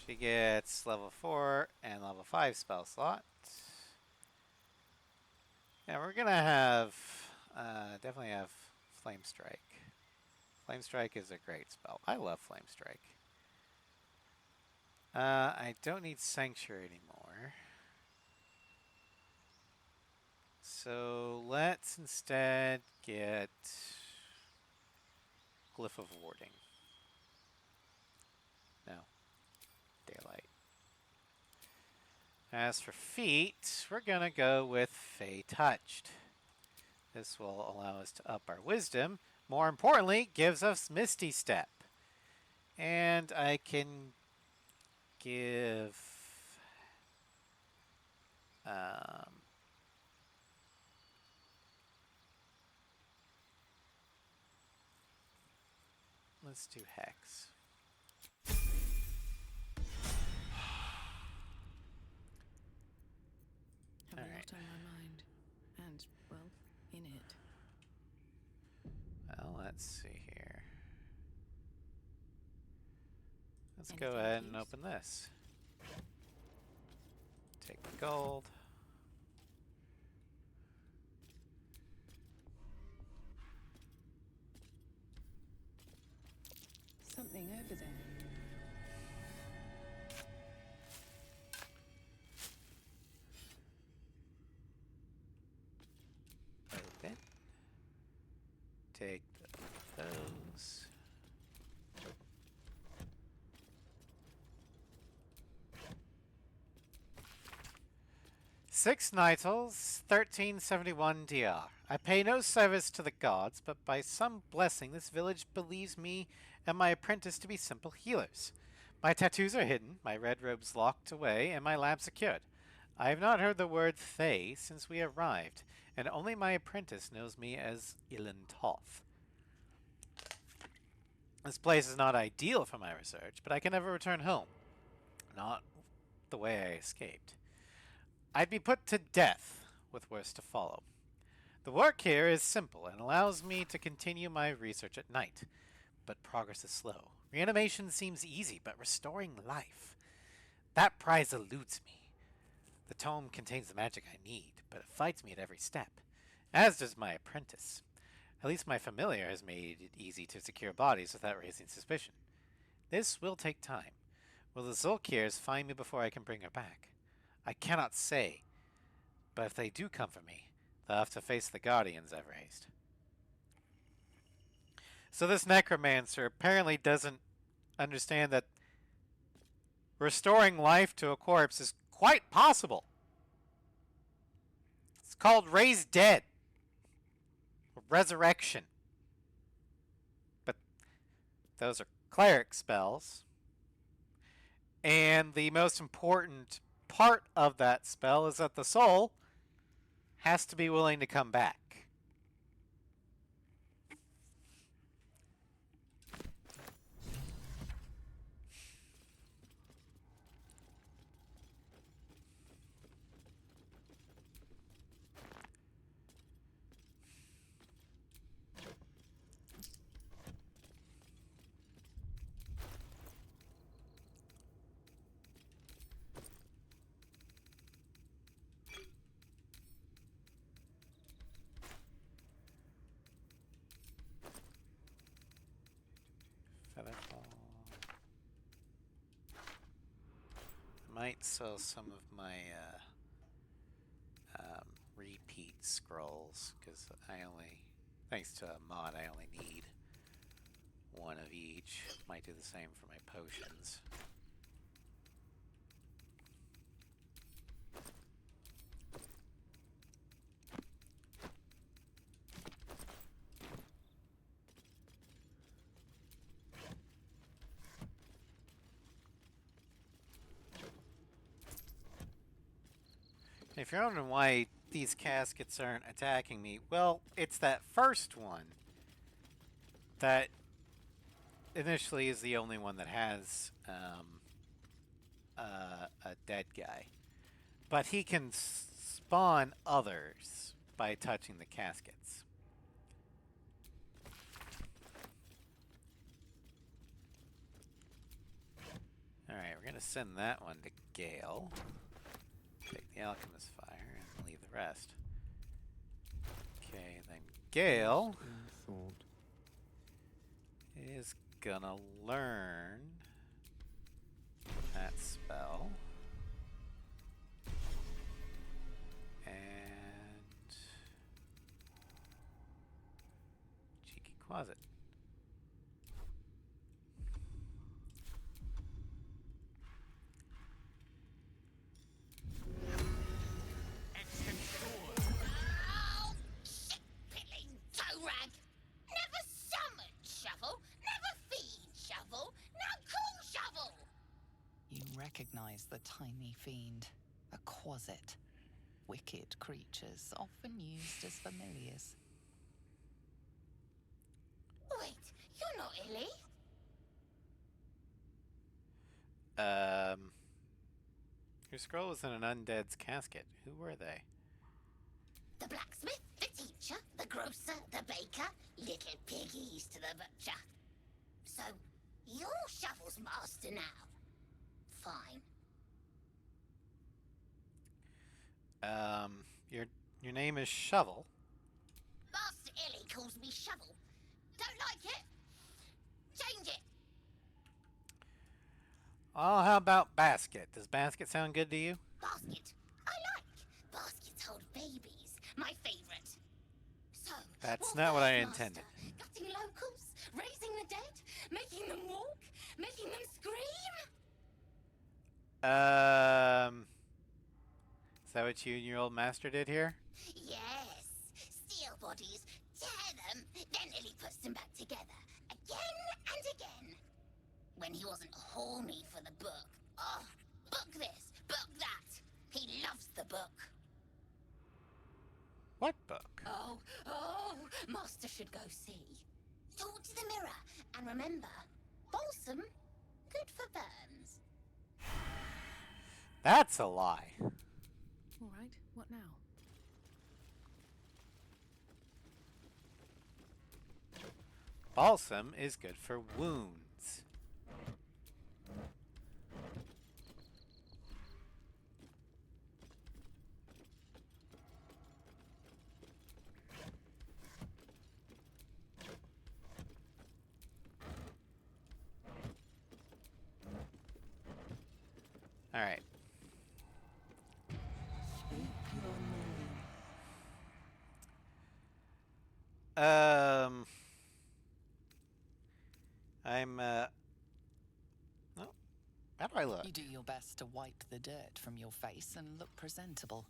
She gets level 4 and level 5 spell slots. Yeah, we're gonna have, definitely have Flame Strike. Flame Strike is a great spell. I love Flame Strike. I don't need Sanctuary anymore. so let's instead get Glyph of Warding. No. Daylight. As for feat, we're gonna go with Fey Touched. This will allow us to up our wisdom. More importantly, gives us Misty Step. And I can give... let's do Hex. Have a lot on my mind. And, well, in it. Well, let's see here. Let's go ahead and open this. Take the gold. Something over there. Open. Take those. Six Nitals, 1371 DR. I pay no service to the gods, but by some blessing this village believes me and my apprentice to be simple healers. My tattoos are hidden, my red robes locked away, and my lab secured. I have not heard the word Thay since we arrived, and only my apprentice knows me as Ilan Toth. This place is not ideal for my research, but I can never return home. Not the way I escaped. I'd be put to death, with worse to follow. The work here is simple and allows me to continue my research at night, but progress is slow. Reanimation seems easy, but restoring life, that prize eludes me. The tome contains the magic I need, but it fights me at every step, as does my apprentice. At least my familiar has made it easy to secure bodies without raising suspicion. This will take time. Will the Zulkirs find me before I can bring her back? I cannot say, but if they do come for me, they'll have to face the Guardians I've raised. So this necromancer apparently doesn't understand that restoring life to a corpse is quite possible. It's called raise dead, or resurrection. But those are cleric spells. And the most important part of that spell is that the soul has to be willing to come back. Featherfall. I might sell some of my repeat scrolls, because thanks to a mod, I only need one of each. Might do the same for my potions. If you're wondering why these caskets aren't attacking me, well, it's that first one that initially is the only one that has a dead guy. But he can spawn others by touching the caskets. Alright, we're going to send that one to Gale. Take the Alchemist Fire and leave the rest. Okay, then Gale is gonna learn that spell. And closet. Oh, shit-pilling toe rag! Never summon shovel, never feed shovel, now call shovel! You recognize the tiny fiend, a quasit. Wicked creatures, often used as familiars. Wait, you're not Illy? Your scroll was in an undead's casket. Who were they? The blacksmith, the teacher, the grocer, the baker, little piggies to the butcher. So, you're Shovel's master now. Fine. Your name is Shovel. Master Illy calls me Shovel. Don't like it? Change it. Oh, how about Basket? Does Basket sound good to you? Basket. I like. Baskets hold babies. My favorite. So, That's not what I intended. gutting locals, raising the dead, making them walk, making them scream. Is that what you and your old master did here? Yes. Steal bodies, tear them, then Illy puts them back together. Again and again. When he wasn't horny for the book. Oh, book this, book that. He loves the book. What book? Oh, Master should go see. Talk to the mirror, and remember, balsam, good for burns. That's a lie. All right, what now? Balsam is good for wounds. All right. No. How do I look? You do your best to wipe the dirt from your face and look presentable.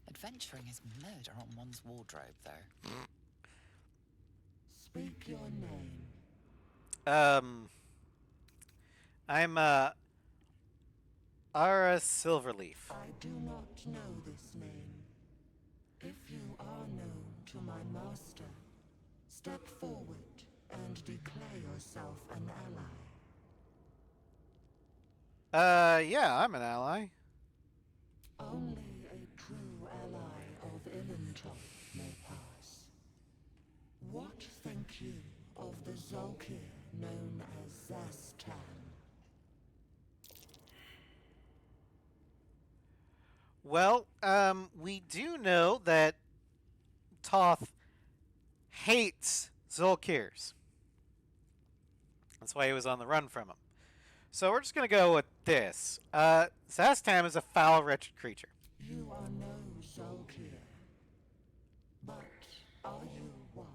Adventuring is murder on one's wardrobe, though. Speak your name. I'm, Ara Silverleaf. I do not know this name. If you are known to my master, step forward and declare yourself an ally. Yeah, I'm an ally. Only a true ally of Ilintoth may pass. What think you of the Zolkir known as Zastan? Well, we do know that Toth hates Zolkirs. That's why he was on the run from him. So we're just going to go with this. Zastam is a foul, wretched creature. You are no Zolkir, but are you wise?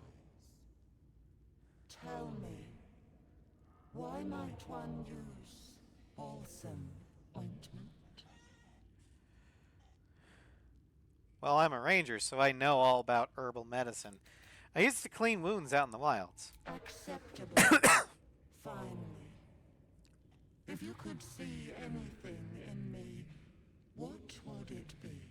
Tell me, why might one use balsam ointment? Well, I'm a ranger, so I know all about herbal medicine. I used to clean wounds out in the wilds. Acceptable. Finally. If you could see anything in me, what would it be?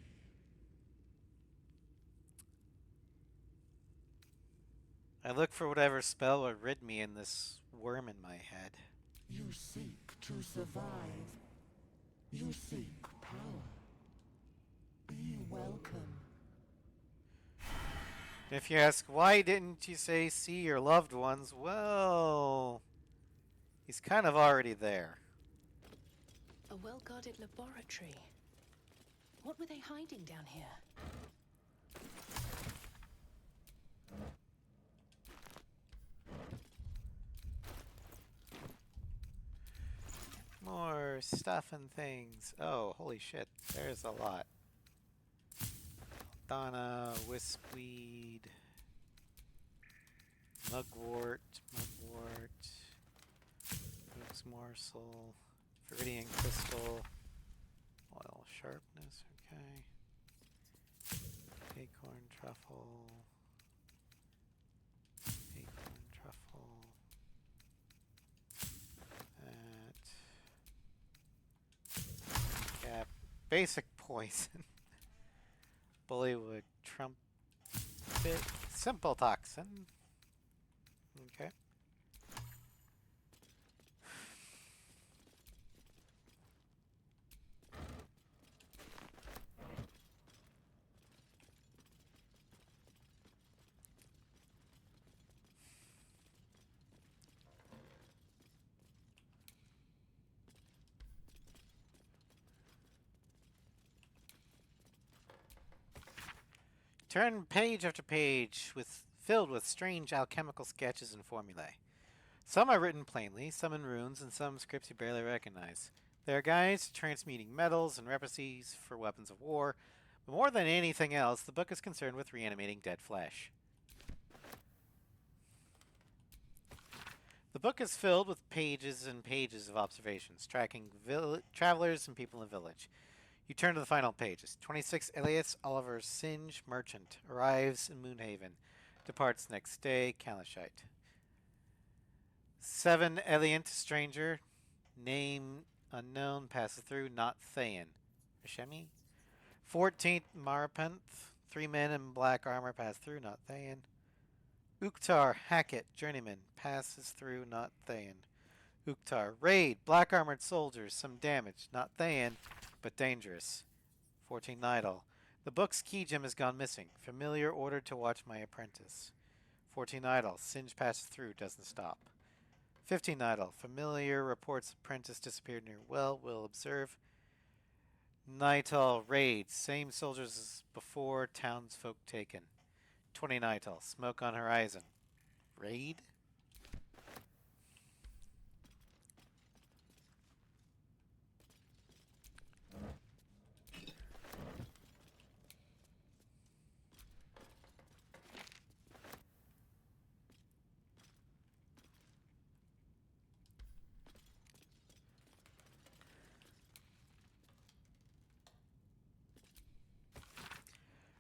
I look for whatever spell would rid me in this worm in my head. You seek to survive. You seek power. Be welcome. If you ask, why didn't you say see your loved ones? Well, he's kind of already there. A well-guarded laboratory. What were they hiding down here? More stuff and things. Oh, holy shit. There's a lot. Donna, Wispweed. Mugwort, Moog's morsel, Viridian crystal, oil sharpness, okay. Acorn truffle, that, cap, basic poison, bullywood, trumpet, simple toxin, okay. Turn page after page filled with strange alchemical sketches and formulae. Some are written plainly, some in runes, and some scripts you barely recognize. There are guides to transmuting metals and recipes for weapons of war, but more than anything else, the book is concerned with reanimating dead flesh. The book is filled with pages and pages of observations, tracking travelers and people in the village. You turn to the final pages. 26 Elias Oliver Singe Merchant arrives in Moonhaven. Departs next day, Kalashite. 7 Eliant Stranger, name unknown, passes through, not Thayan. Rashemi? 14th Marapenth, 3 men in black armor pass through, not Thayan. Uktar Hackett, journeyman, passes through, not Thayan. Uktar, raid, black armored soldiers, some damage, not Thayan, but dangerous. 14 Nidal. The book's key gem has gone missing. Familiar ordered to watch my apprentice. 14 Nidal. Singe passes through, doesn't stop. 15 Nidal. Familiar reports apprentice disappeared near well, will observe. Nightal. Raid. Same soldiers as before, townsfolk taken. 20 Nightal. Smoke on horizon. Raid?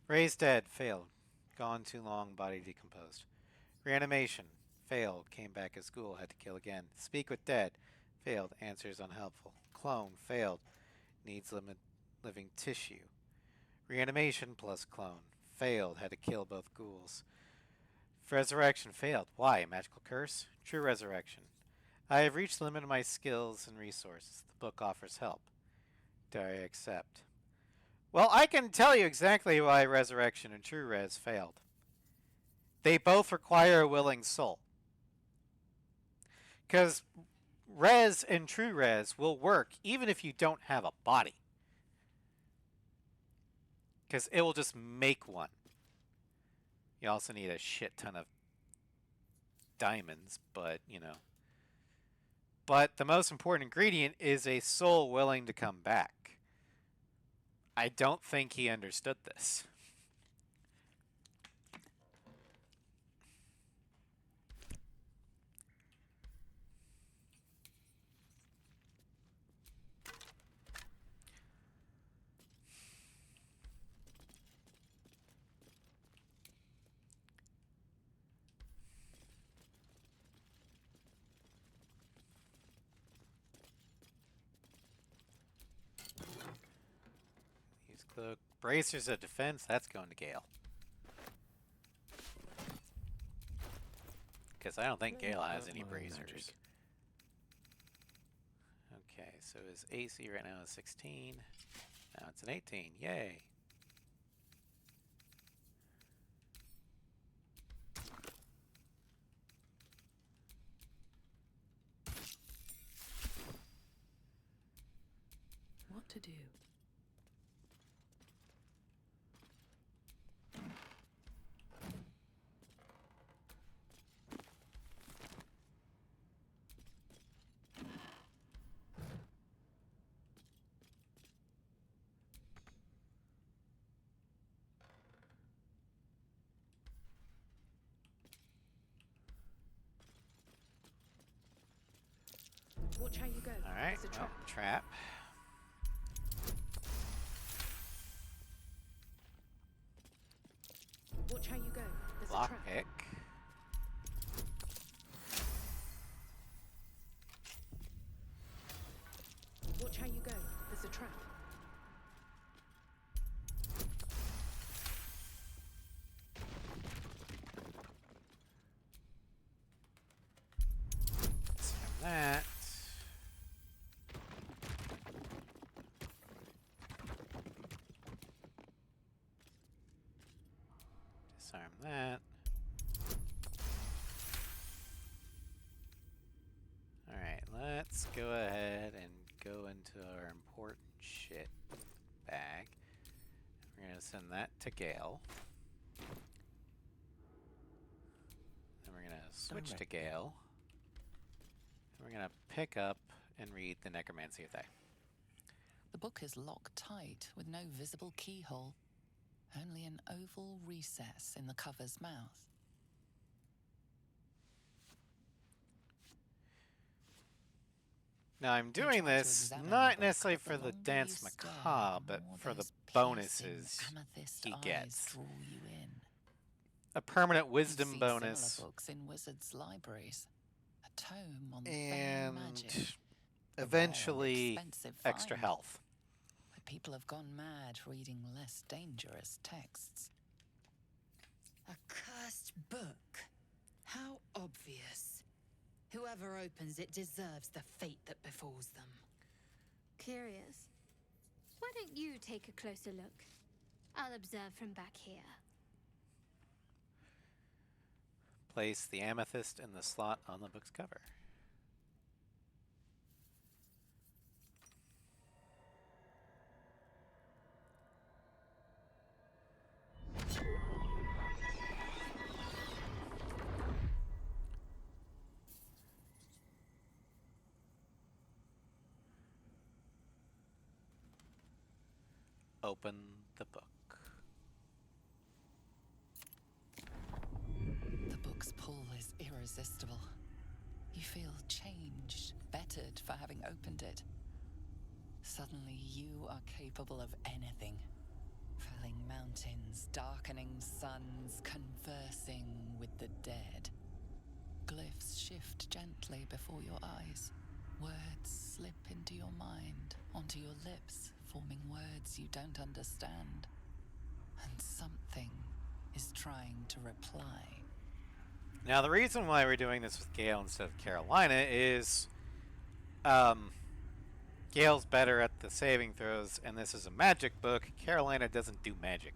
Raised dead. Failed. Gone too long. Body decomposed. Reanimation. Failed. Came back as ghoul. Had to kill again. Speak with dead. Failed. Answers unhelpful. Clone. Failed. Needs living tissue. Reanimation plus clone. Failed. Had to kill both ghouls. Resurrection. Failed. Why? A magical curse? True resurrection. I have reached the limit of my skills and resources. The book offers help. Do I accept? Well, I can tell you exactly why resurrection and true res failed. They both require a willing soul. Because res and true res will work even if you don't have a body. Because it will just make one. You also need a shit ton of diamonds, but, you know. But the most important ingredient is a soul willing to come back. I don't think he understood this. Use cloak. Bracers of defense, that's going to Gale. Because I don't think Gale has any bracers. Okay, so his AC right now is 16. Now it's an 18. Yay. What to do? Watch how you go. Alright, There's a well, trap. trap. Watch how you go. There's a trap. Lockpick. Watch how you go. There's a trap. Disarm that. Disarm that. Alright, let's go ahead and go into our important shit bag. We're gonna send that to Gale. Then we're gonna switch to Gale. And we're gonna pick up and read the Necromancy of Thay. The book is locked tight with no visible keyhole, only an oval recess in the cover's mouth. Now I'm doing this not necessarily for the Dance Macabre, but for the bonuses he gets. A permanent wisdom bonus. Similar books in wizards' libraries. A tome on And magic. eventually extra find. health. But people have gone mad reading less dangerous texts. A cursed book. How obvious. Whoever opens it deserves the fate that befalls them. Curious. Why don't you take a closer look? I'll observe from back here. Place the amethyst in the slot on the book's cover. Open the book. The book's pull is irresistible. You feel changed, bettered for having opened it. Suddenly you are capable of anything. Felling mountains, darkening suns, conversing with the dead. Glyphs shift gently before your eyes. Words slip into your mind, onto your lips, forming words you don't understand. And something is trying to reply. Now the reason why we're doing this with Gale instead of Carolina is Gale's better at the saving throws, and this is a magic book. Carolina doesn't do magic.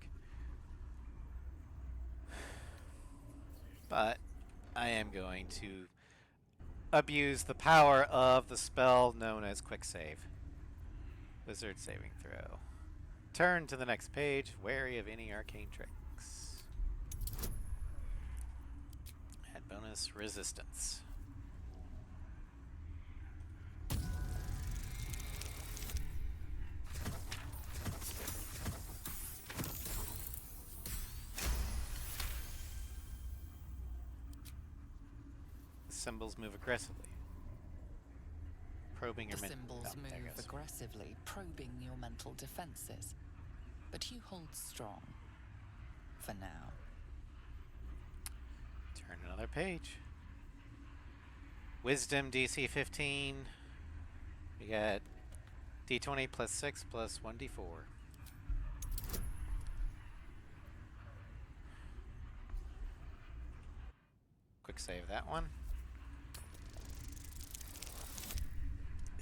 But I am going to abuse the power of the spell known as Quick Save. Wizard saving throw. Turn to the next page, wary of any arcane tricks. Add bonus resistance. The symbols move aggressively. Probing your The symbols move goes. aggressively, probing your mental defenses. But you hold strong. For now. Turn another page. Wisdom DC 15. We got D20 plus 6 plus 1d4. Quick save that one.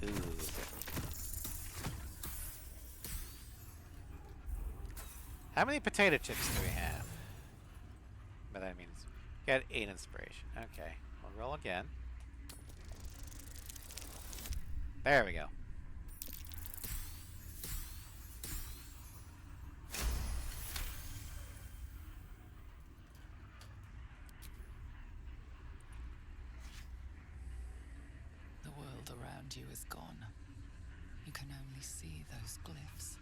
Ooh. How many potato chips do we have? But that means got 8 inspiration. Okay, we'll roll again. There we go. The world around you is gone. You can only see those glyphs,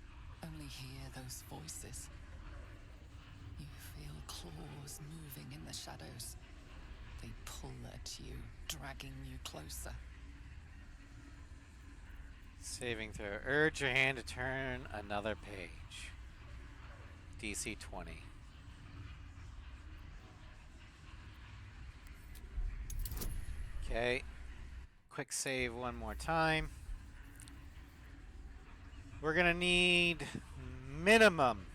only hear those voices. You feel claws moving in the shadows. They pull at you, dragging you closer. Saving throw. Urge your hand to turn another page. DC 20. Okay. Quick save one more time. We're gonna need minimum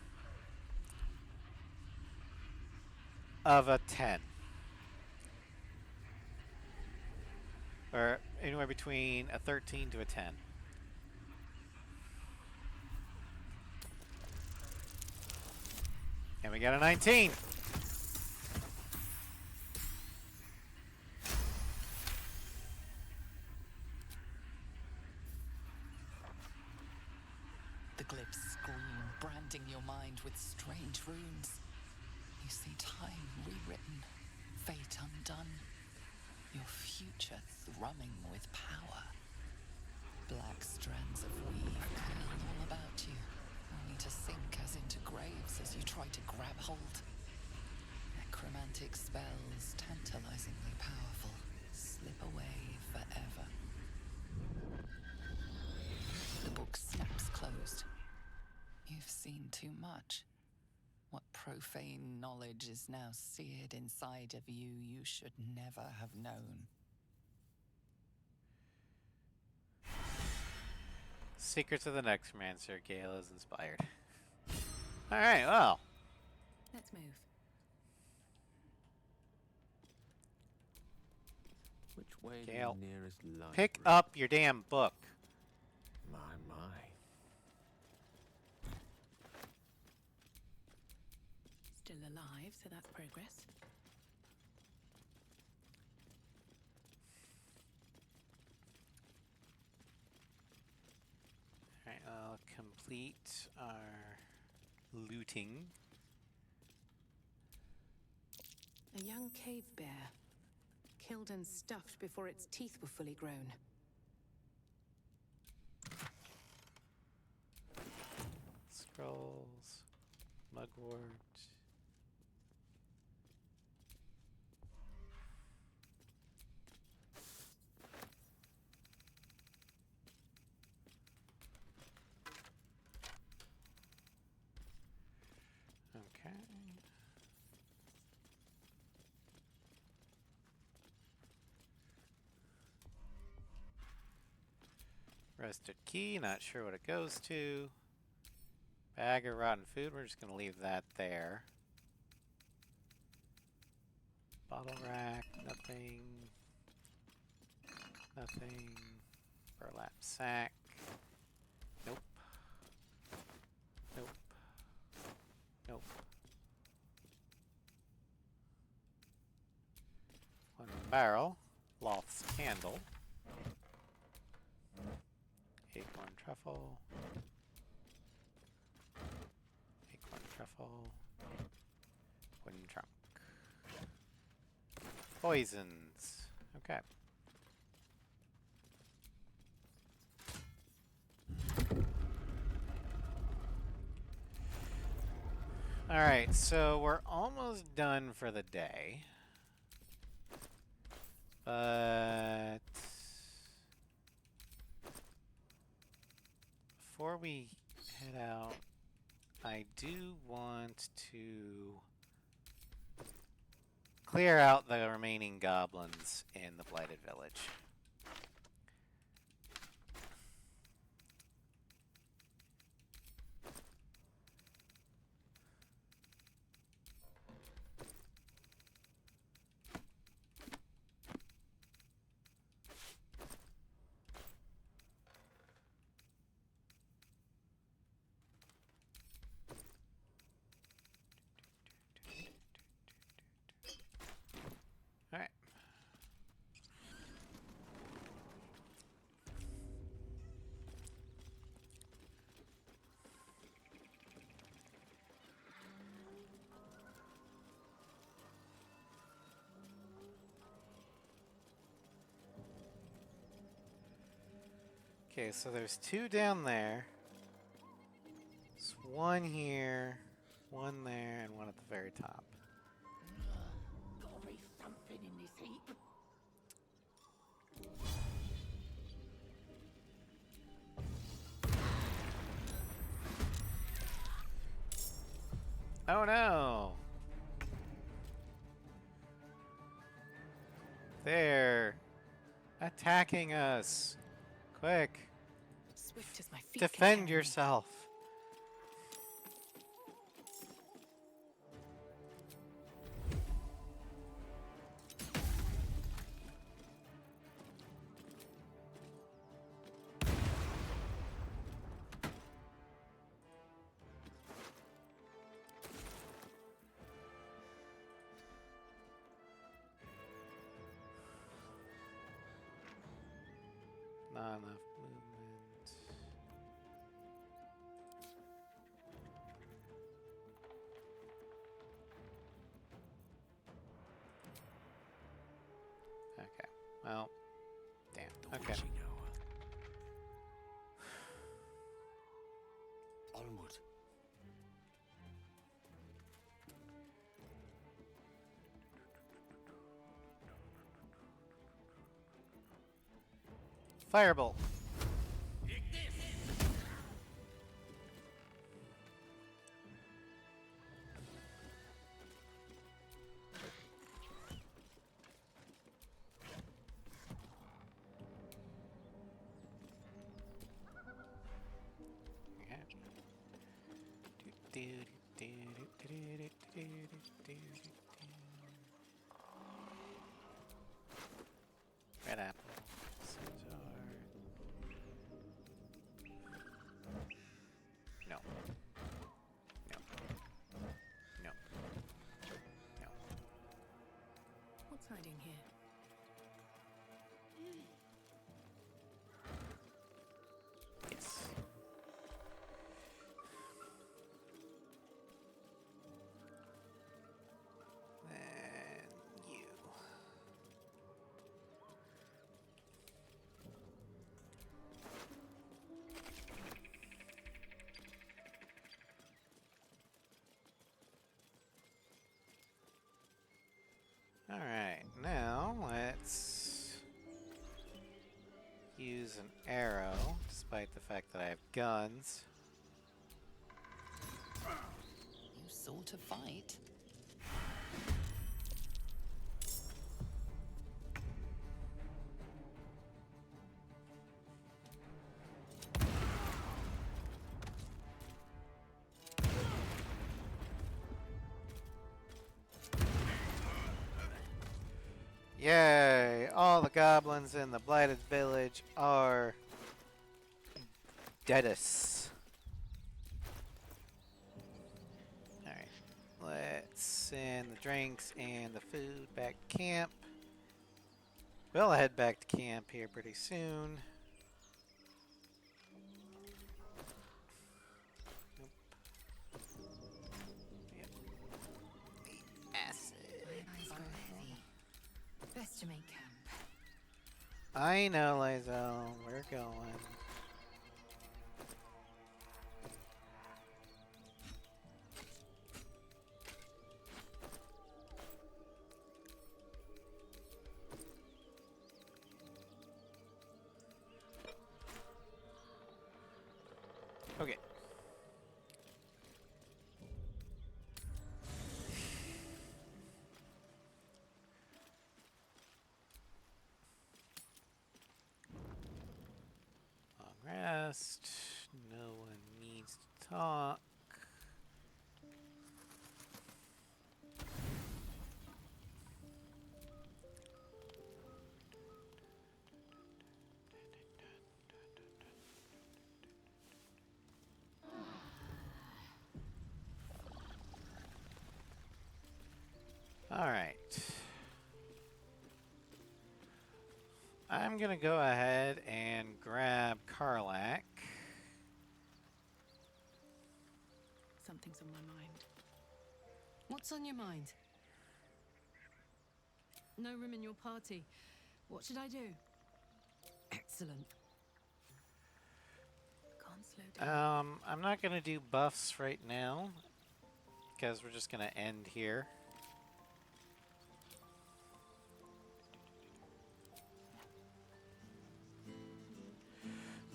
of a 10. Or anywhere between a 13 to a 10. And we got a 19. The glyphs scream, branding your mind with strange runes. You see time rewritten, fate undone, your future thrumming with power. Black strands of weave curl all about you, only to sink as into graves as you try to grab hold. Necromantic spells, tantalizingly powerful, slip away forever. The book snaps closed. You've seen too much. What profane knowledge is now seared inside of you you should never have known. Secrets of the Necromancer. Gale is inspired. Alright, well. Let's move. Which way is Gale, the nearest library? pick up your damn book. My. Still alive, so that's progress. Alright, I'll complete our looting. A young cave bear. Killed and stuffed before its teeth were fully grown. Scrolls. Mugwort. Okay. Rusted key, not sure what it goes to. Bag of rotten food, we're just gonna leave that there. Bottle rack, nothing. Nothing. Burlap sack. Nope. Nope. Nope. One barrel. Loth's candle. Acorn truffle. Acorn truffle. Wooden trunk. Poisons. Okay. Alright, so we're almost done for the day. But before we head out, I do want to clear out the remaining goblins in the Blighted Village. Alright. Okay, so there's two down there. There's one here, one there, and one at the very top. Gotta be something in this heap. Oh no! They're attacking us. Quick. Swift as my feet can Defend carry me. yourself. Not enough movement. Okay. Well, damn. Okay. Onward. Firebolt. Red apple. Centaur. No. No. No. No. What's hiding here? Yes. Then you. All right, now let's use an arrow, despite the fact that I have guns. You sort of fight. Yay! All the goblins in the blighted village are deadest. Alright, let's send the drinks and the food back to camp. We'll head back to camp here pretty soon. Nope. Yep. The acid. My eyes grow heavy. Best to make camp. I know, Lazo. We're going. Okay. Long rest. No one needs to talk. All right. I'm gonna go ahead and grab Karlak. Something's on my mind. What's on your mind? No room in your party. What should I do? Excellent. Can't slow down. I'm not gonna do buffs right now because we're just gonna end here.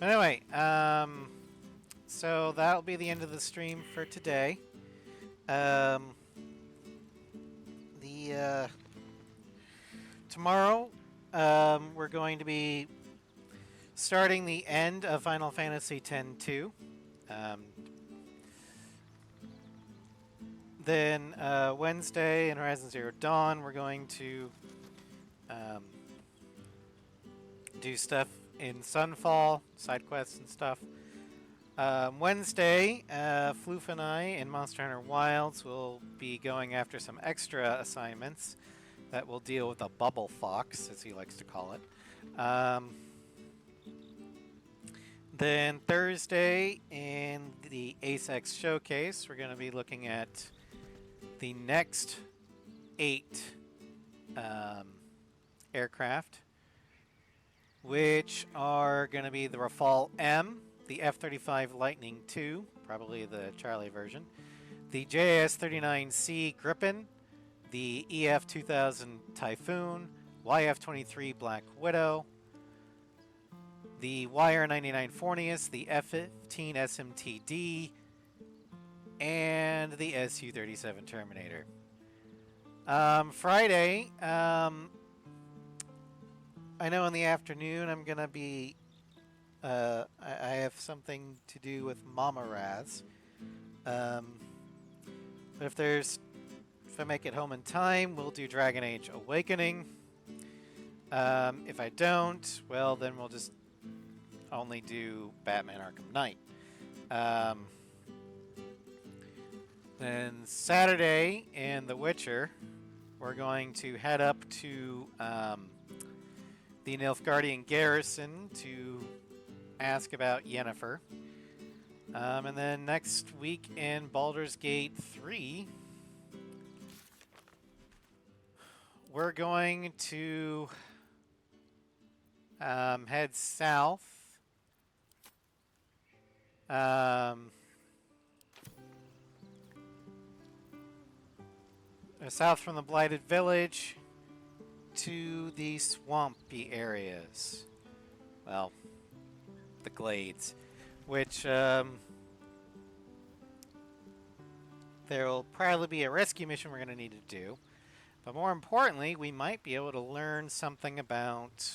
But anyway, so that'll be the end of the stream for today. Tomorrow, we're going to be starting the end of Final Fantasy X-2. Then Wednesday in Horizon Zero Dawn, we're going to do stuff in Sunfall, side quests and stuff. Wednesday, Floof and I in Monster Hunter Wilds will be going after some extra assignments that will deal with a bubble fox, as he likes to call it. Then Thursday in the ASEX Showcase, we're going to be looking at the next 8 aircraft, which are going to be the Rafale M, the F-35 Lightning II, probably the Charlie version, the JAS-39C Gripen, the EF-2000 Typhoon, YF-23 Black Widow, the YR-99 Fornius, the F-15 SMTD, and the Su-37 Terminator. Friday, I know in the afternoon I'm going to be... I have something to do with Mama Raz. But if I make it home in time, we'll do Dragon Age Awakening. If I don't, well, then we'll just only do Batman Arkham Knight. Then Saturday in The Witcher, we're going to head up to the Nilfgaardian garrison to ask about Yennefer. And then next week in Baldur's Gate 3, we're going to head south. South from the Blighted Village to the swampy areas. Well, the glades, which there will probably be a rescue mission we're going to need to do. But more importantly, we might be able to learn something about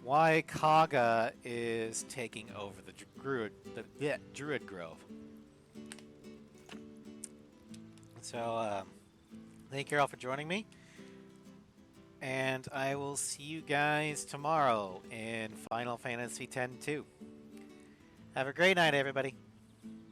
why Kaga is taking over the Druid Grove. So, thank you all for joining me. And I will see you guys tomorrow in Final Fantasy X-2. Have a great night, everybody.